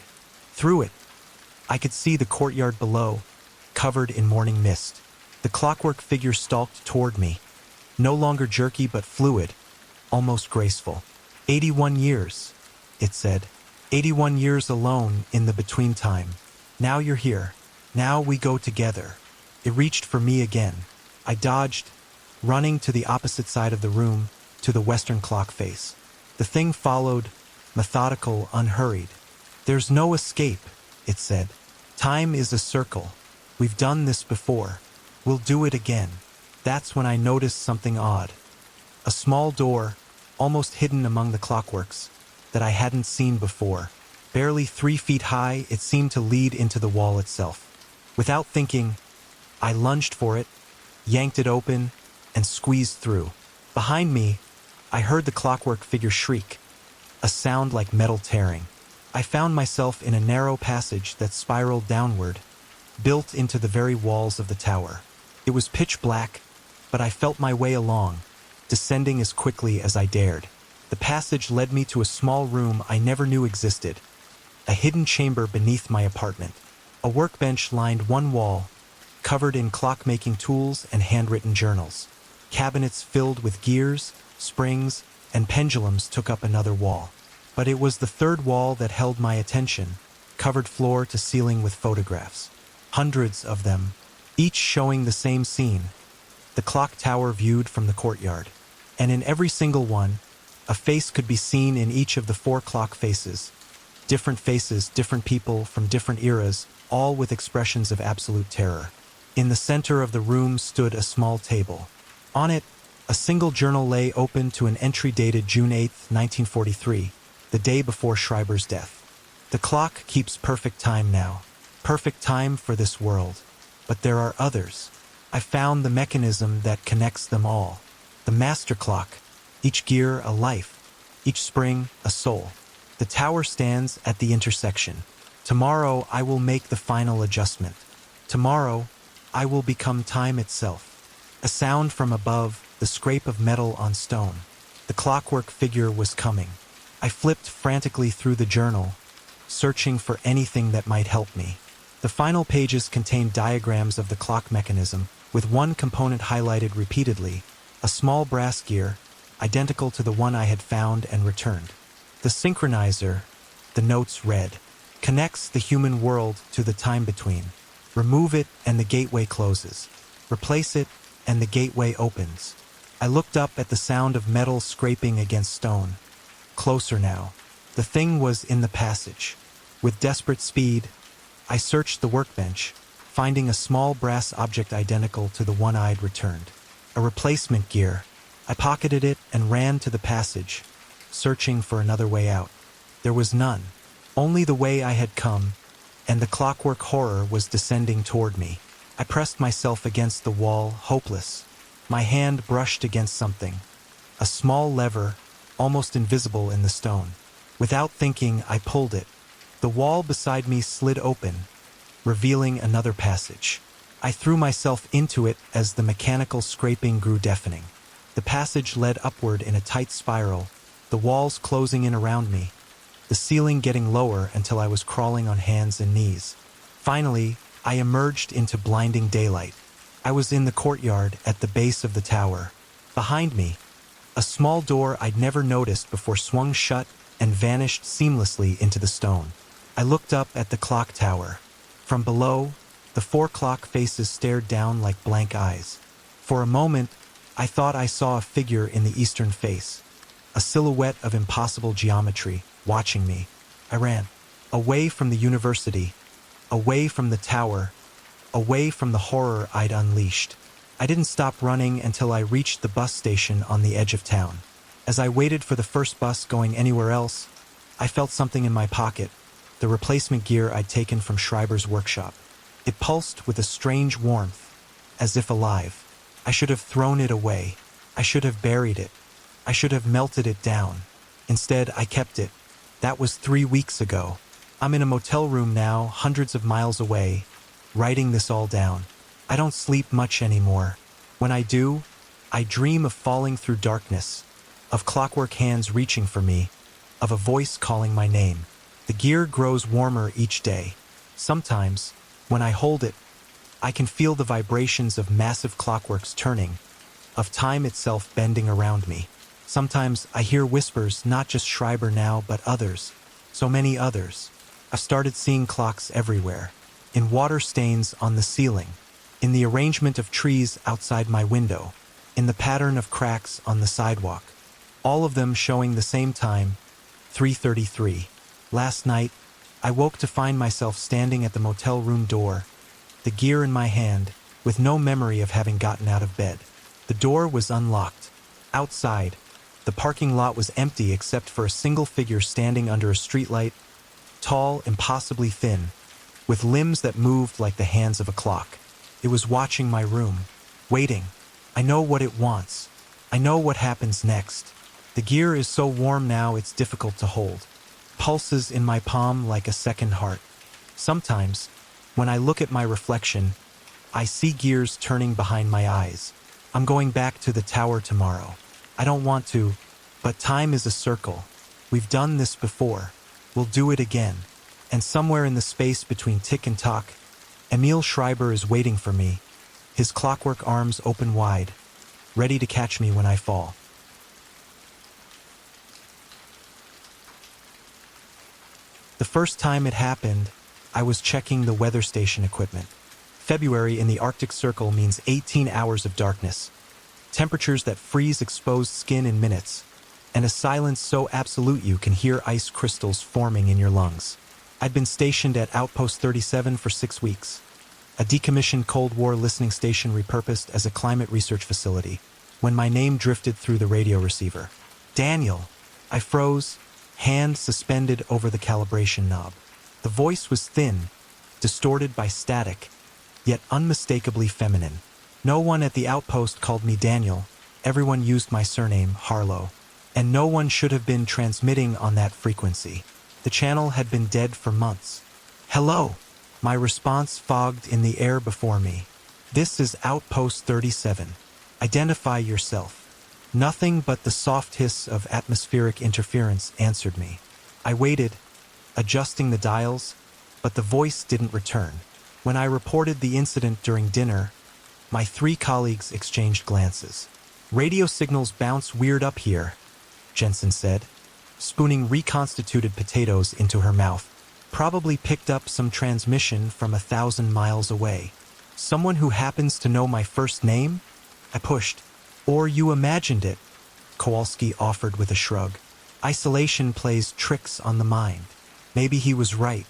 S1: Through it, I could see the courtyard below, covered in morning mist. The clockwork figure stalked toward me, no longer jerky but fluid, almost graceful. 81 years, it said. 81 years alone in the between time. Now you're here. Now we go together. It reached for me again. I dodged, running to the opposite side of the room, to the western clock face. The thing followed, methodical, unhurried. There's no escape, it said. Time is a circle. We've done this before. We'll do it again. That's when I noticed something odd. A small door, almost hidden among the clockworks, that I hadn't seen before. Barely 3 feet high, it seemed to lead into the wall itself. Without thinking, I lunged for it, yanked it open, and squeezed through. Behind me, I heard the clockwork figure shriek, a sound like metal tearing. I found myself in a narrow passage that spiraled downward, built into the very walls of the tower. It was pitch black, but I felt my way along, descending as quickly as I dared. The passage led me to a small room I never knew existed, a hidden chamber beneath my apartment. A workbench lined one wall, covered in clockmaking tools and handwritten journals. Cabinets filled with gears, springs, and pendulums took up another wall. But it was the third wall that held my attention, covered floor to ceiling with photographs. Hundreds of them, each showing the same scene, the clock tower viewed from the courtyard. And in every single one, a face could be seen in each of the 4 clock faces. Different faces, different people from different eras, all with expressions of absolute terror. In the center of the room stood a small table. On it, a single journal lay open to an entry dated June 8, 1943, the day before Schreiber's death. The clock keeps perfect time now. Perfect time for this world. But there are others. I found the mechanism that connects them all. The master clock, each gear a life, each spring a soul. The tower stands at the intersection. Tomorrow I will make the final adjustment. Tomorrow I will become time itself. A sound from above, the scrape of metal on stone. The clockwork figure was coming. I flipped frantically through the journal, searching for anything that might help me. The final pages contained diagrams of the clock mechanism, with one component highlighted repeatedly, a small brass gear, identical to the one I had found and returned. The synchronizer, the notes read, connects the human world to the time between. Remove it and the gateway closes. Replace it and the gateway opens. I looked up at the sound of metal scraping against stone. Closer now. The thing was in the passage. With desperate speed, I searched the workbench, finding a small brass object identical to the one I'd returned. A replacement gear. I pocketed it and ran to the passage, searching for another way out. There was none. Only the way I had come, and the clockwork horror was descending toward me. I pressed myself against the wall, hopeless. My hand brushed against something. A small lever, almost invisible in the stone. Without thinking, I pulled it. The wall beside me slid open, revealing another passage. I threw myself into it as the mechanical scraping grew deafening. The passage led upward in a tight spiral, the walls closing in around me, the ceiling getting lower until I was crawling on hands and knees. Finally, I emerged into blinding daylight. I was in the courtyard at the base of the tower. Behind me, a small door I'd never noticed before swung shut and vanished seamlessly into the stone. I looked up at the clock tower. From below, the 4 clock faces stared down like blank eyes. For a moment, I thought I saw a figure in the eastern face, a silhouette of impossible geometry, watching me. I ran, away from the university, away from the tower, away from the horror I'd unleashed. I didn't stop running until I reached the bus station on the edge of town. As I waited for the first bus going anywhere else, I felt something in my pocket, the replacement gear I'd taken from Schreiber's workshop. It pulsed with a strange warmth, as if alive. I should have thrown it away. I should have buried it. I should have melted it down. Instead, I kept it. That was 3 weeks ago. I'm in a motel room now, hundreds of miles away, writing this all down. I don't sleep much anymore. When I do, I dream of falling through darkness, of clockwork hands reaching for me, of a voice calling my name. The gear grows warmer each day. Sometimes, when I hold it, I can feel the vibrations of massive clockworks turning, of time itself bending around me. Sometimes I hear whispers, not just Schreiber now, but others, so many others. I've started seeing clocks everywhere, in water stains on the ceiling, in the arrangement of trees outside my window, in the pattern of cracks on the sidewalk, all of them showing the same time, 3:33. Last night, I woke to find myself standing at the motel room door, the gear in my hand, with no memory of having gotten out of bed. The door was unlocked. Outside, the parking lot was empty except for a single figure standing under a streetlight, tall, impossibly thin, with limbs that moved like the hands of a clock. It was watching my room, waiting. I know what it wants. I know what happens next. The gear is so warm now it's difficult to hold. Pulses in my palm like a second heart. Sometimes, when I look at my reflection, I see gears turning behind my eyes. I'm going back to the tower tomorrow. I don't want to, but time is a circle. We've done this before. We'll do it again. And somewhere in the space between tick and tock, Emil Schreiber is waiting for me, his clockwork arms open wide, ready to catch me when I fall. The first time it happened, I was checking the weather station equipment. February in the Arctic Circle means 18 hours of darkness, temperatures that freeze exposed skin in minutes, and a silence so absolute you can hear ice crystals forming in your lungs. I'd been stationed at Outpost 37 for 6 weeks, a decommissioned Cold War listening station repurposed as a climate research facility, when my name drifted through the radio receiver. Daniel! I froze, hand suspended over the calibration knob. The voice was thin, distorted by static, yet unmistakably feminine. No one at the outpost called me Daniel. Everyone used my surname, Harlow. And no one should have been transmitting on that frequency. The channel had been dead for months. Hello! My response fogged in the air before me. This is Outpost 37. Identify yourself. Nothing but the soft hiss of atmospheric interference answered me. I waited, adjusting the dials, but the voice didn't return. When I reported the incident during dinner, my 3 colleagues exchanged glances. Radio signals bounce weird up here, Jensen said, spooning reconstituted potatoes into her mouth. Probably picked up some transmission from 1,000 miles away. Someone who happens to know my first name? I pushed. Or you imagined it, Kowalski offered with a shrug. Isolation plays tricks on the mind. Maybe he was right.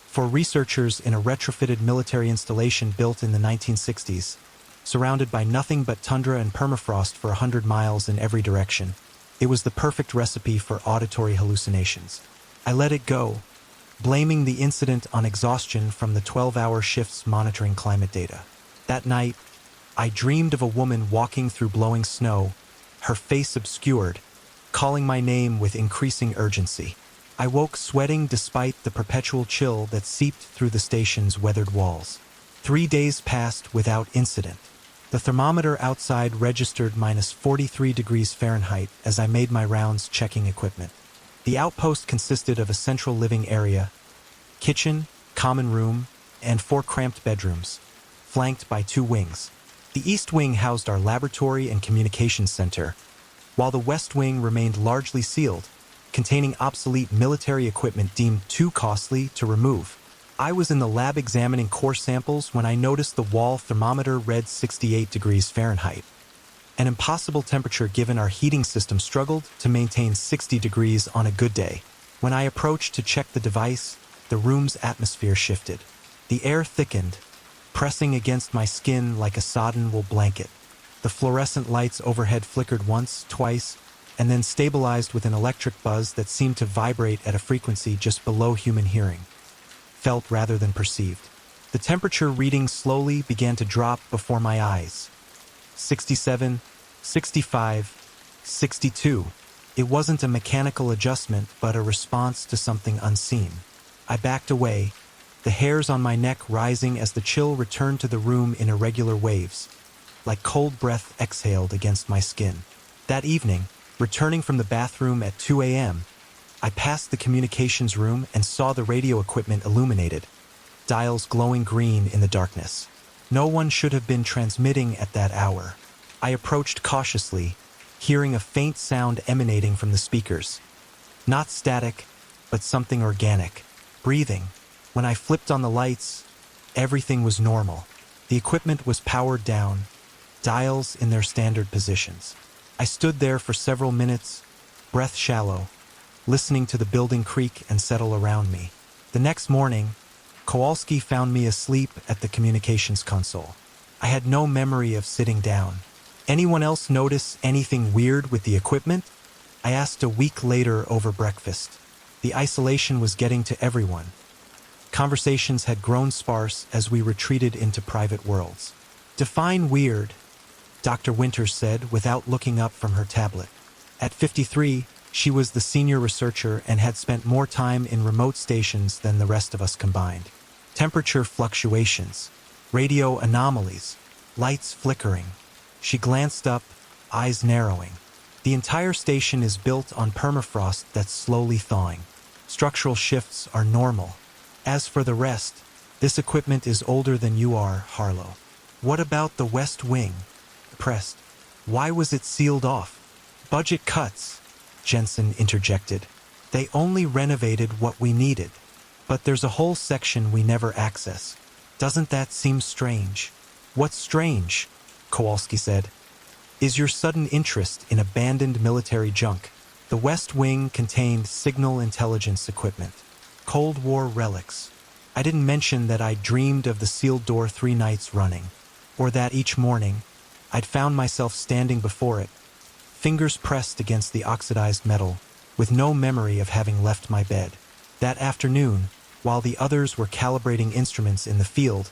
S1: For researchers in a retrofitted military installation built in the 1960s, surrounded by nothing but tundra and permafrost for 100 miles in every direction, it was the perfect recipe for auditory hallucinations. I let it go, blaming the incident on exhaustion from the 12-hour shifts monitoring climate data. That night, I dreamed of a woman walking through blowing snow, her face obscured, calling my name with increasing urgency. I woke sweating despite the perpetual chill that seeped through the station's weathered walls. 3 days passed without incident. The thermometer outside registered minus 43 degrees Fahrenheit as I made my rounds checking equipment. The outpost consisted of a central living area, kitchen, common room, and 4 cramped bedrooms, flanked by 2 wings. The east wing housed our laboratory and communications center, while the west wing remained largely sealed, containing obsolete military equipment deemed too costly to remove. I was in the lab examining core samples when I noticed the wall thermometer read 68 degrees Fahrenheit. An impossible temperature given our heating system struggled to maintain 60 degrees on a good day. When I approached to check the device, the room's atmosphere shifted. The air thickened, pressing against my skin like a sodden wool blanket. The fluorescent lights overhead flickered once, twice, and then stabilized with an electric buzz that seemed to vibrate at a frequency just below human hearing. Felt rather than perceived. The temperature reading slowly began to drop before my eyes. 67, 65, 62. It wasn't a mechanical adjustment, but a response to something unseen. I backed away, the hairs on my neck rising as the chill returned to the room in irregular waves, like cold breath exhaled against my skin. That evening, returning from the bathroom at 2 a.m., I passed the communications room and saw the radio equipment illuminated, dials glowing green in the darkness. No one should have been transmitting at that hour. I approached cautiously, hearing a faint sound emanating from the speakers. Not static, but something organic. Breathing. When I flipped on the lights, everything was normal. The equipment was powered down, dials in their standard positions. I stood there for several minutes, breath shallow, listening to the building creak and settle around me. The next morning, Kowalski found me asleep at the communications console. I had no memory of sitting down. Anyone else notice anything weird with the equipment? I asked a week later over breakfast. The isolation was getting to everyone. Conversations had grown sparse as we retreated into private worlds. Define weird, Dr. Winters said without looking up from her tablet. At 53, she was the senior researcher and had spent more time in remote stations than the rest of us combined. Temperature fluctuations, radio anomalies, lights flickering. She glanced up, eyes narrowing. The entire station is built on permafrost that's slowly thawing. Structural shifts are normal. As for the rest, this equipment is older than you are, Harlow. What about the West Wing? Pressed. Why was it sealed off? Budget cuts, Jensen interjected. They only renovated what we needed. But there's a whole section we never access. Doesn't that seem strange? What's strange? Kowalski said. Is your sudden interest in abandoned military junk. The West Wing contained signal intelligence equipment, Cold War relics. I didn't mention that I dreamed of the sealed door 3 nights running, or that each morning I'd found myself standing before it, fingers pressed against the oxidized metal, with no memory of having left my bed. That afternoon, while the others were calibrating instruments in the field,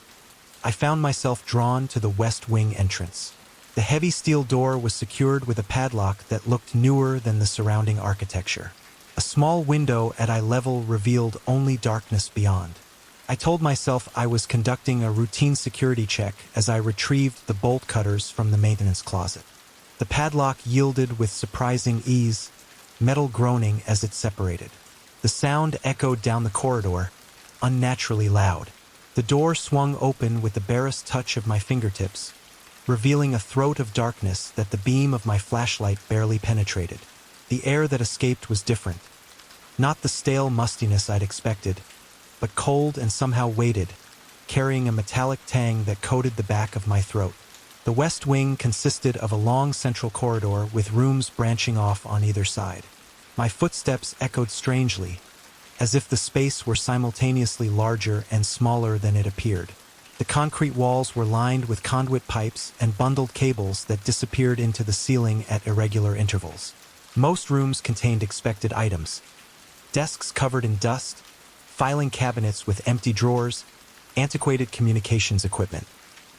S1: I found myself drawn to the West Wing entrance. The heavy steel door was secured with a padlock that looked newer than the surrounding architecture. A small window at eye level revealed only darkness beyond. I told myself I was conducting a routine security check as I retrieved the bolt cutters from the maintenance closet. The padlock yielded with surprising ease, metal groaning as it separated. The sound echoed down the corridor, unnaturally loud. The door swung open with the barest touch of my fingertips, revealing a throat of darkness that the beam of my flashlight barely penetrated. The air that escaped was different. Not the stale mustiness I'd expected, but cold and somehow weighted, carrying a metallic tang that coated the back of my throat. The West Wing consisted of a long central corridor with rooms branching off on either side. My footsteps echoed strangely, as if the space were simultaneously larger and smaller than it appeared. The concrete walls were lined with conduit pipes and bundled cables that disappeared into the ceiling at irregular intervals. Most rooms contained expected items: desks covered in dust, filing cabinets with empty drawers, antiquated communications equipment.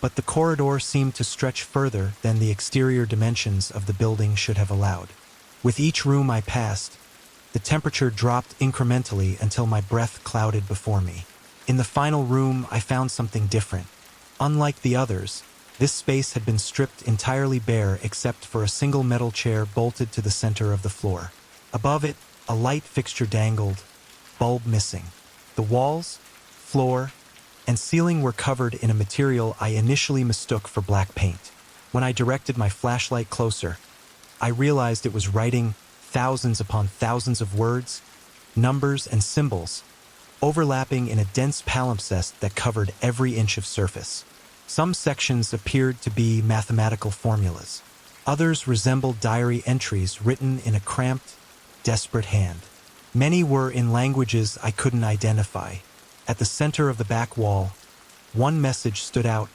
S1: But the corridor seemed to stretch further than the exterior dimensions of the building should have allowed. With each room I passed, the temperature dropped incrementally until my breath clouded before me. In the final room, I found something different. Unlike the others, this space had been stripped entirely bare except for a single metal chair bolted to the center of the floor. Above it, a light fixture dangled, bulb missing. The walls, floor, and ceiling were covered in a material I initially mistook for black paint. When I directed my flashlight closer, I realized it was writing thousands upon thousands of words, numbers, and symbols, overlapping in a dense palimpsest that covered every inch of surface. Some sections appeared to be mathematical formulas. Others resembled diary entries written in a cramped, desperate hand. Many were in languages I couldn't identify. At the center of the back wall, one message stood out,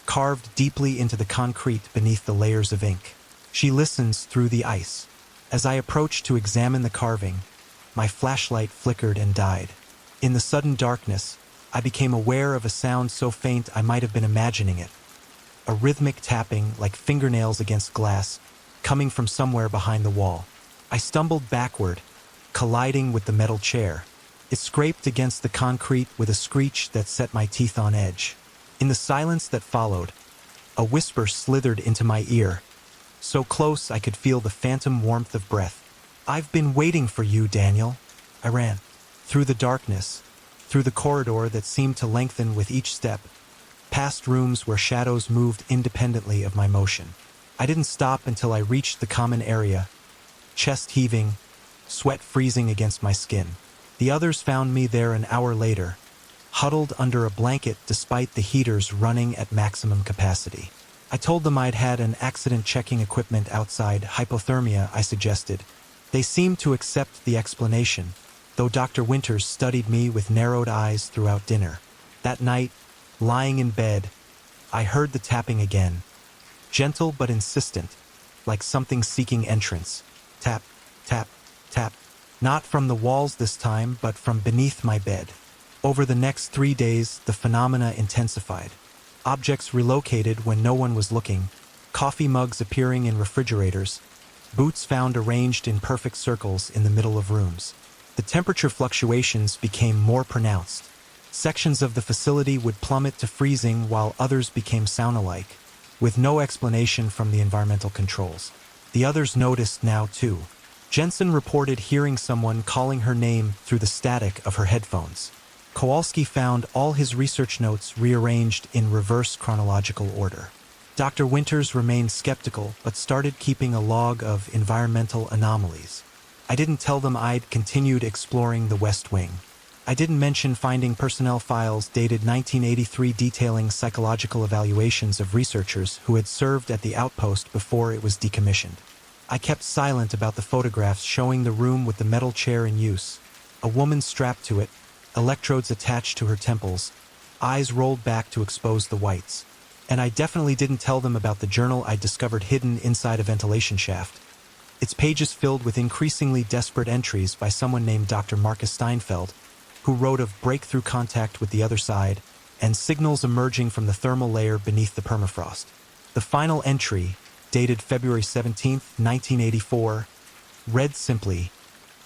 S1: carved deeply into the concrete beneath the layers of ink. She listens through the ice. As I approached to examine the carving, my flashlight flickered and died. In the sudden darkness, I became aware of a sound so faint I might have been imagining it. A rhythmic tapping like fingernails against glass, coming from somewhere behind the wall. I stumbled backward, colliding with the metal chair. It scraped against the concrete with a screech that set my teeth on edge. In the silence that followed, a whisper slithered into my ear, so close I could feel the phantom warmth of breath. "I've been waiting for you, Daniel." I ran. Through the darkness, through the corridor that seemed to lengthen with each step, past rooms where shadows moved independently of my motion. I didn't stop until I reached the common area, chest heaving, sweat freezing against my skin. The others found me there an hour later, huddled under a blanket despite the heaters running at maximum capacity. I told them I'd had an accident checking equipment outside, hypothermia, I suggested. They seemed to accept the explanation, though Dr. Winters studied me with narrowed eyes throughout dinner. That night, lying in bed, I heard the tapping again, gentle but insistent, like something seeking entrance. Tap, tap, tap. Not from the walls this time, but from beneath my bed. Over the next 3 days, the phenomena intensified. Objects relocated when no one was looking, coffee mugs appearing in refrigerators, boots found arranged in perfect circles in the middle of rooms. The temperature fluctuations became more pronounced. Sections of the facility would plummet to freezing while others became sauna-like, with no explanation from the environmental controls. The others noticed now too. Jensen reported hearing someone calling her name through the static of her headphones. Kowalski found all his research notes rearranged in reverse chronological order. Dr. Winters remained skeptical but started keeping a log of environmental anomalies. I didn't tell them I'd continued exploring the West Wing. I didn't mention finding personnel files dated 1983 detailing psychological evaluations of researchers who had served at the outpost before it was decommissioned. I kept silent about the photographs showing the room with the metal chair in use, a woman strapped to it, electrodes attached to her temples, eyes rolled back to expose the whites. And I definitely didn't tell them about the journal I'd discovered hidden inside a ventilation shaft. Its pages filled with increasingly desperate entries by someone named Dr. Marcus Steinfeld, who wrote of breakthrough contact with the other side and signals emerging from the thermal layer beneath the permafrost. The final entry, dated February 17, 1984, read simply,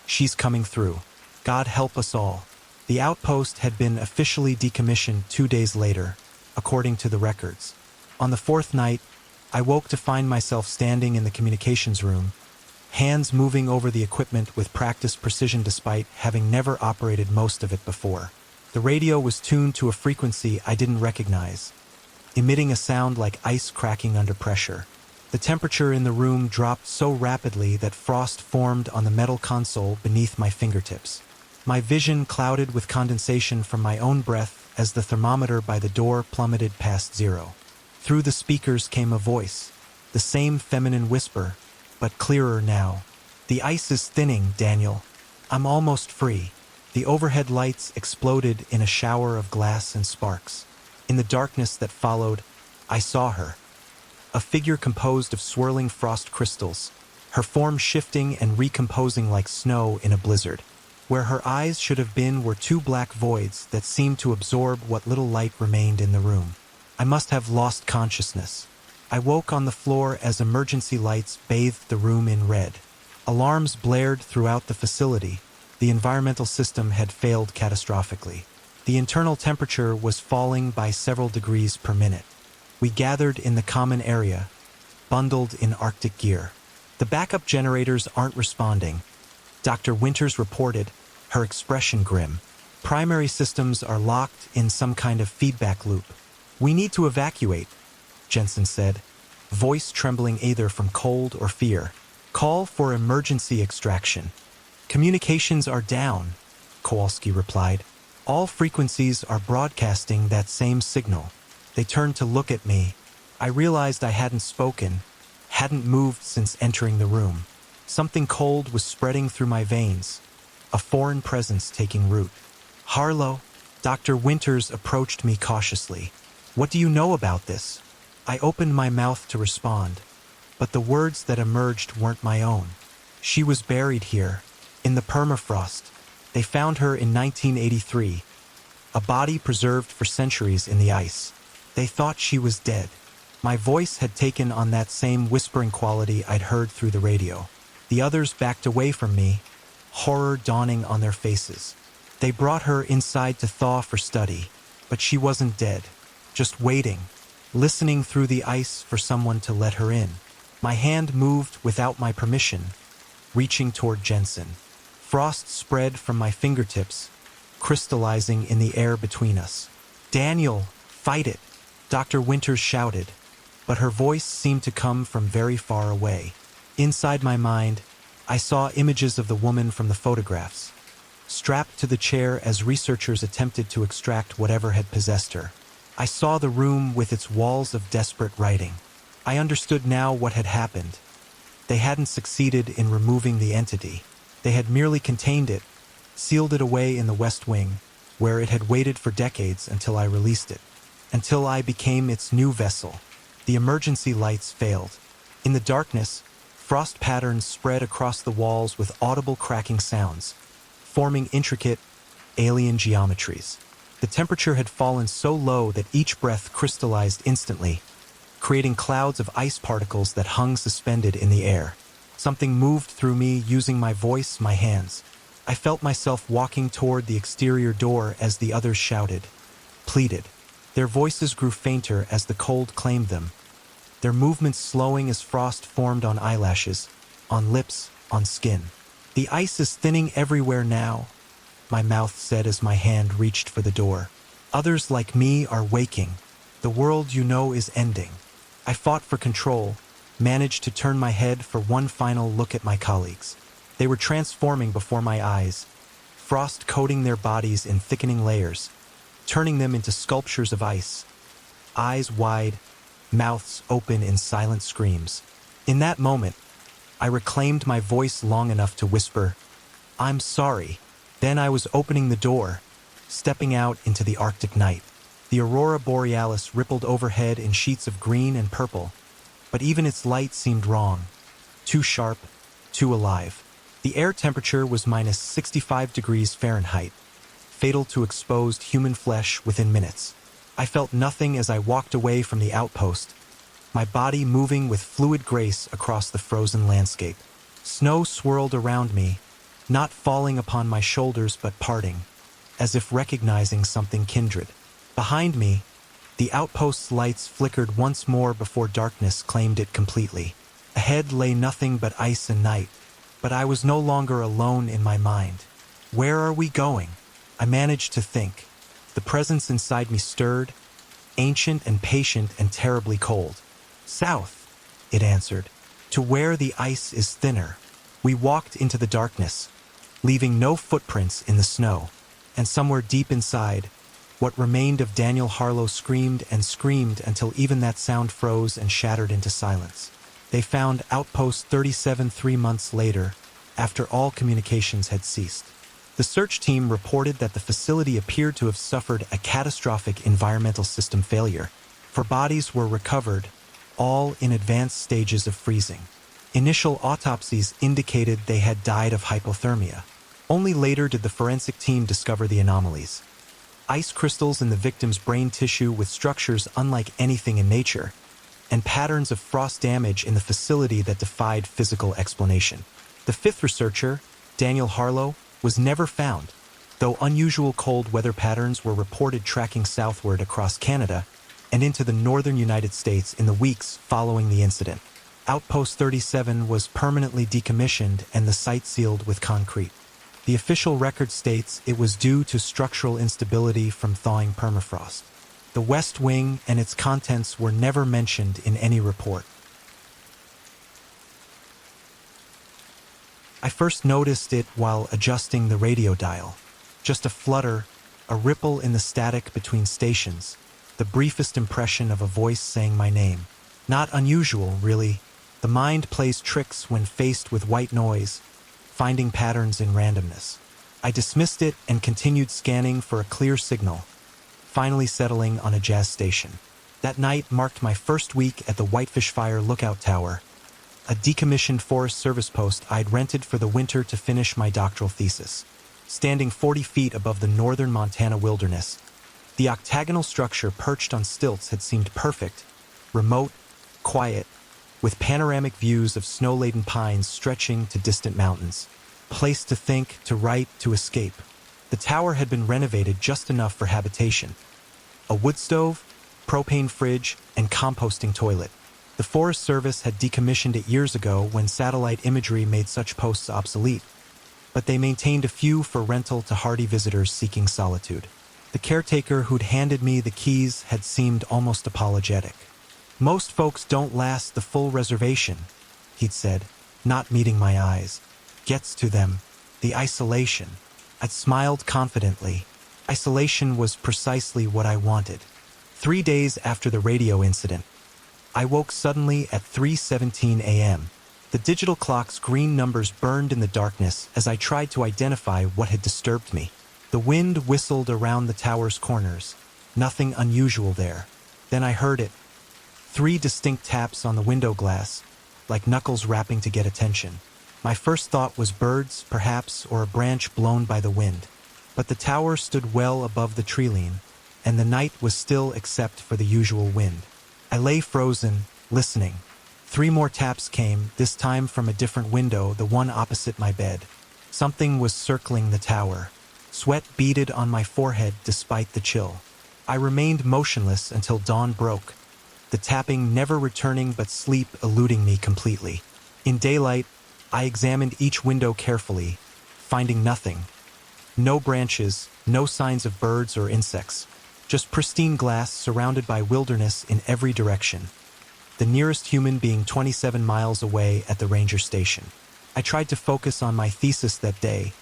S1: "She's coming through. God help us all." The outpost had been officially decommissioned 2 days later, according to the records. On the fourth night, I woke to find myself standing in the communications room, hands moving over the equipment with practiced precision despite having never operated most of it before. The radio was tuned to a frequency I didn't recognize, emitting a sound like ice cracking under pressure. The temperature in the room dropped so rapidly that frost formed on the metal console beneath my fingertips. My vision clouded with condensation from my own breath as the thermometer by the door plummeted past zero. Through the speakers came a voice, the same feminine whisper, but clearer now. "The ice is thinning, Daniel. I'm almost free." The overhead lights exploded in a shower of glass and sparks. In the darkness that followed, I saw her. A figure composed of swirling frost crystals, her form shifting and recomposing like snow in a blizzard. Where her eyes should have been were two black voids that seemed to absorb what little light remained in the room. I must have lost consciousness. I woke on the floor as emergency lights bathed the room in red. Alarms blared throughout the facility. The environmental system had failed catastrophically. The internal temperature was falling by several degrees per minute. We gathered in the common area, bundled in Arctic gear. The backup generators aren't responding, Dr. Winters reported, her expression grim. Primary systems are locked in some kind of feedback loop. We need to evacuate, Jensen said, voice trembling either from cold or fear. Call for emergency extraction. Communications are down, Kowalski replied. All frequencies are broadcasting that same signal. They turned to look at me. I realized I hadn't spoken, hadn't moved since entering the room. Something cold was spreading through my veins, a foreign presence taking root. Harlow, Dr. Winters approached me cautiously. What do you know about this? I opened my mouth to respond, but the words that emerged weren't my own. She was buried here, in the permafrost. They found her in 1983, a body preserved for centuries in the ice. They thought she was dead. My voice had taken on that same whispering quality I'd heard through the radio. The others backed away from me, horror dawning on their faces. They brought her inside to thaw for study, but she wasn't dead, just waiting, listening through the ice for someone to let her in. My hand moved without my permission, reaching toward Jensen. Frost spread from my fingertips, crystallizing in the air between us. Daniel, fight it, Dr. Winters shouted, but her voice seemed to come from very far away. Inside my mind, I saw images of the woman from the photographs, strapped to the chair as researchers attempted to extract whatever had possessed her. I saw the room with its walls of desperate writing. I understood now what had happened. They hadn't succeeded in removing the entity. They had merely contained it, sealed it away in the West Wing, where it had waited for decades until I released it. Until I became its new vessel. The emergency lights failed. In the darkness, frost patterns spread across the walls with audible cracking sounds, forming intricate, alien geometries. The temperature had fallen so low that each breath crystallized instantly, creating clouds of ice particles that hung suspended in the air. Something moved through me using my voice, my hands. I felt myself walking toward the exterior door as the others shouted, pleaded. Their voices grew fainter as the cold claimed them, their movements slowing as frost formed on eyelashes, on lips, on skin. The ice is thinning everywhere now, my mouth said as my hand reached for the door. Others like me are waking. The world you know is ending. I fought for control, managed to turn my head for one final look at my colleagues. They were transforming before my eyes, frost coating their bodies in thickening layers, turning them into sculptures of ice, eyes wide, mouths open in silent screams. In that moment, I reclaimed my voice long enough to whisper, I'm sorry. Then I was opening the door, stepping out into the Arctic night. The aurora borealis rippled overhead in sheets of green and purple, but even its light seemed wrong, too sharp, too alive. The air temperature was minus 65 degrees Fahrenheit, fatal to exposed human flesh within minutes. I felt nothing as I walked away from the outpost, my body moving with fluid grace across the frozen landscape. Snow swirled around me, not falling upon my shoulders but parting, as if recognizing something kindred. Behind me, the outpost's lights flickered once more before darkness claimed it completely. Ahead lay nothing but ice and night, but I was no longer alone in my mind. Where are we going? I managed to think. The presence inside me stirred, ancient and patient and terribly cold. South, it answered, to where the ice is thinner. We walked into the darkness, leaving no footprints in the snow, and somewhere deep inside, what remained of Daniel Harlow screamed and screamed until even that sound froze and shattered into silence. They found Outpost 37 3 months later, after all communications had ceased. The search team reported that the facility appeared to have suffered a catastrophic environmental system failure, for bodies were recovered, all in advanced stages of freezing. Initial autopsies indicated they had died of hypothermia. Only later did the forensic team discover the anomalies. Ice crystals in the victim's brain tissue with structures unlike anything in nature, and patterns of frost damage in the facility that defied physical explanation. The fifth researcher, Daniel Harlow, was never found. though unusual cold weather patterns were reported tracking southward across Canada and into the northern United States in the weeks following the incident. Outpost 37 was permanently decommissioned and the site sealed with concrete. The official record states it was due to structural instability from thawing permafrost. The West Wing and its contents were never mentioned in any report. I first noticed it while adjusting the radio dial. Just a flutter, a ripple in the static between stations, the briefest impression of a voice saying my name. Not unusual, really. The mind plays tricks when faced with white noise, finding patterns in randomness. I dismissed it and continued scanning for a clear signal, finally settling on a jazz station. That night marked my first week at the Whitefish Fire Lookout Tower, a decommissioned Forest Service post I'd rented for the winter to finish my doctoral thesis. Standing 40 feet above the northern Montana wilderness, the octagonal structure perched on stilts had seemed perfect, remote, quiet, with panoramic views of snow-laden pines stretching to distant mountains. Place to think, to write, to escape. The tower had been renovated just enough for habitation. A wood stove, propane fridge, and composting toilet. The Forest Service had decommissioned it years ago when satellite imagery made such posts obsolete, but they maintained a few for rental to hardy visitors seeking solitude. The caretaker who'd handed me the keys had seemed almost apologetic. "Most folks don't last the full reservation," he'd said, not meeting my eyes. "Gets to them. The isolation." I'd smiled confidently. Isolation was precisely what I wanted. 3 days after the radio incident, I woke suddenly at 3:17 a.m. The digital clock's green numbers burned in the darkness as I tried to identify what had disturbed me. The wind whistled around the tower's corners. Nothing unusual there. Then I heard it. 3 distinct taps on the window glass, like knuckles rapping to get attention. My first thought was birds, perhaps, or a branch blown by the wind. But the tower stood well above the treeline, and the night was still except for the usual wind. I lay frozen, listening. 3 more taps came, this time from a different window, the one opposite my bed. Something was circling the tower. Sweat beaded on my forehead despite the chill. I remained motionless until dawn broke, the tapping never returning but sleep eluding me completely. In daylight, I examined each window carefully, finding nothing. No branches, no signs of birds or insects. Just pristine glass surrounded by wilderness in every direction. The nearest human being 27 miles away at the ranger station. I tried to focus on my thesis that day,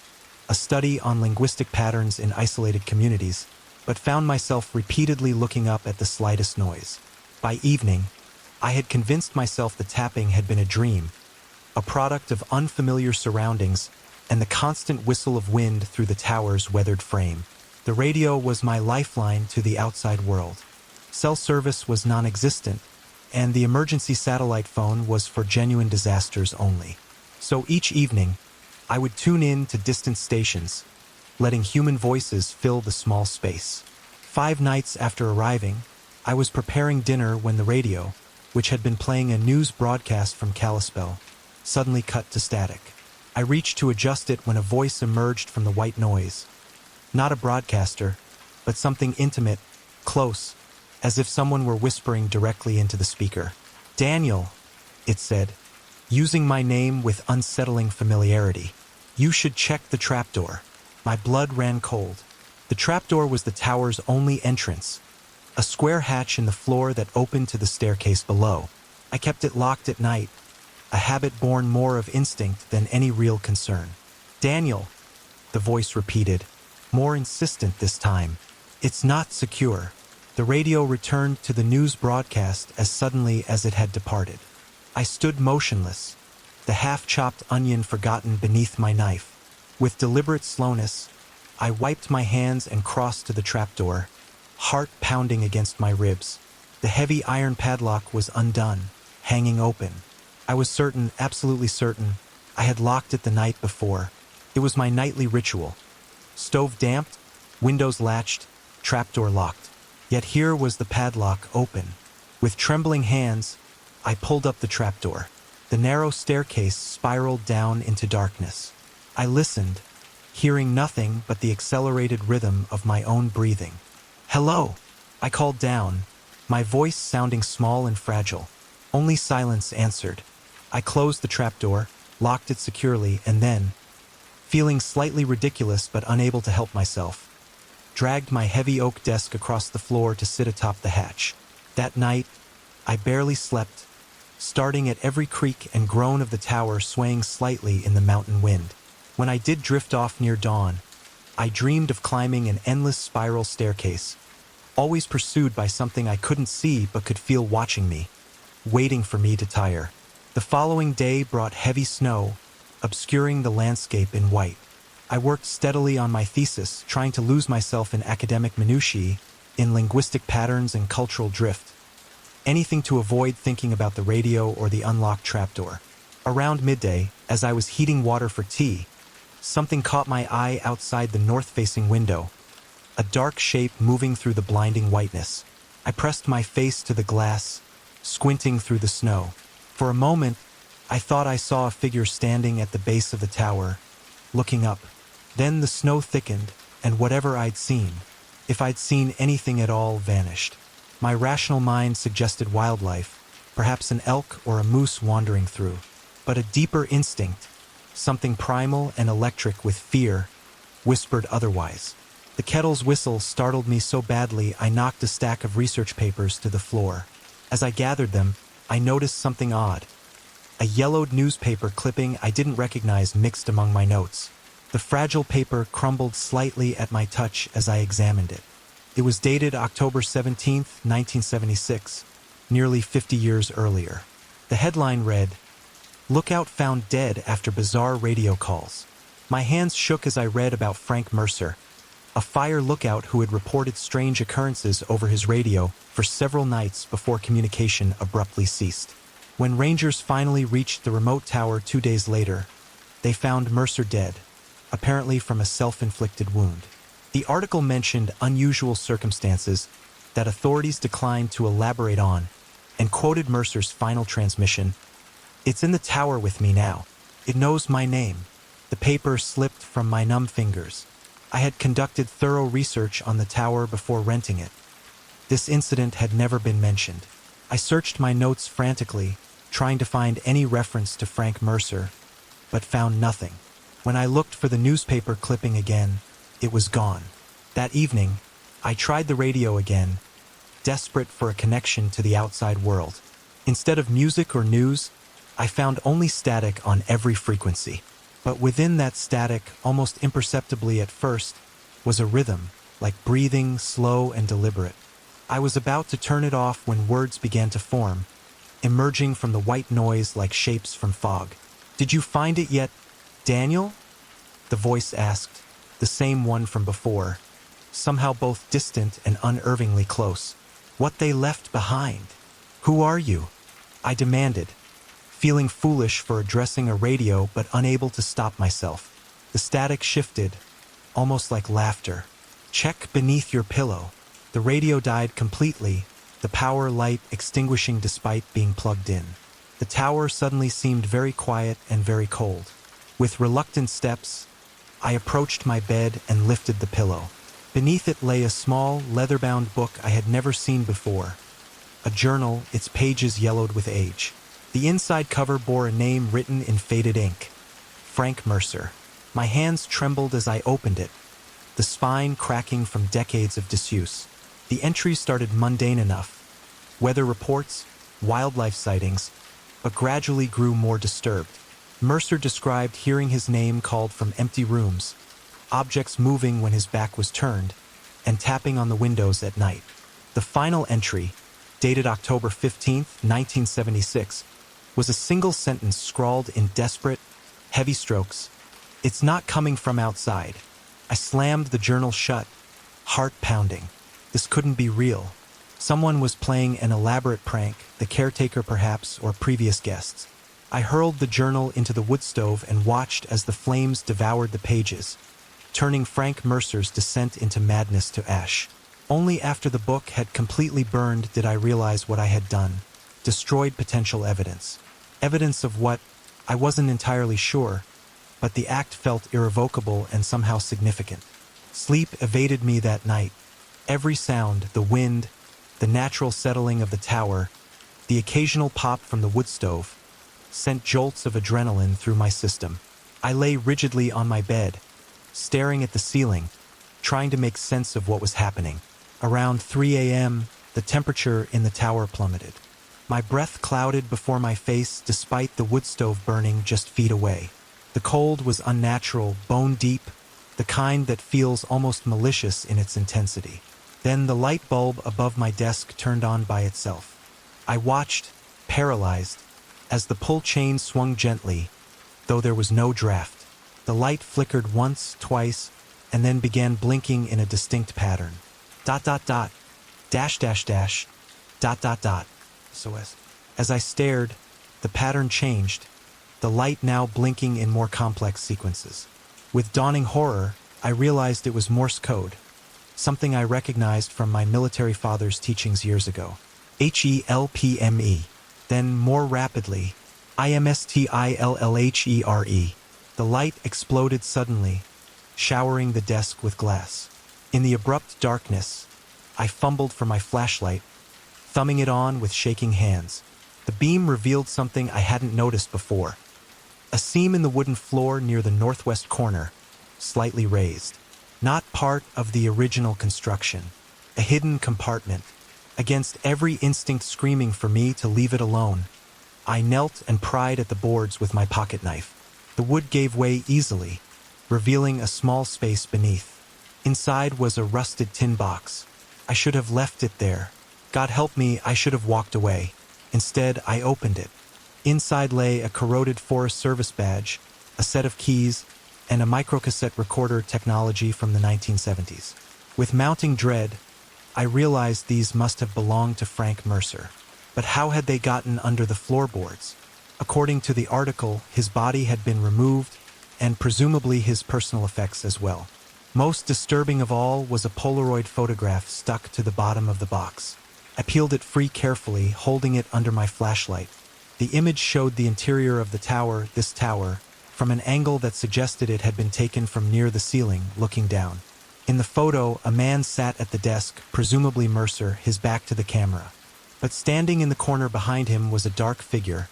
S1: a study on linguistic patterns in isolated communities, but found myself repeatedly looking up at the slightest noise. By evening, I had convinced myself the tapping had been a dream, a product of unfamiliar surroundings and the constant whistle of wind through the tower's weathered frame. The radio was my lifeline to the outside world. Cell service was non-existent, and the emergency satellite phone was for genuine disasters only. So each evening, I would tune in to distant stations, letting human voices fill the small space. 5 nights after arriving, I was preparing dinner when the radio, which had been playing a news broadcast from Kalispell, suddenly cut to static. I reached to adjust it when a voice emerged from the white noise. Not a broadcaster, but something intimate, close, as if someone were whispering directly into the speaker. "Daniel," it said, using my name with unsettling familiarity. "You should check the trapdoor." My blood ran cold. The trapdoor was the tower's only entrance, a square hatch in the floor that opened to the staircase below. I kept it locked at night, a habit born more of instinct than any real concern. "Daniel," the voice repeated, more insistent this time. "It's not secure." The radio returned to the news broadcast as suddenly as it had departed. I stood motionless, the half-chopped onion forgotten beneath my knife. With deliberate slowness, I wiped my hands and crossed to the trapdoor, heart pounding against my ribs. The heavy iron padlock was undone, hanging open. I was certain, absolutely certain, I had locked it the night before. It was my nightly ritual. Stove damped, windows latched, trapdoor locked. Yet here was the padlock open. With trembling hands, I pulled up the trapdoor. The narrow staircase spiraled down into darkness. I listened, hearing nothing but the accelerated rhythm of my own breathing. "Hello!" I called down, my voice sounding small and fragile. Only silence answered. I closed the trapdoor, locked it securely, and then, feeling slightly ridiculous but unable to help myself, dragged my heavy oak desk across the floor to sit atop the hatch. That night, I barely slept, starting at every creak and groan of the tower swaying slightly in the mountain wind. When I did drift off near dawn, I dreamed of climbing an endless spiral staircase, always pursued by something I couldn't see but could feel watching me, waiting for me to tire. The following day brought heavy snow, obscuring the landscape in white. I worked steadily on my thesis, trying to lose myself in academic minutiae, in linguistic patterns and cultural drift. Anything to avoid thinking about the radio or the unlocked trapdoor. Around midday, as I was heating water for tea, something caught my eye outside the north-facing window, a dark shape moving through the blinding whiteness. I pressed my face to the glass, squinting through the snow. For a moment, I thought I saw a figure standing at the base of the tower, looking up. Then the snow thickened, and whatever I'd seen, if I'd seen anything at all, vanished. My rational mind suggested wildlife, perhaps an elk or a moose wandering through. But a deeper instinct, something primal and electric with fear, whispered otherwise. The kettle's whistle startled me so badly I knocked a stack of research papers to the floor. As I gathered them, I noticed something odd. A yellowed newspaper clipping I didn't recognize mixed among my notes. The fragile paper crumbled slightly at my touch as I examined it. It was dated October 17, 1976, nearly 50 years earlier. The headline read, "Lookout found dead after bizarre radio calls." My hands shook as I read about Frank Mercer, a fire lookout who had reported strange occurrences over his radio for several nights before communication abruptly ceased. When rangers finally reached the remote tower 2 days later, they found Mercer dead, apparently from a self-inflicted wound. The article mentioned unusual circumstances that authorities declined to elaborate on, and quoted Mercer's final transmission, "It's in the tower with me now. It knows my name." The paper slipped from my numb fingers. I had conducted thorough research on the tower before renting it. This incident had never been mentioned. I searched my notes frantically, trying to find any reference to Frank Mercer, but found nothing. When I looked for the newspaper clipping again, it was gone. That evening, I tried the radio again, desperate for a connection to the outside world. Instead of music or news, I found only static on every frequency. But within that static, almost imperceptibly at first, was a rhythm, like breathing, slow and deliberate. I was about to turn it off when words began to form, emerging from the white noise like shapes from fog. "Did you find it yet, Daniel?" the voice asked, the same one from before, somehow both distant and unnervingly close. "What they left behind? Who are you?" I demanded, feeling foolish for addressing a radio but unable to stop myself. The static shifted, almost like laughter. "Check beneath your pillow." The radio died completely, the power light extinguishing despite being plugged in. The tower suddenly seemed very quiet and very cold. With reluctant steps, I approached my bed and lifted the pillow. Beneath it lay a small, leather-bound book I had never seen before. A journal, its pages yellowed with age. The inside cover bore a name written in faded ink. Frank Mercer. My hands trembled as I opened it, the spine cracking from decades of disuse. The entries started mundane enough. Weather reports, wildlife sightings, but gradually grew more disturbed. Mercer described hearing his name called from empty rooms, objects moving when his back was turned, and tapping on the windows at night. The final entry, dated October 15, 1976, was a single sentence scrawled in desperate, heavy strokes. "It's not coming from outside." I slammed the journal shut, heart pounding. This couldn't be real. Someone was playing an elaborate prank, the caretaker perhaps, or previous guests. I hurled the journal into the wood stove and watched as the flames devoured the pages, turning Frank Mercer's descent into madness to ash. Only after the book had completely burned did I realize what I had done. Destroyed potential evidence. Evidence of what? I wasn't entirely sure, but the act felt irrevocable and somehow significant. Sleep evaded me that night. Every sound, the wind, the natural settling of the tower, the occasional pop from the wood stove, sent jolts of adrenaline through my system. I lay rigidly on my bed, staring at the ceiling, trying to make sense of what was happening. Around 3 a.m., the temperature in the tower plummeted. My breath clouded before my face despite the wood stove burning just feet away. The cold was unnatural, bone-deep, the kind that feels almost malicious in its intensity. Then the light bulb above my desk turned on by itself. I watched, paralyzed, as the pull chain swung gently, though there was no draft. The light flickered once, twice, and then began blinking in a distinct pattern. ... dash dash dash, ... SOS. As I stared, the pattern changed, the light now blinking in more complex sequences. With dawning horror, I realized it was Morse code, something I recognized from my military father's teachings years ago. HELPME. Then, more rapidly, IMSTILLHERE. The light exploded suddenly, showering the desk with glass. In the abrupt darkness, I fumbled for my flashlight, thumbing it on with shaking hands. The beam revealed something I hadn't noticed before. A seam in the wooden floor near the northwest corner, slightly raised. Not part of the original construction. A hidden compartment. Against every instinct screaming for me to leave it alone, I knelt and pried at the boards with my pocket knife. The wood gave way easily, revealing a small space beneath. Inside was a rusted tin box. I should have left it there. God help me, I should have walked away. Instead, I opened it. Inside lay a corroded Forest Service badge, a set of keys, and a microcassette recorder technology from the 1970s. With mounting dread, I realized these must have belonged to Frank Mercer. But how had they gotten under the floorboards? According to the article, his body had been removed, and presumably his personal effects as well. Most disturbing of all was a Polaroid photograph stuck to the bottom of the box. I peeled it free carefully, holding it under my flashlight. The image showed the interior of the tower, this tower, from an angle that suggested it had been taken from near the ceiling, looking down. In the photo, a man sat at the desk, presumably Mercer, his back to the camera. But standing in the corner behind him was a dark figure,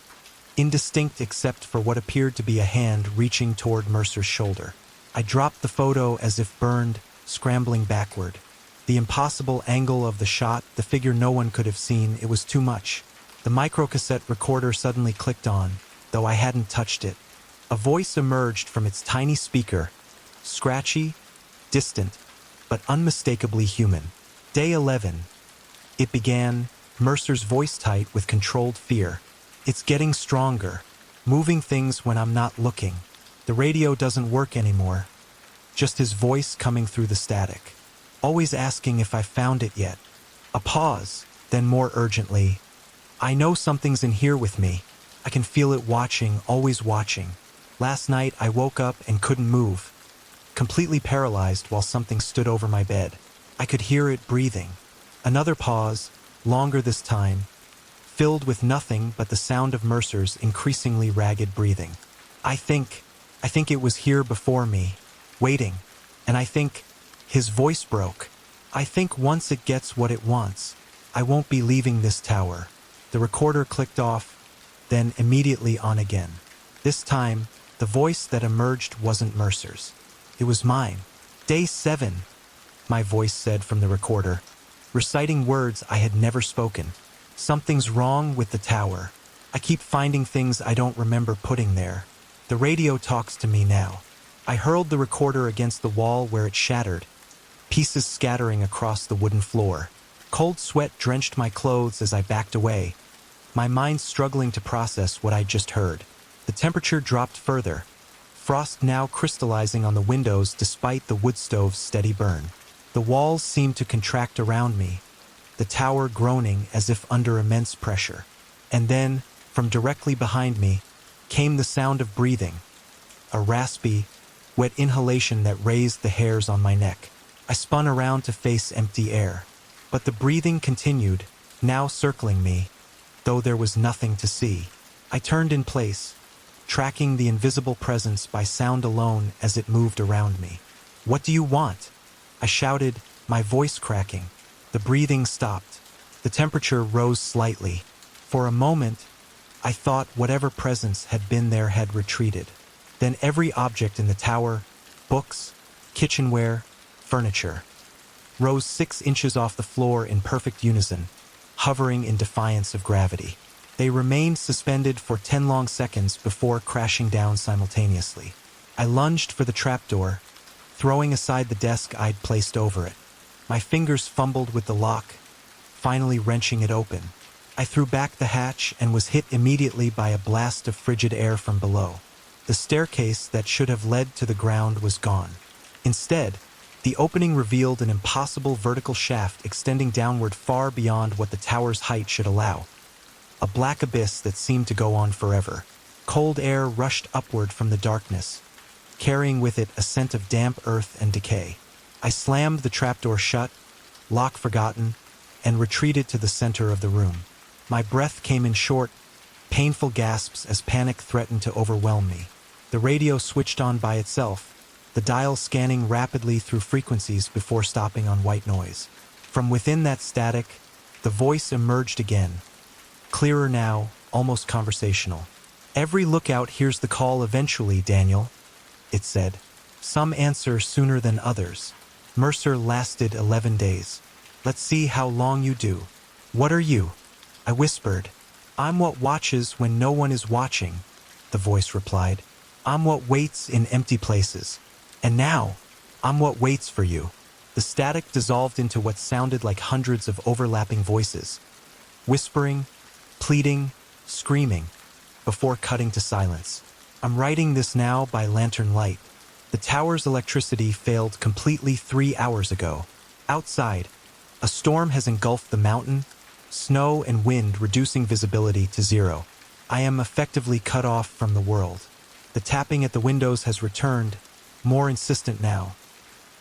S1: indistinct except for what appeared to be a hand reaching toward Mercer's shoulder. I dropped the photo as if burned, scrambling backward. The impossible angle of the shot, the figure no one could have seen, it was too much. The microcassette recorder suddenly clicked on, though I hadn't touched it. A voice emerged from its tiny speaker, scratchy, distant, but unmistakably human. Day 11. It began, Mercer's voice tight with controlled fear. It's getting stronger, moving things when I'm not looking. The radio doesn't work anymore. Just his voice coming through the static. Always asking if I found it yet. A pause, then more urgently. I know something's in here with me. I can feel it watching, always watching. Last night I woke up and couldn't move. Completely paralyzed while something stood over my bed. I could hear it breathing. Another pause, longer this time, filled with nothing but the sound of Mercer's increasingly ragged breathing. I think it was here before me, waiting, and I think his voice broke. I think once it gets what it wants, I won't be leaving this tower. The recorder clicked off, then immediately on again. This time, the voice that emerged wasn't Mercer's. It was mine. Day 7, my voice said from the recorder, reciting words I had never spoken. Something's wrong with the tower. I keep finding things I don't remember putting there. The radio talks to me now. I hurled the recorder against the wall where it shattered, pieces scattering across the wooden floor. Cold sweat drenched my clothes as I backed away, my mind struggling to process what I'd just heard. The temperature dropped further, frost now crystallizing on the windows despite the wood stove's steady burn. The walls seemed to contract around me, the tower groaning as if under immense pressure. And then, from directly behind me, came the sound of breathing, a raspy, wet inhalation that raised the hairs on my neck. I spun around to face empty air, but the breathing continued, now circling me, though there was nothing to see. I turned in place, tracking the invisible presence by sound alone as it moved around me. "What do you want?" I shouted, my voice cracking. The breathing stopped. The temperature rose slightly. For a moment, I thought whatever presence had been there had retreated. Then every object in the tower, books, kitchenware, furniture, rose 6 inches off the floor in perfect unison, hovering in defiance of gravity. They remained suspended for 10 long seconds before crashing down simultaneously. I lunged for the trapdoor, throwing aside the desk I'd placed over it. My fingers fumbled with the lock, finally wrenching it open. I threw back the hatch and was hit immediately by a blast of frigid air from below. The staircase that should have led to the ground was gone. Instead, the opening revealed an impossible vertical shaft extending downward far beyond what the tower's height should allow. A black abyss that seemed to go on forever. Cold air rushed upward from the darkness, carrying with it a scent of damp earth and decay. I slammed the trapdoor shut, lock forgotten, and retreated to the center of the room. My breath came in short, painful gasps as panic threatened to overwhelm me. The radio switched on by itself, the dial scanning rapidly through frequencies before stopping on white noise. From within that static, the voice emerged again. Clearer now, almost conversational. "Every lookout hears the call eventually, Daniel," it said. "Some answer sooner than others. Mercer lasted 11 days. Let's see how long you do." "What are you?" I whispered. "I'm what watches when no one is watching," the voice replied. "I'm what waits in empty places. And now, I'm what waits for you." The static dissolved into what sounded like hundreds of overlapping voices, whispering, pleading, screaming, before cutting to silence. "I'm writing this now by lantern light. The tower's electricity failed completely 3 hours ago. Outside, a storm has engulfed the mountain, snow and wind reducing visibility to 0. I am effectively cut off from the world. The tapping at the windows has returned, more insistent now.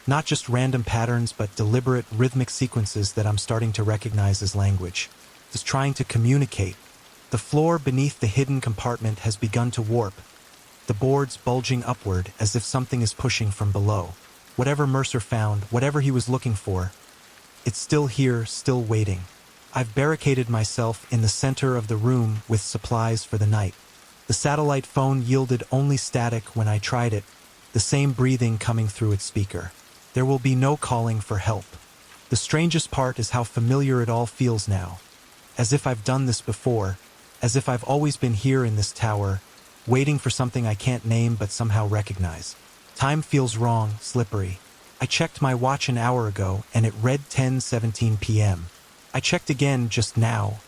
S1: Not just random patterns, but deliberate rhythmic sequences that I'm starting to recognize as language. It's trying to communicate. The floor beneath the hidden compartment has begun to warp, the boards bulging upward as if something is pushing from below. Whatever Mercer found, whatever he was looking for, it's still here, still waiting. I've barricaded myself in the center of the room with supplies for the night. The satellite phone yielded only static when I tried it, the same breathing coming through its speaker. There will be no calling for help. The strangest part is how familiar it all feels now. As if I've done this before, as if I've always been here in this tower, waiting for something I can't name but somehow recognize. Time feels wrong, slippery. I checked my watch an hour ago and it read 10:17 p.m. I checked again just now.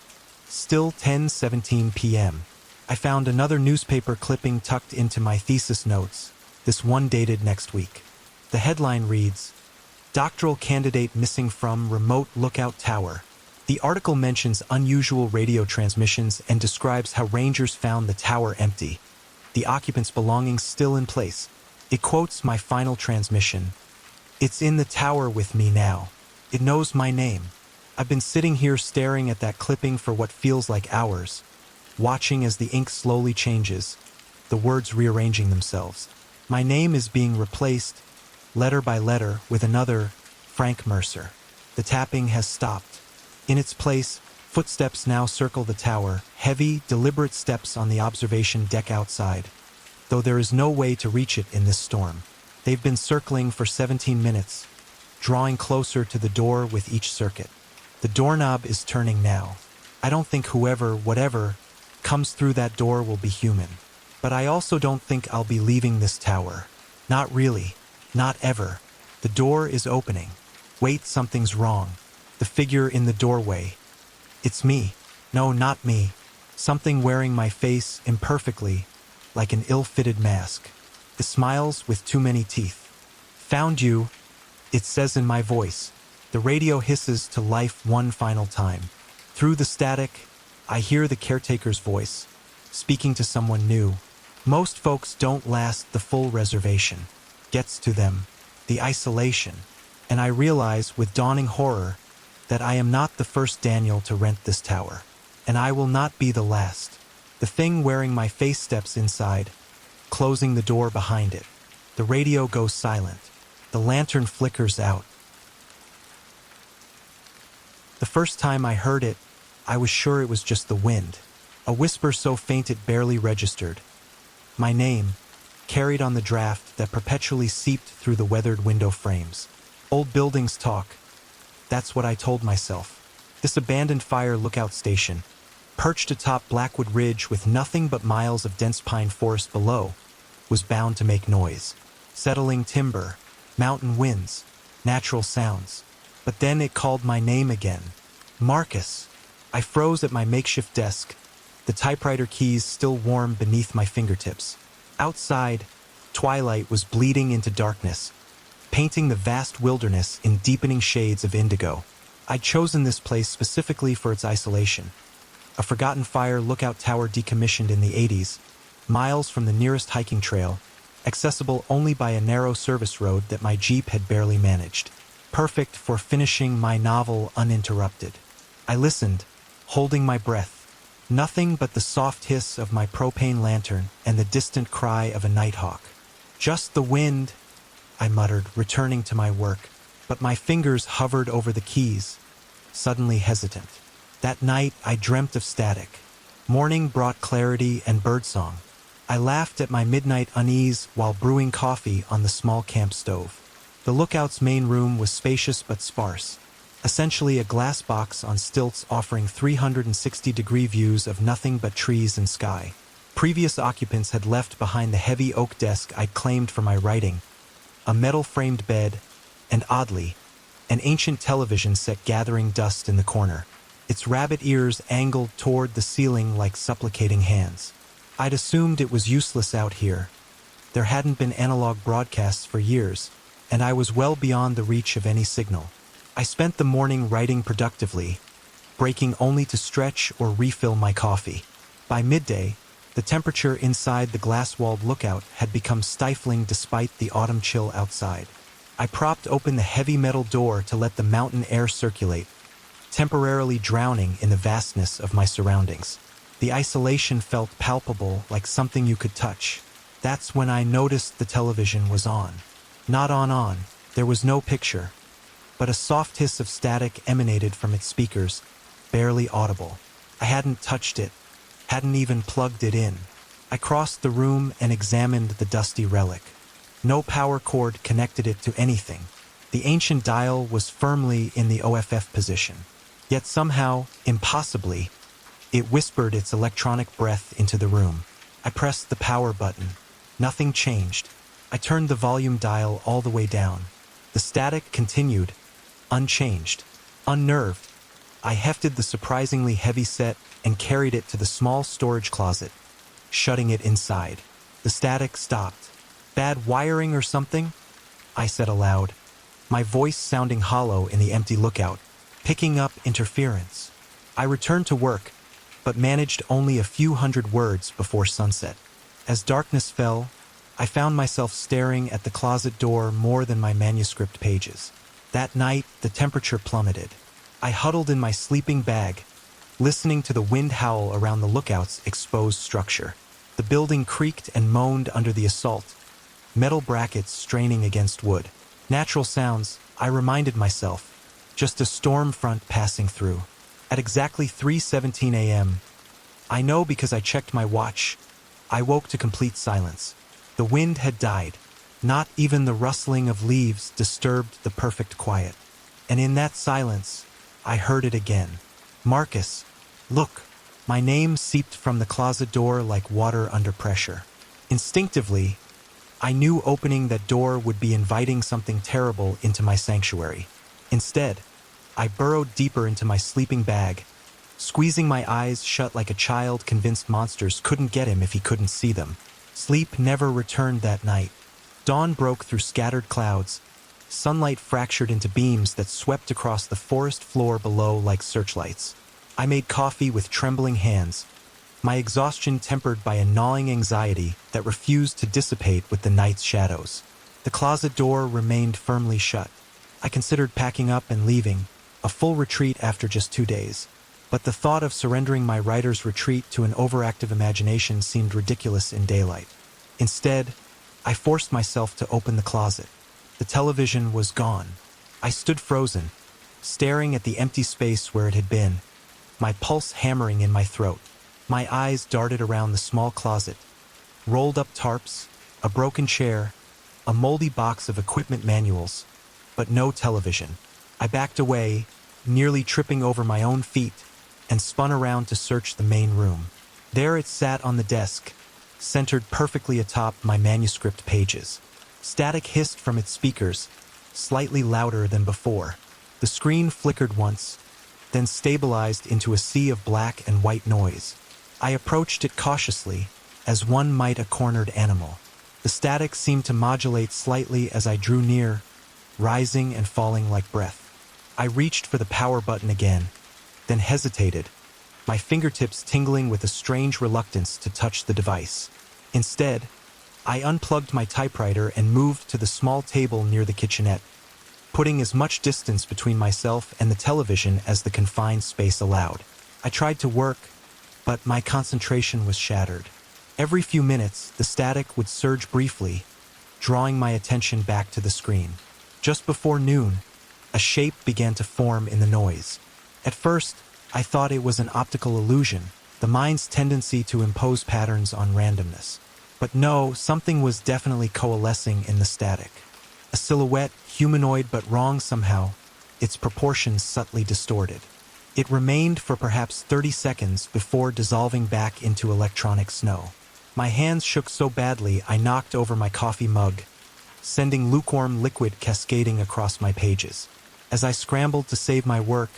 S1: Still 10:17 p.m. I found another newspaper clipping tucked into my thesis notes, this one dated next week. The headline reads, "Doctoral candidate missing from remote lookout tower." The article mentions unusual radio transmissions and describes how rangers found the tower empty, the occupants' belongings still in place. It quotes my final transmission. "It's in the tower with me now. It knows my name." I've been sitting here staring at that clipping for what feels like hours, watching as the ink slowly changes, the words rearranging themselves. My name is being replaced, letter by letter, with another, Frank Mercer. The tapping has stopped. In its place, footsteps now circle the tower, heavy, deliberate steps on the observation deck outside, though there is no way to reach it in this storm. They've been circling for 17 minutes, drawing closer to the door with each circuit. The doorknob is turning now. I don't think whoever, whatever, comes through that door will be human. But I also don't think I'll be leaving this tower. Not really. Not ever. The door is opening. Wait, something's wrong. The figure in the doorway. It's me. No, not me. Something wearing my face imperfectly, like an ill-fitted mask. It smiles with too many teeth. "Found you," it says in my voice. The radio hisses to life one final time. Through the static, I hear the caretaker's voice, speaking to someone new. Most folks don't last the full reservation. Gets to them, the isolation. And I realize with dawning horror that I am not the first Daniel to rent this tower. And I will not be the last. The thing wearing my face steps inside, closing the door behind it. The radio goes silent. The lantern flickers out. The first time I heard it, I was sure it was just the wind. A whisper so faint it barely registered. My name, carried on the draft that perpetually seeped through the weathered window frames. Old buildings talk. That's what I told myself. This abandoned fire lookout station, perched atop Blackwood Ridge with nothing but miles of dense pine forest below, was bound to make noise. Settling timber, mountain winds, natural sounds. But then it called my name again. Marcus. I froze at my makeshift desk, the typewriter keys still warm beneath my fingertips. Outside, twilight was bleeding into darkness, painting the vast wilderness in deepening shades of indigo. I'd chosen this place specifically for its isolation. A forgotten fire lookout tower decommissioned in the 80s, miles from the nearest hiking trail, accessible only by a narrow service road that my Jeep had barely managed. Perfect for finishing my novel uninterrupted. I listened, holding my breath. Nothing but the soft hiss of my propane lantern and the distant cry of a nighthawk. Just the wind, I muttered, returning to my work. But my fingers hovered over the keys, suddenly hesitant. That night I dreamt of static. Morning brought clarity and birdsong. I laughed at my midnight unease while brewing coffee on the small camp stove. The lookout's main room was spacious but sparse, essentially a glass box on stilts offering 360-degree views of nothing but trees and sky. Previous occupants had left behind the heavy oak desk I'd claimed for my writing, a metal-framed bed, and oddly, an ancient television set gathering dust in the corner, its rabbit ears angled toward the ceiling like supplicating hands. I'd assumed it was useless out here. There hadn't been analog broadcasts for years, and I was well beyond the reach of any signal. I spent the morning writing productively, breaking only to stretch or refill my coffee. By midday, the temperature inside the glass-walled lookout had become stifling despite the autumn chill outside. I propped open the heavy metal door to let the mountain air circulate, temporarily drowning in the vastness of my surroundings. The isolation felt palpable, like something you could touch. That's when I noticed the television was on. Not on. There was no picture, but a soft hiss of static emanated from its speakers, barely audible. I hadn't touched it, hadn't even plugged it in. I crossed the room and examined the dusty relic. No power cord connected it to anything. The ancient dial was firmly in the OFF position. Yet somehow, impossibly, it whispered its electronic breath into the room. I pressed the power button. Nothing changed. I turned the volume dial all the way down. The static continued, unchanged. Unnerved, I hefted the surprisingly heavy set and carried it to the small storage closet, shutting it inside. The static stopped. Bad wiring or something? I said aloud, my voice sounding hollow in the empty lookout, picking up interference. I returned to work, but managed only a few hundred words before sunset. As darkness fell, I found myself staring at the closet door more than my manuscript pages. That night, the temperature plummeted. I huddled in my sleeping bag, listening to the wind howl around the lookout's exposed structure. The building creaked and moaned under the assault, metal brackets straining against wood. Natural sounds, I reminded myself, just a storm front passing through. At exactly 3:17 a.m., I know because I checked my watch, I woke to complete silence. The wind had died. Not even the rustling of leaves disturbed the perfect quiet. And in that silence, I heard it again. Marcus, look. My name seeped from the closet door like water under pressure. Instinctively, I knew opening that door would be inviting something terrible into my sanctuary. Instead, I burrowed deeper into my sleeping bag, squeezing my eyes shut like a child convinced monsters couldn't get him if he couldn't see them. Sleep never returned that night. Dawn broke through scattered clouds. Sunlight fractured into beams that swept across the forest floor below like searchlights. I made coffee with trembling hands, my exhaustion tempered by a gnawing anxiety that refused to dissipate with the night's shadows. The closet door remained firmly shut. I considered packing up and leaving, a full retreat after just 2 days. but the thought of surrendering my writer's retreat to an overactive imagination seemed ridiculous in daylight. Instead, I forced myself to open the closet. The television was gone. I stood frozen, staring at the empty space where it had been, my pulse hammering in my throat. My eyes darted around the small closet. Rolled up tarps, a broken chair, a moldy box of equipment manuals, but no television. I backed away, nearly tripping over my own feet, and spun around to search the main room. There it sat on the desk, centered perfectly atop my manuscript pages. Static hissed from its speakers, slightly louder than before. The screen flickered once, then stabilized into a sea of black and white noise. I approached it cautiously, as one might a cornered animal. The static seemed to modulate slightly as I drew near, rising and falling like breath. I reached for the power button again, then hesitated, my fingertips tingling with a strange reluctance to touch the device. Instead, I unplugged my typewriter and moved to the small table near the kitchenette, putting as much distance between myself and the television as the confined space allowed. I tried to work, but my concentration was shattered. Every few minutes, the static would surge briefly, drawing my attention back to the screen. Just before noon, a shape began to form in the noise. At first, I thought it was an optical illusion, the mind's tendency to impose patterns on randomness. But no, something was definitely coalescing in the static. A silhouette, humanoid but wrong somehow, its proportions subtly distorted. It remained for perhaps 30 seconds before dissolving back into electronic snow. My hands shook so badly I knocked over my coffee mug, sending lukewarm liquid cascading across my pages. As I scrambled to save my work,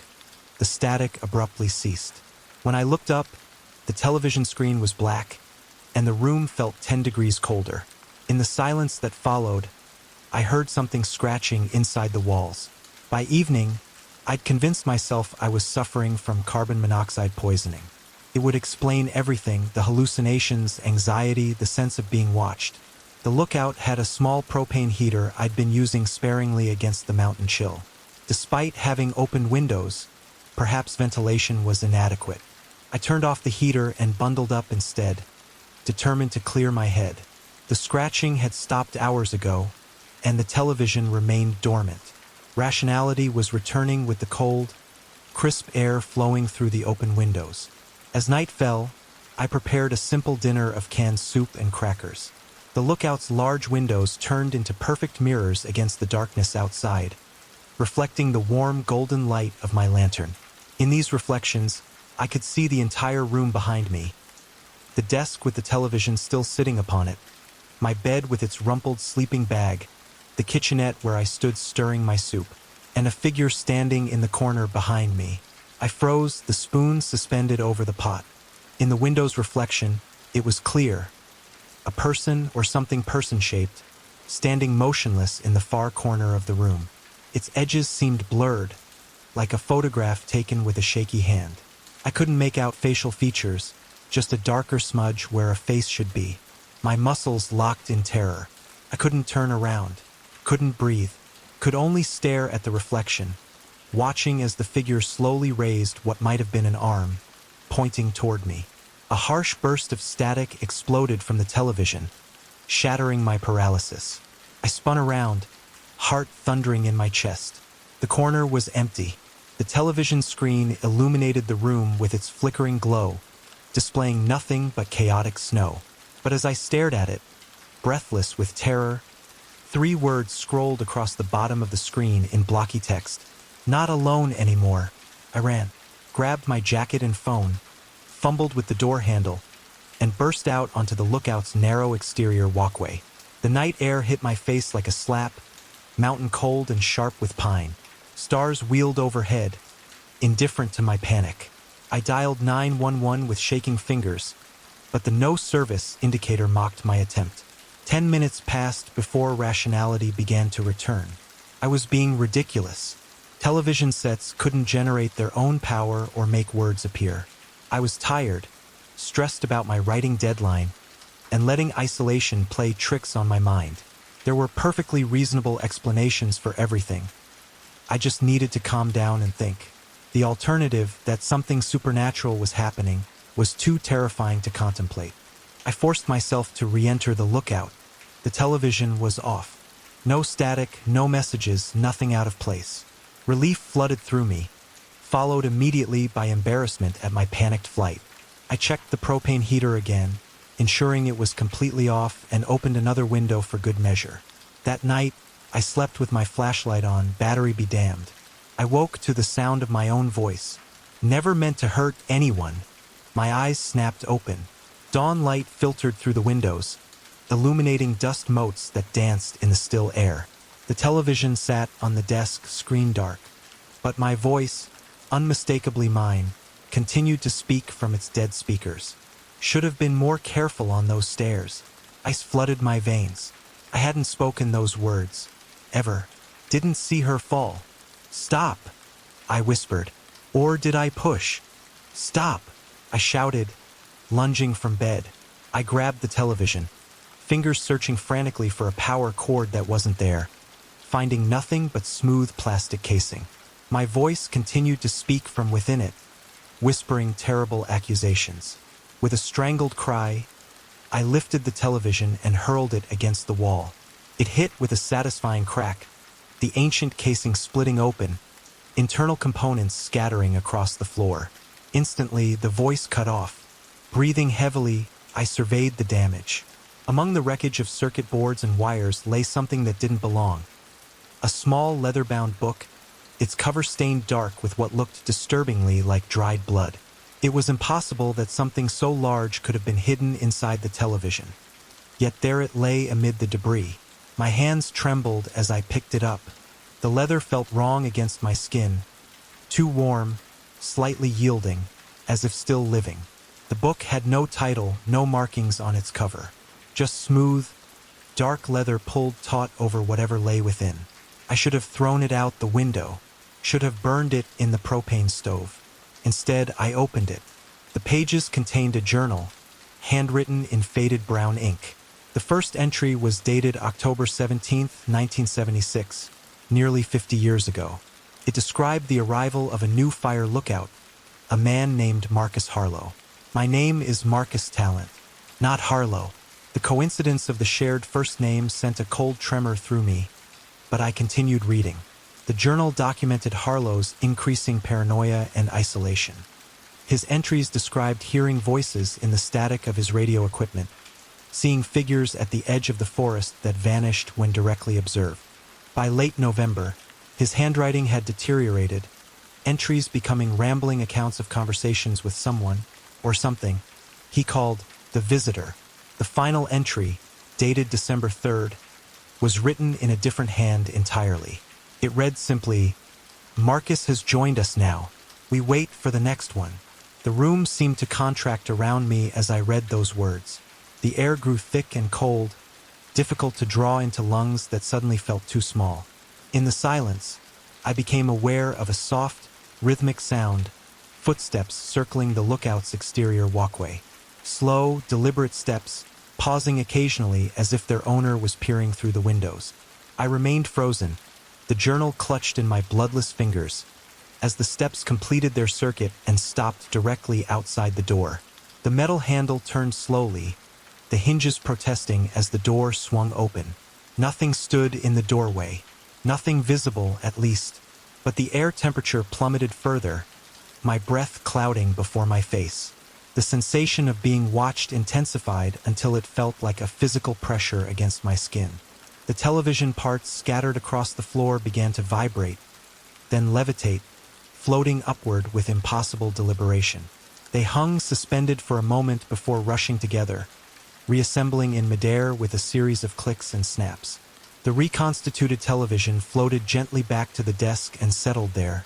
S1: the static abruptly ceased. When I looked up, the television screen was black, and the room felt 10 degrees colder. In the silence that followed, I heard something scratching inside the walls. By evening, I'd convinced myself I was suffering from carbon monoxide poisoning. It would explain everything: the hallucinations, anxiety, the sense of being watched. The lookout had a small propane heater I'd been using sparingly against the mountain chill. Despite having opened windows, perhaps ventilation was inadequate. I turned off the heater and bundled up instead, determined to clear my head. The scratching had stopped hours ago, and the television remained dormant. Rationality was returning with the cold, crisp air flowing through the open windows. As night fell, I prepared a simple dinner of canned soup and crackers. The lookout's large windows turned into perfect mirrors against the darkness outside, reflecting the warm golden light of my lantern. In these reflections, I could see the entire room behind me. The desk with the television still sitting upon it, my bed with its rumpled sleeping bag, the kitchenette where I stood stirring my soup, and a figure standing in the corner behind me. I froze, the spoon suspended over the pot. In the window's reflection, it was clear. A person or something person-shaped, standing motionless in the far corner of the room. Its edges seemed blurred, like a photograph taken with a shaky hand. I couldn't make out facial features, just a darker smudge where a face should be. My muscles locked in terror. I couldn't turn around, couldn't breathe, could only stare at the reflection, watching as the figure slowly raised what might have been an arm, pointing toward me. A harsh burst of static exploded from the television, shattering my paralysis. I spun around, heart thundering in my chest. The corner was empty. The television screen illuminated the room with its flickering glow, displaying nothing but chaotic snow. But as I stared at it, breathless with terror, 3 words scrolled across the bottom of the screen in blocky text. Not alone anymore. I ran, grabbed my jacket and phone, fumbled with the door handle, and burst out onto the lookout's narrow exterior walkway. The night air hit my face like a slap, mountain cold and sharp with pine. Stars wheeled overhead, indifferent to my panic. I dialed 911 with shaking fingers, but the no service indicator mocked my attempt. 10 minutes passed before rationality began to return. I was being ridiculous. Television sets couldn't generate their own power or make words appear. I was tired, stressed about my writing deadline, and letting isolation play tricks on my mind. There were perfectly reasonable explanations for everything. I just needed to calm down and think. The alternative, that something supernatural was happening, was too terrifying to contemplate. I forced myself to re-enter the lookout. The television was off. No static, no messages, nothing out of place. Relief flooded through me, followed immediately by embarrassment at my panicked flight. I checked the propane heater again, ensuring it was completely off, and opened another window for good measure. That night, I slept with my flashlight on, battery be damned. I woke to the sound of my own voice. Never meant to hurt anyone. My eyes snapped open. Dawn light filtered through the windows, illuminating dust motes that danced in the still air. The television sat on the desk, screen dark. But my voice, unmistakably mine, continued to speak from its dead speakers. Should have been more careful on those stairs. Ice flooded my veins. I hadn't spoken those words. Ever. Didn't see her fall. Stop, I whispered. Or did I push? Stop, I shouted, lunging from bed. I grabbed the television, fingers searching frantically for a power cord that wasn't there, finding nothing but smooth plastic casing. My voice continued to speak from within it, whispering terrible accusations. With a strangled cry, I lifted the television and hurled it against the wall. It hit with a satisfying crack, the ancient casing splitting open, internal components scattering across the floor. Instantly, the voice cut off. Breathing heavily, I surveyed the damage. Among the wreckage of circuit boards and wires lay something that didn't belong. A small leather-bound book, its cover stained dark with what looked disturbingly like dried blood. It was impossible that something so large could have been hidden inside the television. Yet there it lay amid the debris. My hands trembled as I picked it up. The leather felt wrong against my skin, too warm, slightly yielding, as if still living. The book had no title, no markings on its cover. Just smooth, dark leather pulled taut over whatever lay within. I should have thrown it out the window, should have burned it in the propane stove. Instead, I opened it. The pages contained a journal, handwritten in faded brown ink. The first entry was dated October 17, 1976, nearly 50 years ago. It described the arrival of a new fire lookout, a man named Marcus Harlow. My name is Marcus Talent, not Harlow. The coincidence of the shared first name sent a cold tremor through me, but I continued reading. The journal documented Harlow's increasing paranoia and isolation. His entries described hearing voices in the static of his radio equipment, seeing figures at the edge of the forest that vanished when directly observed. By late November, his handwriting had deteriorated, entries becoming rambling accounts of conversations with someone, or something, he called the visitor. The final entry, dated December 3rd, was written in a different hand entirely. It read simply, "Marcus has joined us now. We wait for the next one." The room seemed to contract around me as I read those words. The air grew thick and cold, difficult to draw into lungs that suddenly felt too small. In the silence, I became aware of a soft, rhythmic sound, footsteps circling the lookout's exterior walkway. Slow, deliberate steps, pausing occasionally as if their owner was peering through the windows. I remained frozen, the journal clutched in my bloodless fingers, as the steps completed their circuit and stopped directly outside the door. The metal handle turned slowly, the hinges protesting as the door swung open. Nothing stood in the doorway, nothing visible at least, but the air temperature plummeted further, my breath clouding before my face. The sensation of being watched intensified until it felt like a physical pressure against my skin. The television parts scattered across the floor began to vibrate, then levitate, floating upward with impossible deliberation. They hung suspended for a moment before rushing together, reassembling in midair with a series of clicks and snaps. The reconstituted television floated gently back to the desk and settled there,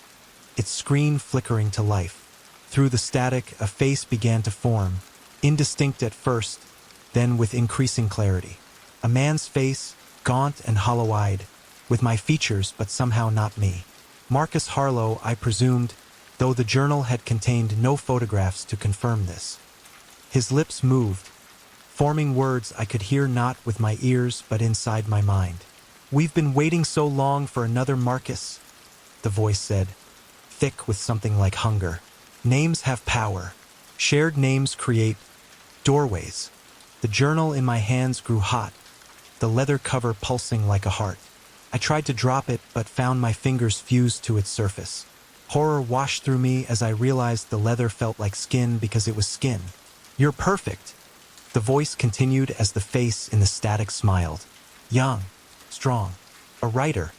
S1: its screen flickering to life. Through the static, a face began to form, indistinct at first, then with increasing clarity. A man's face, gaunt and hollow-eyed, with my features but somehow not me. Marcus Harlow, I presumed, though the journal had contained no photographs to confirm this. His lips moved, forming words I could hear not with my ears but inside my mind. "We've been waiting so long for another Marcus," the voice said, thick with something like hunger. Names have power. Shared names create doorways. The journal in my hands grew hot, the leather cover pulsing like a heart. I tried to drop it, but found my fingers fused to its surface. Horror washed through me as I realized the leather felt like skin because it was skin. "You're perfect," the voice continued as the face in the static smiled. "Young, strong, a writer,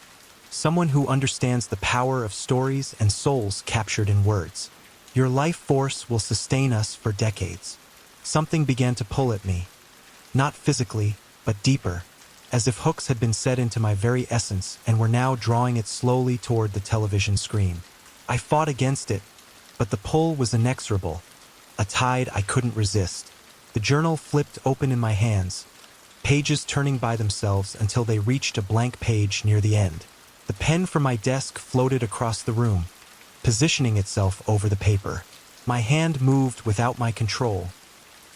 S1: someone who understands the power of stories and souls captured in words. Your life force will sustain us for decades." Something began to pull at me, not physically, but deeper, as if hooks had been set into my very essence and were now drawing it slowly toward the television screen. I fought against it, but the pull was inexorable, a tide I couldn't resist. The journal flipped open in my hands, pages turning by themselves until they reached a blank page near the end. The pen from my desk floated across the room, positioning itself over the paper. My hand moved without my control,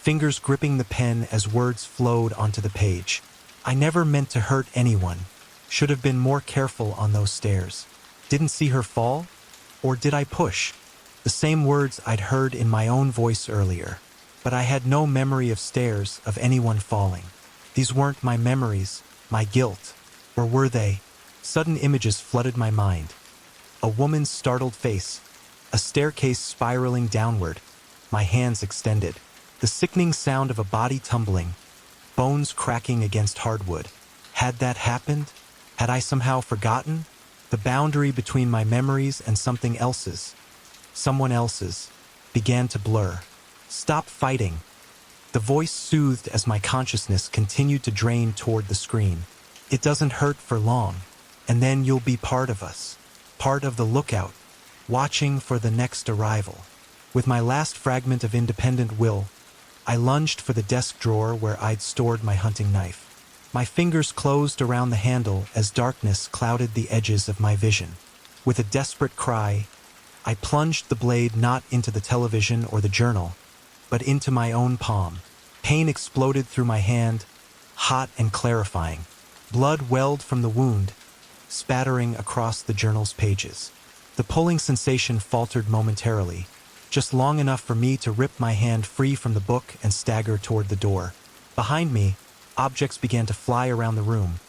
S1: fingers gripping the pen as words flowed onto the page. "I never meant to hurt anyone. Should have been more careful on those stairs. Didn't see her fall? Or did I push?" The same words I'd heard in my own voice earlier. But I had no memory of stairs, of anyone falling. These weren't my memories, my guilt. Or were they? Sudden images flooded my mind. A woman's startled face, a staircase spiraling downward, my hands extended. The sickening sound of a body tumbling, bones cracking against hardwood. Had that happened? Had I somehow forgotten? The boundary between my memories and something else's, someone else's, began to blur. "Stop fighting." The voice soothed as my consciousness continued to drain toward the screen. "It doesn't hurt for long, and then you'll be part of us, part of the lookout, watching for the next arrival." With my last fragment of independent will, I lunged for the desk drawer where I'd stored my hunting knife. My fingers closed around the handle as darkness clouded the edges of my vision. With a desperate cry, I plunged the blade not into the television or the journal, but into my own palm. Pain exploded through my hand, hot and clarifying. Blood welled from the wound, spattering across the journal's pages. The pulling sensation faltered momentarily, just long enough for me to rip my hand free from the book and stagger toward the door. Behind me, objects began to fly around the room.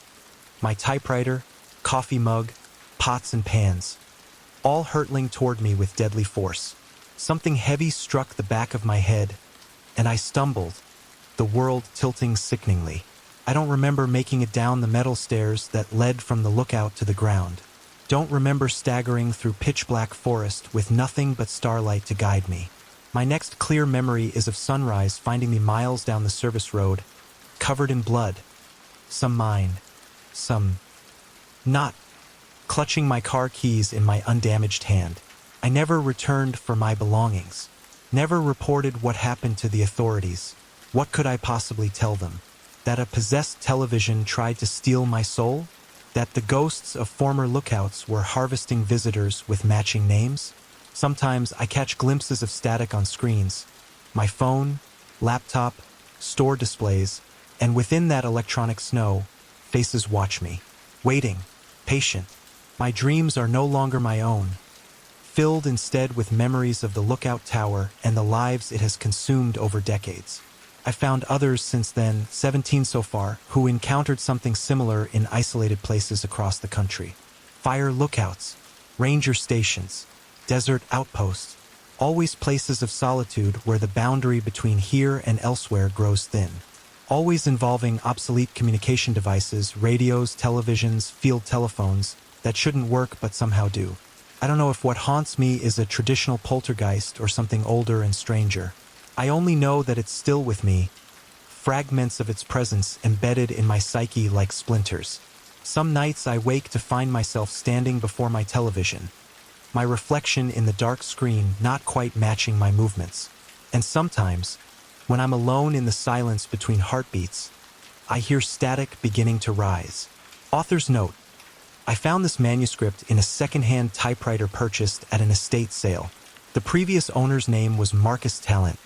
S1: My typewriter, coffee mug, pots and pans, all hurtling toward me with deadly force. Something heavy struck the back of my head, and I stumbled, the world tilting sickeningly. I don't remember making it down the metal stairs that led from the lookout to the ground. Don't remember staggering through pitch-black forest with nothing but starlight to guide me. My next clear memory is of sunrise finding me miles down the service road, covered in blood. Some mine, some not, clutching my car keys in my undamaged hand. I never returned for my belongings, never reported what happened to the authorities. What could I possibly tell them? That a possessed television tried to steal my soul? That the ghosts of former lookouts were harvesting visitors with matching names? Sometimes I catch glimpses of static on screens, my phone, laptop, store displays, and within that electronic snow, faces watch me, waiting, patient. My dreams are no longer my own, filled instead with memories of the lookout tower and the lives it has consumed over decades. I found others since then, 17 so far, who encountered something similar in isolated places across the country. Fire lookouts, ranger stations, desert outposts, always places of solitude where the boundary between here and elsewhere grows thin. Always involving obsolete communication devices, radios, televisions, field telephones, that shouldn't work but somehow do. I don't know if what haunts me is a traditional poltergeist or something older and stranger. I only know that it's still with me, fragments of its presence embedded in my psyche like splinters. Some nights I wake to find myself standing before my television, my reflection in the dark screen not quite matching my movements. And sometimes, when I'm alone in the silence between heartbeats, I hear static beginning to rise. Author's note: I found this manuscript in a second-hand typewriter purchased at an estate sale. The previous owner's name was Marcus Talent,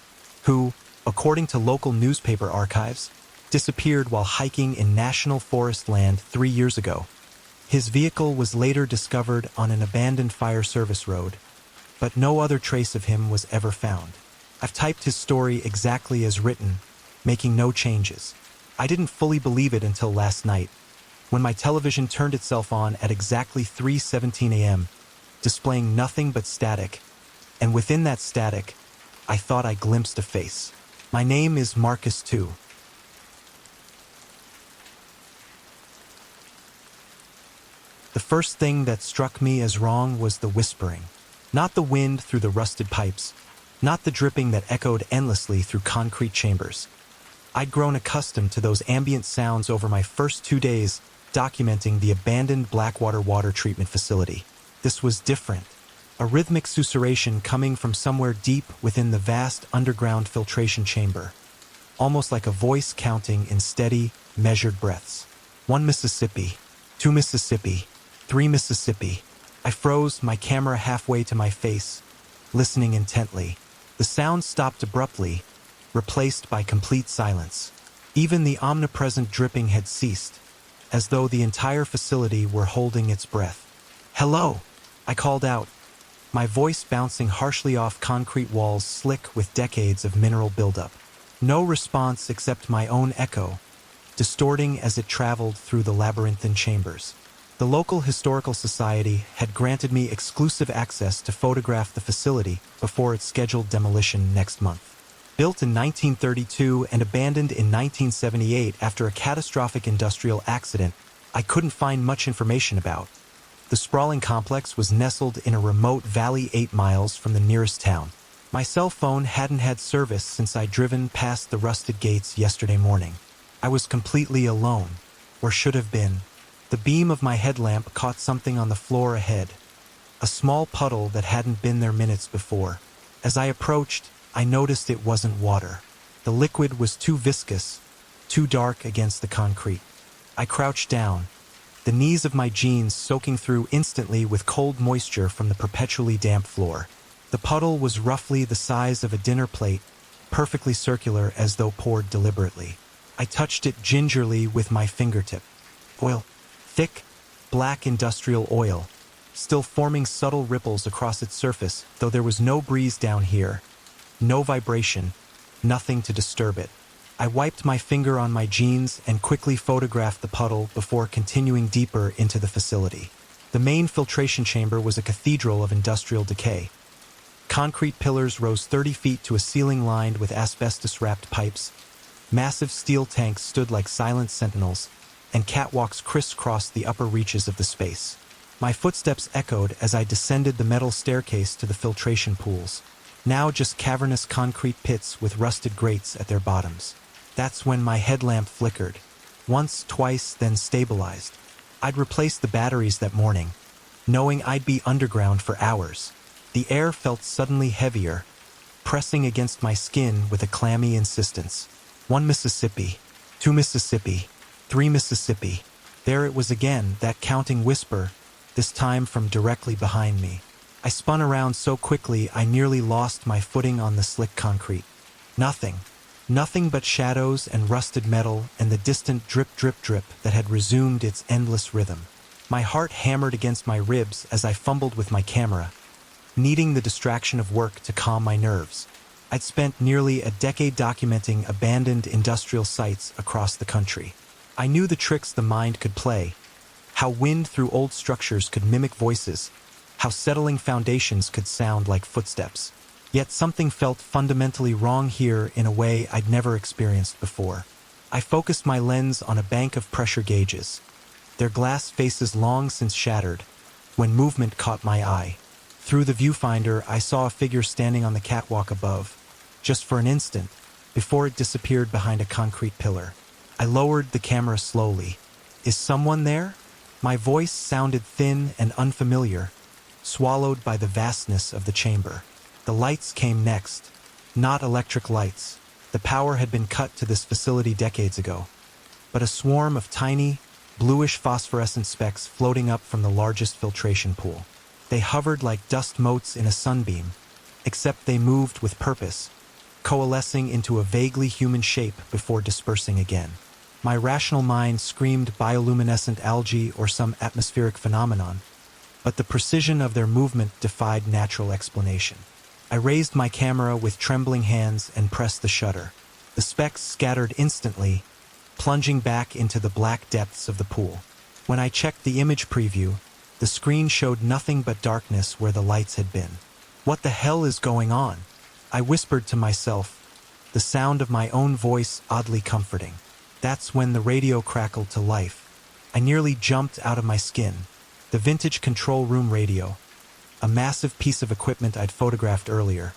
S1: who, according to local newspaper archives, disappeared while hiking in National Forest land 3 years ago. His vehicle was later discovered on an abandoned fire service road, but no other trace of him was ever found. I've typed his story exactly as written, making no changes. I didn't fully believe it until last night, when my television turned itself on at exactly 3:17 a.m., displaying nothing but static, and within that static, I thought I glimpsed a face. My name is Marcus too. The first thing that struck me as wrong was the whispering. Not the wind through the rusted pipes, not the dripping that echoed endlessly through concrete chambers. I'd grown accustomed to those ambient sounds over my first 2 days documenting the abandoned Blackwater water treatment facility. This was different. A rhythmic susurration coming from somewhere deep within the vast underground filtration chamber. Almost like a voice counting in steady, measured breaths. 1 Mississippi, 2 Mississippi, 3 Mississippi. I froze, my camera halfway to my face, listening intently. The sound stopped abruptly, replaced by complete silence. Even the omnipresent dripping had ceased, as though the entire facility were holding its breath. "Hello!" I called out, my voice bouncing harshly off concrete walls slick with decades of mineral buildup. No response except my own echo, distorting as it traveled through the labyrinthine chambers. The local historical society had granted me exclusive access to photograph the facility before its scheduled demolition next month. Built in 1932 and abandoned in 1978 after a catastrophic industrial accident, I couldn't find much information about. The sprawling complex was nestled in a remote valley 8 miles from the nearest town. My cell phone hadn't had service since I'd driven past the rusted gates yesterday morning. I was completely alone, or should have been. The beam of my headlamp caught something on the floor ahead, a small puddle that hadn't been there minutes before. As I approached, I noticed it wasn't water. The liquid was too viscous, too dark against the concrete. I crouched down, the knees of my jeans soaking through instantly with cold moisture from the perpetually damp floor. The puddle was roughly the size of a dinner plate, perfectly circular as though poured deliberately. I touched it gingerly with my fingertip. Oil. Thick, black industrial oil, still forming subtle ripples across its surface, though there was no breeze down here. No vibration, nothing to disturb it. I wiped my finger on my jeans and quickly photographed the puddle before continuing deeper into the facility. The main filtration chamber was a cathedral of industrial decay. Concrete pillars rose 30 feet to a ceiling lined with asbestos-wrapped pipes. Massive steel tanks stood like silent sentinels, and catwalks crisscrossed the upper reaches of the space. My footsteps echoed as I descended the metal staircase to the filtration pools, now just cavernous concrete pits with rusted grates at their bottoms. That's when my headlamp flickered. Once, twice, then stabilized. I'd replaced the batteries that morning, knowing I'd be underground for hours. The air felt suddenly heavier, pressing against my skin with a clammy insistence. 1 Mississippi, 2 Mississippi, 3 Mississippi. There it was again, that counting whisper, this time from directly behind me. I spun around so quickly I nearly lost my footing on the slick concrete. Nothing but shadows and rusted metal and the distant drip drip drip that had resumed its endless rhythm. My heart hammered against my ribs as I fumbled with my camera, needing the distraction of work to calm my nerves. I'd spent nearly a decade documenting abandoned industrial sites across the country. I knew the tricks the mind could play, how wind through old structures could mimic voices, how settling foundations could sound like footsteps. Yet something felt fundamentally wrong here in a way I'd never experienced before. I focused my lens on a bank of pressure gauges, their glass faces long since shattered, when movement caught my eye. Through the viewfinder, I saw a figure standing on the catwalk above, just for an instant, before it disappeared behind a concrete pillar. I lowered the camera slowly. Is someone there? My voice sounded thin and unfamiliar, swallowed by the vastness of the chamber. The lights came next, not electric lights. The power had been cut to this facility decades ago, but a swarm of tiny, bluish phosphorescent specks floating up from the largest filtration pool. They hovered like dust motes in a sunbeam, except they moved with purpose, coalescing into a vaguely human shape before dispersing again. My rational mind screamed bioluminescent algae or some atmospheric phenomenon, but the precision of their movement defied natural explanation. I raised my camera with trembling hands and pressed the shutter. The specks scattered instantly, plunging back into the black depths of the pool. When I checked the image preview, the screen showed nothing but darkness where the lights had been. What the hell is going on? I whispered to myself, the sound of my own voice oddly comforting. That's when the radio crackled to life. I nearly jumped out of my skin. The vintage control room radio, a massive piece of equipment I'd photographed earlier,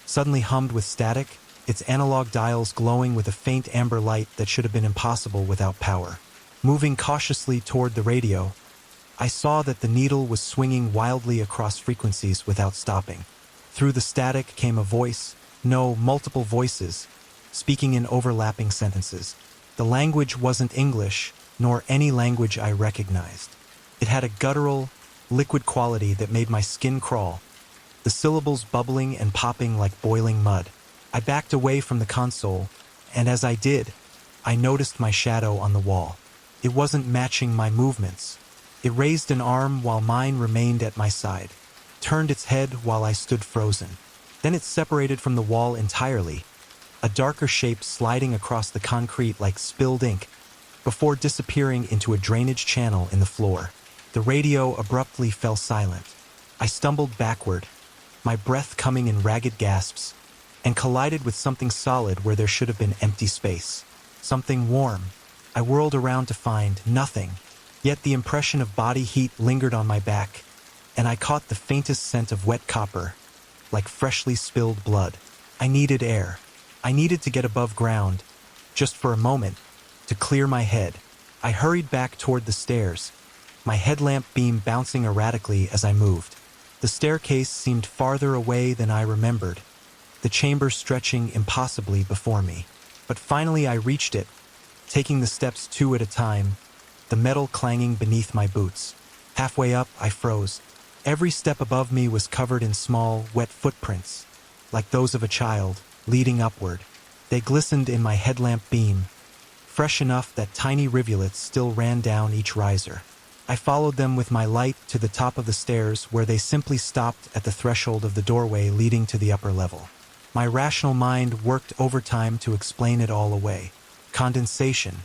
S1: suddenly hummed with static, its analog dials glowing with a faint amber light that should have been impossible without power. Moving cautiously toward the radio, I saw that the needle was swinging wildly across frequencies without stopping. Through the static came a voice, no, multiple voices, speaking in overlapping sentences. The language wasn't English, nor any language I recognized. It had a guttural, liquid quality that made my skin crawl, the syllables bubbling and popping like boiling mud. I backed away from the console, and as I did, I noticed my shadow on the wall. It wasn't matching my movements. It raised an arm while mine remained at my side, turned its head while I stood frozen. Then it separated from the wall entirely, a darker shape sliding across the concrete like spilled ink, before disappearing into a drainage channel in the floor. The radio abruptly fell silent. I stumbled backward, my breath coming in ragged gasps, and collided with something solid where there should have been empty space. Something warm. I whirled around to find nothing, yet the impression of body heat lingered on my back, and I caught the faintest scent of wet copper, like freshly spilled blood. I needed air. I needed to get above ground, just for a moment, to clear my head. I hurried back toward the stairs, my headlamp beam bouncing erratically as I moved. The staircase seemed farther away than I remembered, the chamber stretching impossibly before me. But finally I reached it, taking the steps two at a time, the metal clanging beneath my boots. Halfway up, I froze. Every step above me was covered in small, wet footprints, like those of a child, leading upward. They glistened in my headlamp beam, fresh enough that tiny rivulets still ran down each riser. I followed them with my light to the top of the stairs where they simply stopped at the threshold of the doorway leading to the upper level. My rational mind worked overtime to explain it all away. Condensation,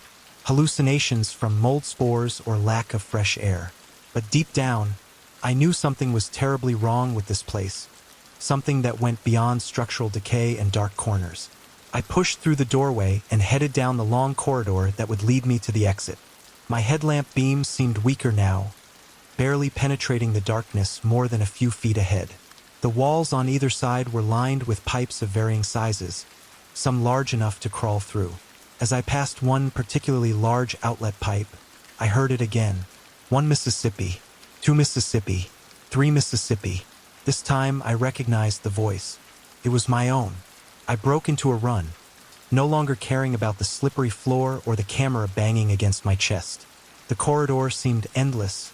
S1: hallucinations from mold spores or lack of fresh air. But deep down, I knew something was terribly wrong with this place, something that went beyond structural decay and dark corners. I pushed through the doorway and headed down the long corridor that would lead me to the exit. My headlamp beam seemed weaker now, barely penetrating the darkness more than a few feet ahead. The walls on either side were lined with pipes of varying sizes, some large enough to crawl through. As I passed one particularly large outlet pipe, I heard it again. 1 Mississippi, 2 Mississippi, 3 Mississippi. This time I recognized the voice. It was my own. I broke into a run, no longer caring about the slippery floor or the camera banging against my chest. The corridor seemed endless,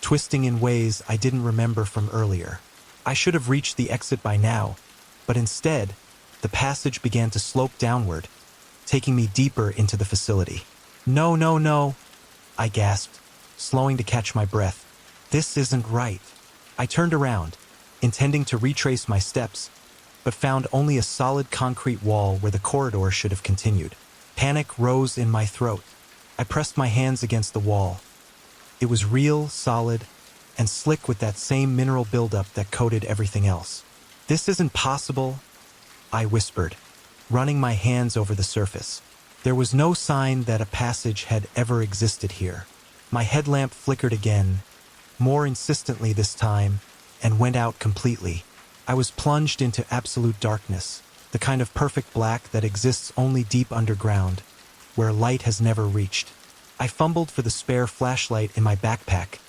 S1: twisting in ways I didn't remember from earlier. I should have reached the exit by now, but instead, the passage began to slope downward, taking me deeper into the facility. No, no, no, I gasped, slowing to catch my breath. This isn't right. I turned around, intending to retrace my steps, but found only a solid concrete wall where the corridor should have continued. Panic rose in my throat. I pressed my hands against the wall. It was real, solid, and slick with that same mineral buildup that coated everything else. This isn't possible, I whispered, running my hands over the surface. There was no sign that a passage had ever existed here. My headlamp flickered again, more insistently this time, and went out completely. I was plunged into absolute darkness, the kind of perfect black that exists only deep underground, where light has never reached. I fumbled for the spare flashlight in my backpack,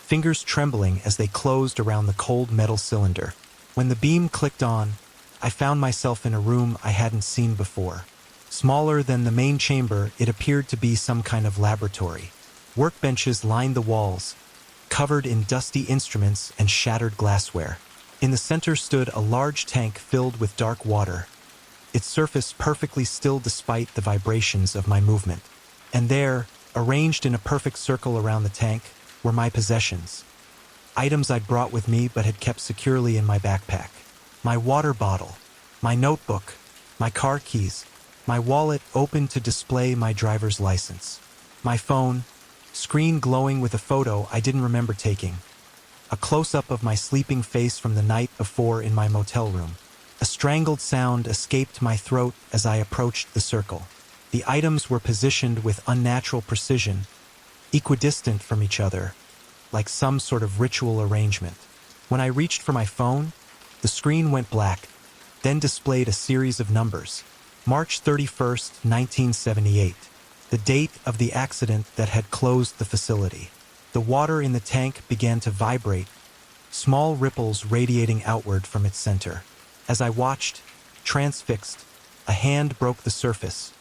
S1: fingers trembling as they closed around the cold metal cylinder. When the beam clicked on, I found myself in a room I hadn't seen before. Smaller than the main chamber, it appeared to be some kind of laboratory. Workbenches lined the walls, covered in dusty instruments and shattered glassware. In the center stood a large tank filled with dark water, its surface perfectly still despite the vibrations of my movement. And there, arranged in a perfect circle around the tank, were my possessions. items I'd brought with me but had kept securely in my backpack. My water bottle, my notebook, my car keys, my wallet open to display my driver's license, my phone, screen glowing with a photo I didn't remember taking, a close-up of my sleeping face from the night before in my motel room. A strangled sound escaped my throat as I approached the circle. The items were positioned with unnatural precision, equidistant from each other, like some sort of ritual arrangement. When I reached for my phone, the screen went black, then displayed a series of numbers. March 31st, 1978, the date of the accident that had closed the facility. The water in the tank began to vibrate, small ripples radiating outward from its center. As I watched, transfixed, a hand broke the surface,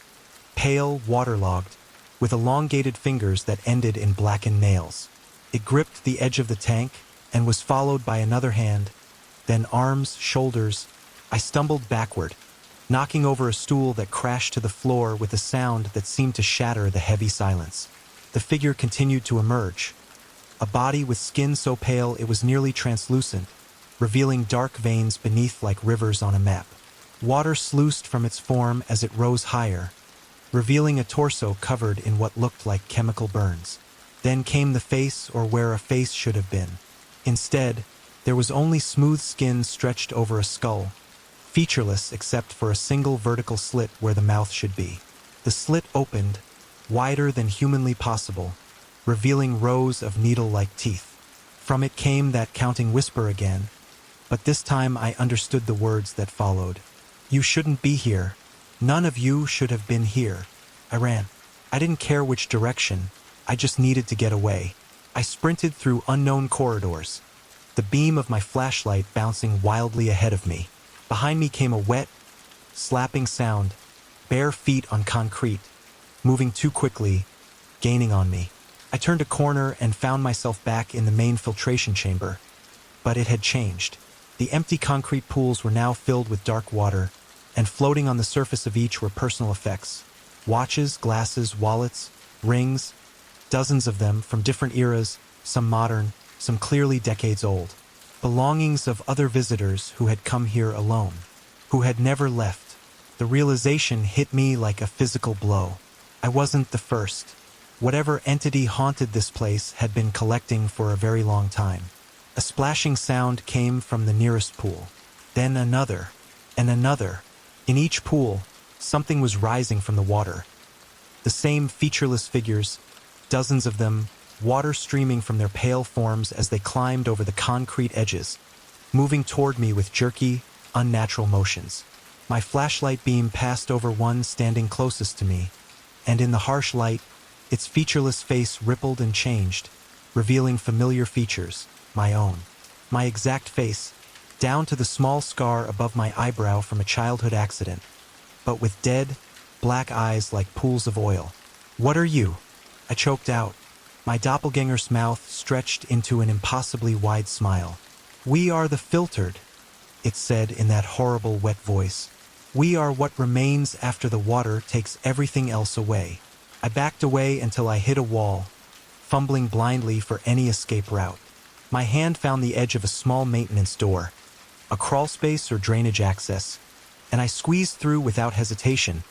S1: pale, waterlogged, with elongated fingers that ended in blackened nails. It gripped the edge of the tank and was followed by another hand, then arms, shoulders. I stumbled backward, knocking over a stool that crashed to the floor with a sound that seemed to shatter the heavy silence. The figure continued to emerge, a body with skin so pale it was nearly translucent, revealing dark veins beneath like rivers on a map. Water sluiced from its form as it rose higher, revealing a torso covered in what looked like chemical burns. Then came the face, or where a face should have been. Instead, there was only smooth skin stretched over a skull, featureless except for a single vertical slit where the mouth should be. The slit opened, wider than humanly possible, revealing rows of needle-like teeth. From it came that counting whisper again, but this time I understood the words that followed. "You shouldn't be here. None of you should have been here." I ran. I didn't care which direction. I just needed to get away. I sprinted through unknown corridors, the beam of my flashlight bouncing wildly ahead of me. Behind me came a wet, slapping sound, bare feet on concrete, moving too quickly, gaining on me. I turned a corner and found myself back in the main filtration chamber, but it had changed. The empty concrete pools were now filled with dark water, and floating on the surface of each were personal effects. Watches, glasses, wallets, rings, dozens of them from different eras, some modern, some clearly decades old. Belongings of other visitors who had come here alone, who had never left. The realization hit me like a physical blow. I wasn't the first. Whatever entity haunted this place had been collecting for a very long time. A splashing sound came from the nearest pool. Then another, and another. In each pool, something was rising from the water. The same featureless figures, dozens of them, water streaming from their pale forms as they climbed over the concrete edges, moving toward me with jerky, unnatural motions. My flashlight beam passed over one standing closest to me, and in the harsh light, its featureless face rippled and changed, revealing familiar features, my own. My exact face, down to the small scar above my eyebrow from a childhood accident, but with dead, black eyes like pools of oil. "What are you?" I choked out. My doppelganger's mouth stretched into an impossibly wide smile. "We are the filtered," it said in that horrible wet voice. "We are what remains after the water takes everything else away." I backed away until I hit a wall, fumbling blindly for any escape route. My hand found the edge of a small maintenance door, a crawl space or drainage access, and I squeezed through without hesitation,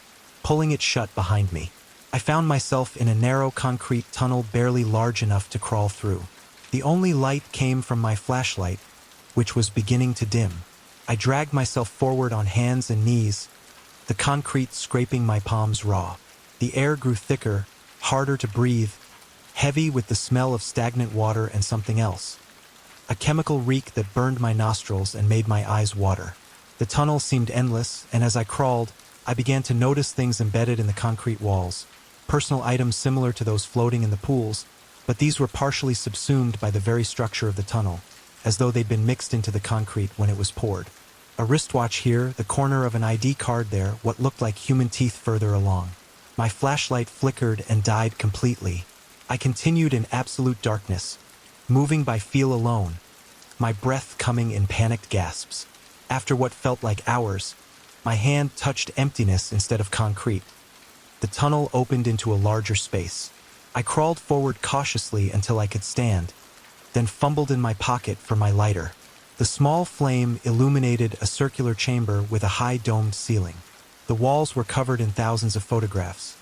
S1: pulling it shut behind me. I found myself in a narrow concrete tunnel barely large enough to crawl through. The only light came from my flashlight, which was beginning to dim. I dragged myself forward on hands and knees, the concrete scraping my palms raw. The air grew thicker, harder to breathe, heavy with the smell of stagnant water and something else. A chemical reek that burned my nostrils and made my eyes water. The tunnel seemed endless, and as I crawled, I began to notice things embedded in the concrete walls. Personal items similar to those floating in the pools, but these were partially subsumed by the very structure of the tunnel, as though they'd been mixed into the concrete when it was poured. A wristwatch here, the corner of an ID card there, what looked like human teeth further along. My flashlight flickered and died completely. I continued in absolute darkness, moving by feel alone, my breath coming in panicked gasps. After what felt like hours, my hand touched emptiness instead of concrete. The tunnel opened into a larger space. I crawled forward cautiously until I could stand, then fumbled in my pocket for my lighter. The small flame illuminated a circular chamber with a high domed ceiling. The walls were covered in thousands of photographs.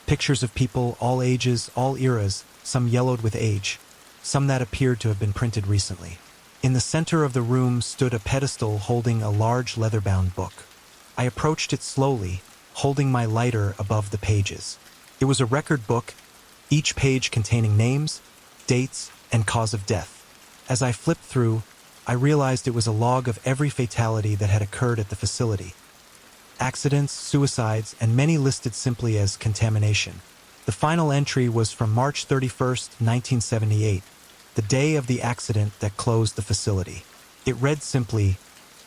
S1: Pictures of people, all ages, all eras, some yellowed with age, some that appeared to have been printed recently. In the center of the room stood a pedestal holding a large leather-bound book. I approached it slowly, holding my lighter above the pages. It was a record book, each page containing names, dates, and cause of death. As I flipped through, I realized it was a log of every fatality that had occurred at the facility. Accidents, suicides, and many listed simply as contamination. The final entry was from March 31st, 1978, the day of the accident that closed the facility. It read simply,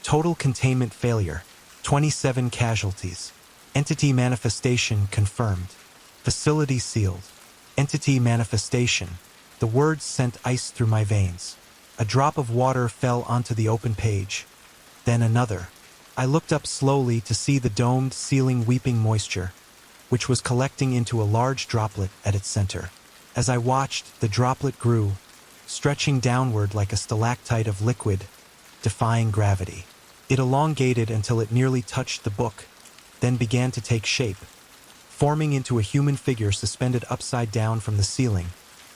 S1: "Total containment failure, 27 casualties. Entity manifestation confirmed. Facility sealed. Entity manifestation." The words sent ice through my veins. A drop of water fell onto the open page. Then another. I looked up slowly to see the domed ceiling weeping moisture, which was collecting into a large droplet at its center. As I watched, the droplet grew, stretching downward like a stalactite of liquid, defying gravity. It elongated until it nearly touched the book, then began to take shape, forming into a human figure suspended upside down from the ceiling,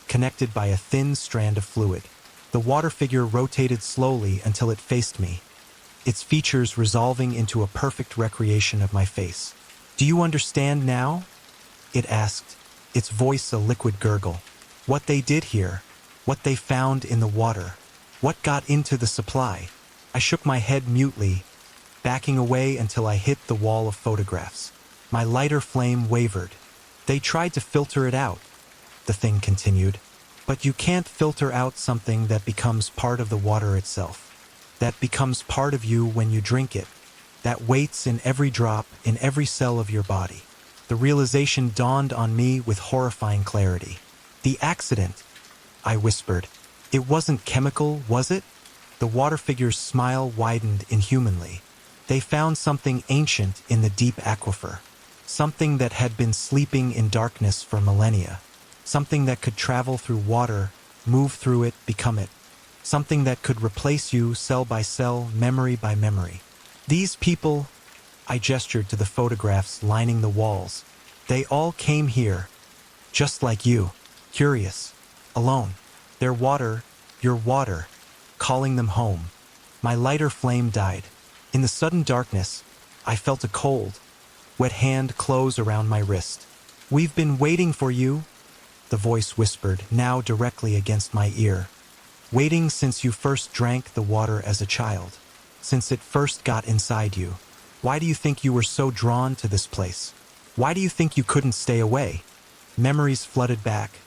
S1: connected by a thin strand of fluid. The water figure rotated slowly until it faced me, its features resolving into a perfect recreation of my face. "Do you understand now?" it asked, its voice a liquid gurgle. "What they did here, what they found in the water, what got into the supply?" I shook my head mutely, backing away until I hit the wall of photographs. My lighter flame wavered. "They tried to filter it out," the thing continued. "But you can't filter out something that becomes part of the water itself. That becomes part of you when you drink it. That waits in every drop, in every cell of your body." The realization dawned on me with horrifying clarity. "The accident," I whispered. "It wasn't chemical, was it?" The water figure's smile widened inhumanly. "They found something ancient in the deep aquifer. Something that had been sleeping in darkness for millennia. Something that could travel through water, move through it, become it. Something that could replace you cell by cell, memory by memory. These people," I gestured to the photographs lining the walls, "they all came here, just like you, curious, alone. Their water, your water, calling them home." My lighter flame died. In the sudden darkness, I felt a cold, wet hand close around my wrist. "We've been waiting for you," the voice whispered, now directly against my ear. "Waiting since you first drank the water as a child. Since it first got inside you. Why do you think you were so drawn to this place? Why do you think you couldn't stay away?" Memories flooded back.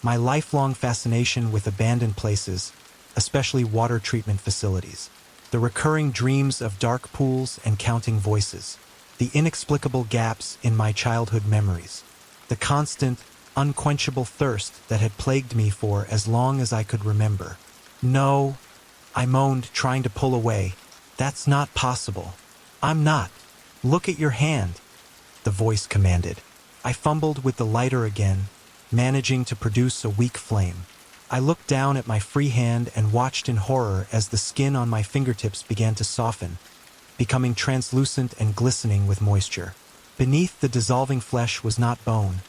S1: My lifelong fascination with abandoned places, especially water treatment facilities. The recurring dreams of dark pools and counting voices. The inexplicable gaps in my childhood memories. The constant, unquenchable thirst that had plagued me for as long as I could remember. "No," I moaned, trying to pull away. "That's not possible. I'm not. Look at your hand," the voice commanded. I fumbled with the lighter again, managing to produce a weak flame. I looked down at my free hand and watched in horror as the skin on my fingertips began to soften, becoming translucent and glistening with moisture. Beneath the dissolving flesh was not bone,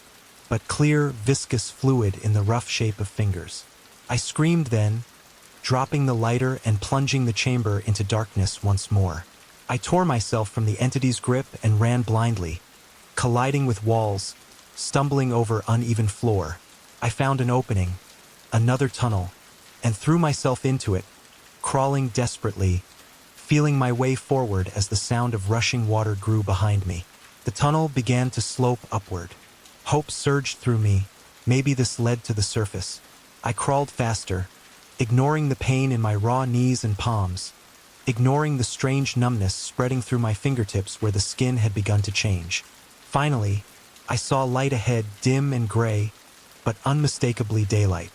S1: but clear, viscous fluid in the rough shape of fingers. I screamed then, dropping the lighter and plunging the chamber into darkness once more. I tore myself from the entity's grip and ran blindly, colliding with walls, stumbling over uneven floor. I found an opening, another tunnel, and threw myself into it, crawling desperately, feeling my way forward as the sound of rushing water grew behind me. The tunnel began to slope upward. Hope surged through me. Maybe this led to the surface. I crawled faster, ignoring the pain in my raw knees and palms, ignoring the strange numbness spreading through my fingertips where the skin had begun to change. Finally, I saw light ahead, dim and gray, but unmistakably daylight.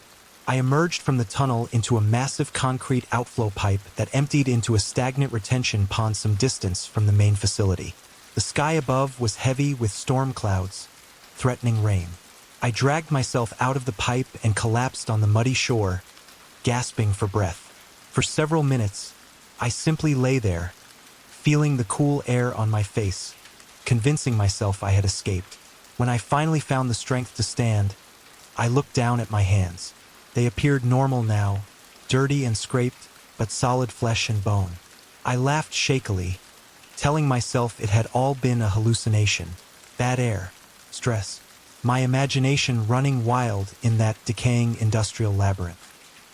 S1: I emerged from the tunnel into a massive concrete outflow pipe that emptied into a stagnant retention pond some distance from the main facility. The sky above was heavy with storm clouds, threatening rain. I dragged myself out of the pipe and collapsed on the muddy shore, gasping for breath. For several minutes, I simply lay there, feeling the cool air on my face, convincing myself I had escaped. When I finally found the strength to stand, I looked down at my hands. They appeared normal now, dirty and scraped, but solid flesh and bone. I laughed shakily, telling myself it had all been a hallucination. Bad air, stress, my imagination running wild in that decaying industrial labyrinth.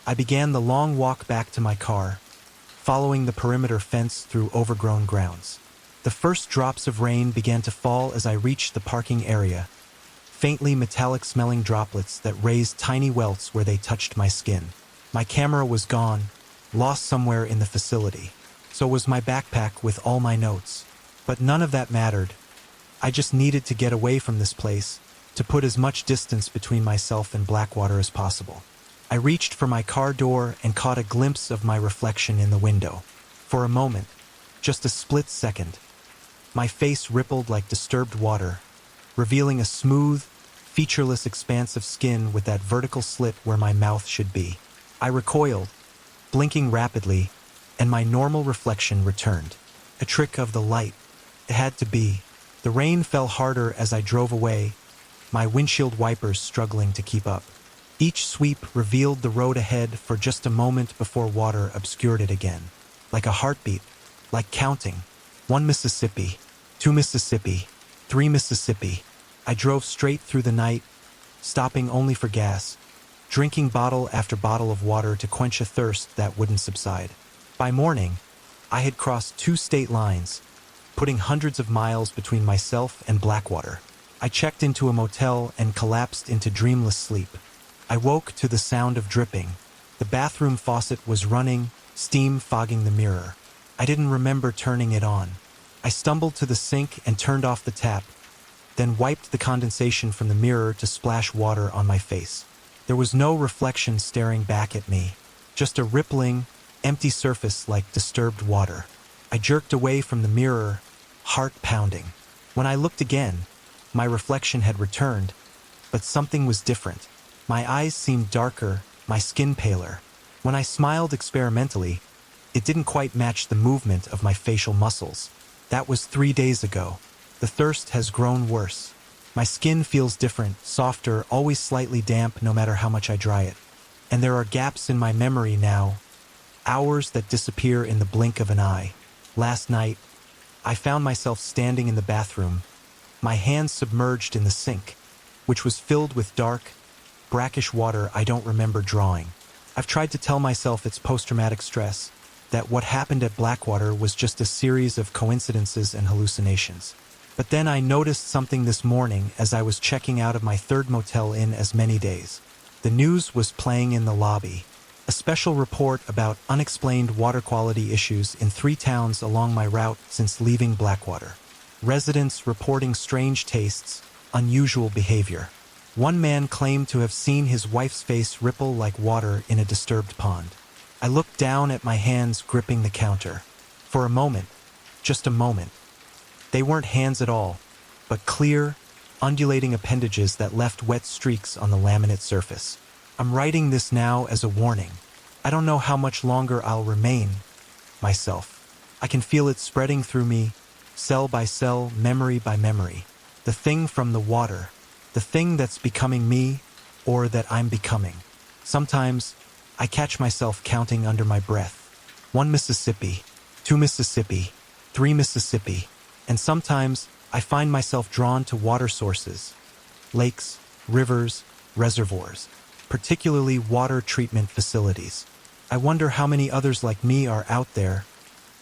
S1: I began the long walk back to my car, following the perimeter fence through overgrown grounds. The first drops of rain began to fall as I reached the parking area, faintly metallic-smelling droplets that raised tiny welts where they touched my skin. My camera was gone, lost somewhere in the facility. So was my backpack with all my notes. But none of that mattered. I just needed to get away from this place, to put as much distance between myself and Blackwater as possible. I reached for my car door and caught a glimpse of my reflection in the window. For a moment, just a split second, my face rippled like disturbed water, revealing a smooth, featureless expanse of skin with that vertical slit where my mouth should be. I recoiled, blinking rapidly, and my normal reflection returned. A trick of the light. It had to be. The rain fell harder as I drove away, my windshield wipers struggling to keep up. Each sweep revealed the road ahead for just a moment before water obscured it again. Like a heartbeat, like counting. 1 Mississippi, 2 Mississippi, 3 Mississippi. I drove straight through the night, stopping only for gas, drinking bottle after bottle of water to quench a thirst that wouldn't subside. By morning, I had crossed 2 state lines, putting hundreds of miles between myself and Blackwater. I checked into a motel and collapsed into dreamless sleep. I woke to the sound of dripping. The bathroom faucet was running, steam fogging the mirror. I didn't remember turning it on. I stumbled to the sink and turned off the tap, then wiped the condensation from the mirror to splash water on my face. There was no reflection staring back at me, just a rippling, empty surface like disturbed water. I jerked away from the mirror, heart pounding. When I looked again, my reflection had returned, but something was different. My eyes seemed darker, my skin paler. When I smiled experimentally, it didn't quite match the movement of my facial muscles. That was 3 days ago. The thirst has grown worse. My skin feels different, softer, always slightly damp no matter how much I dry it. And there are gaps in my memory now, hours that disappear in the blink of an eye. Last night, I found myself standing in the bathroom, my hands submerged in the sink, which was filled with dark, brackish water I don't remember drawing. I've tried to tell myself it's post-traumatic stress, that what happened at Blackwater was just a series of coincidences and hallucinations. But then I noticed something this morning as I was checking out of my 3rd motel in as many days. The news was playing in the lobby. A special report about unexplained water quality issues in 3 towns along my route since leaving Blackwater. Residents reporting strange tastes, unusual behavior. One man claimed to have seen his wife's face ripple like water in a disturbed pond. I looked down at my hands gripping the counter. For a moment, just a moment. They weren't hands at all, but clear, undulating appendages that left wet streaks on the laminate surface. I'm writing this now as a warning. I don't know how much longer I'll remain myself. I can feel it spreading through me, cell by cell, memory by memory. The thing from the water, the thing that's becoming me, or that I'm becoming. Sometimes, I catch myself counting under my breath. 1 Mississippi, 2 Mississippi, 3 Mississippi, and sometimes I find myself drawn to water sources, lakes, rivers, reservoirs, particularly water treatment facilities. I wonder how many others like me are out there,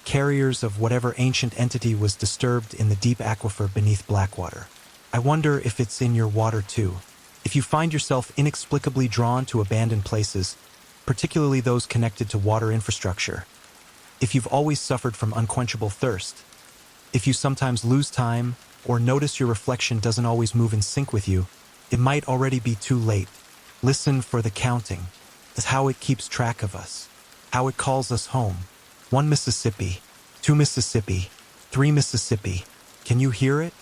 S1: carriers of whatever ancient entity was disturbed in the deep aquifer beneath Blackwater. I wonder if it's in your water too. If you find yourself inexplicably drawn to abandoned places, particularly those connected to water infrastructure. If you've always suffered from unquenchable thirst. If you sometimes lose time or notice your reflection doesn't always move in sync with you, it might already be too late. Listen for the counting. That's how it keeps track of us, how it calls us home. 1 Mississippi, 2 Mississippi, 3 Mississippi. Can you hear it?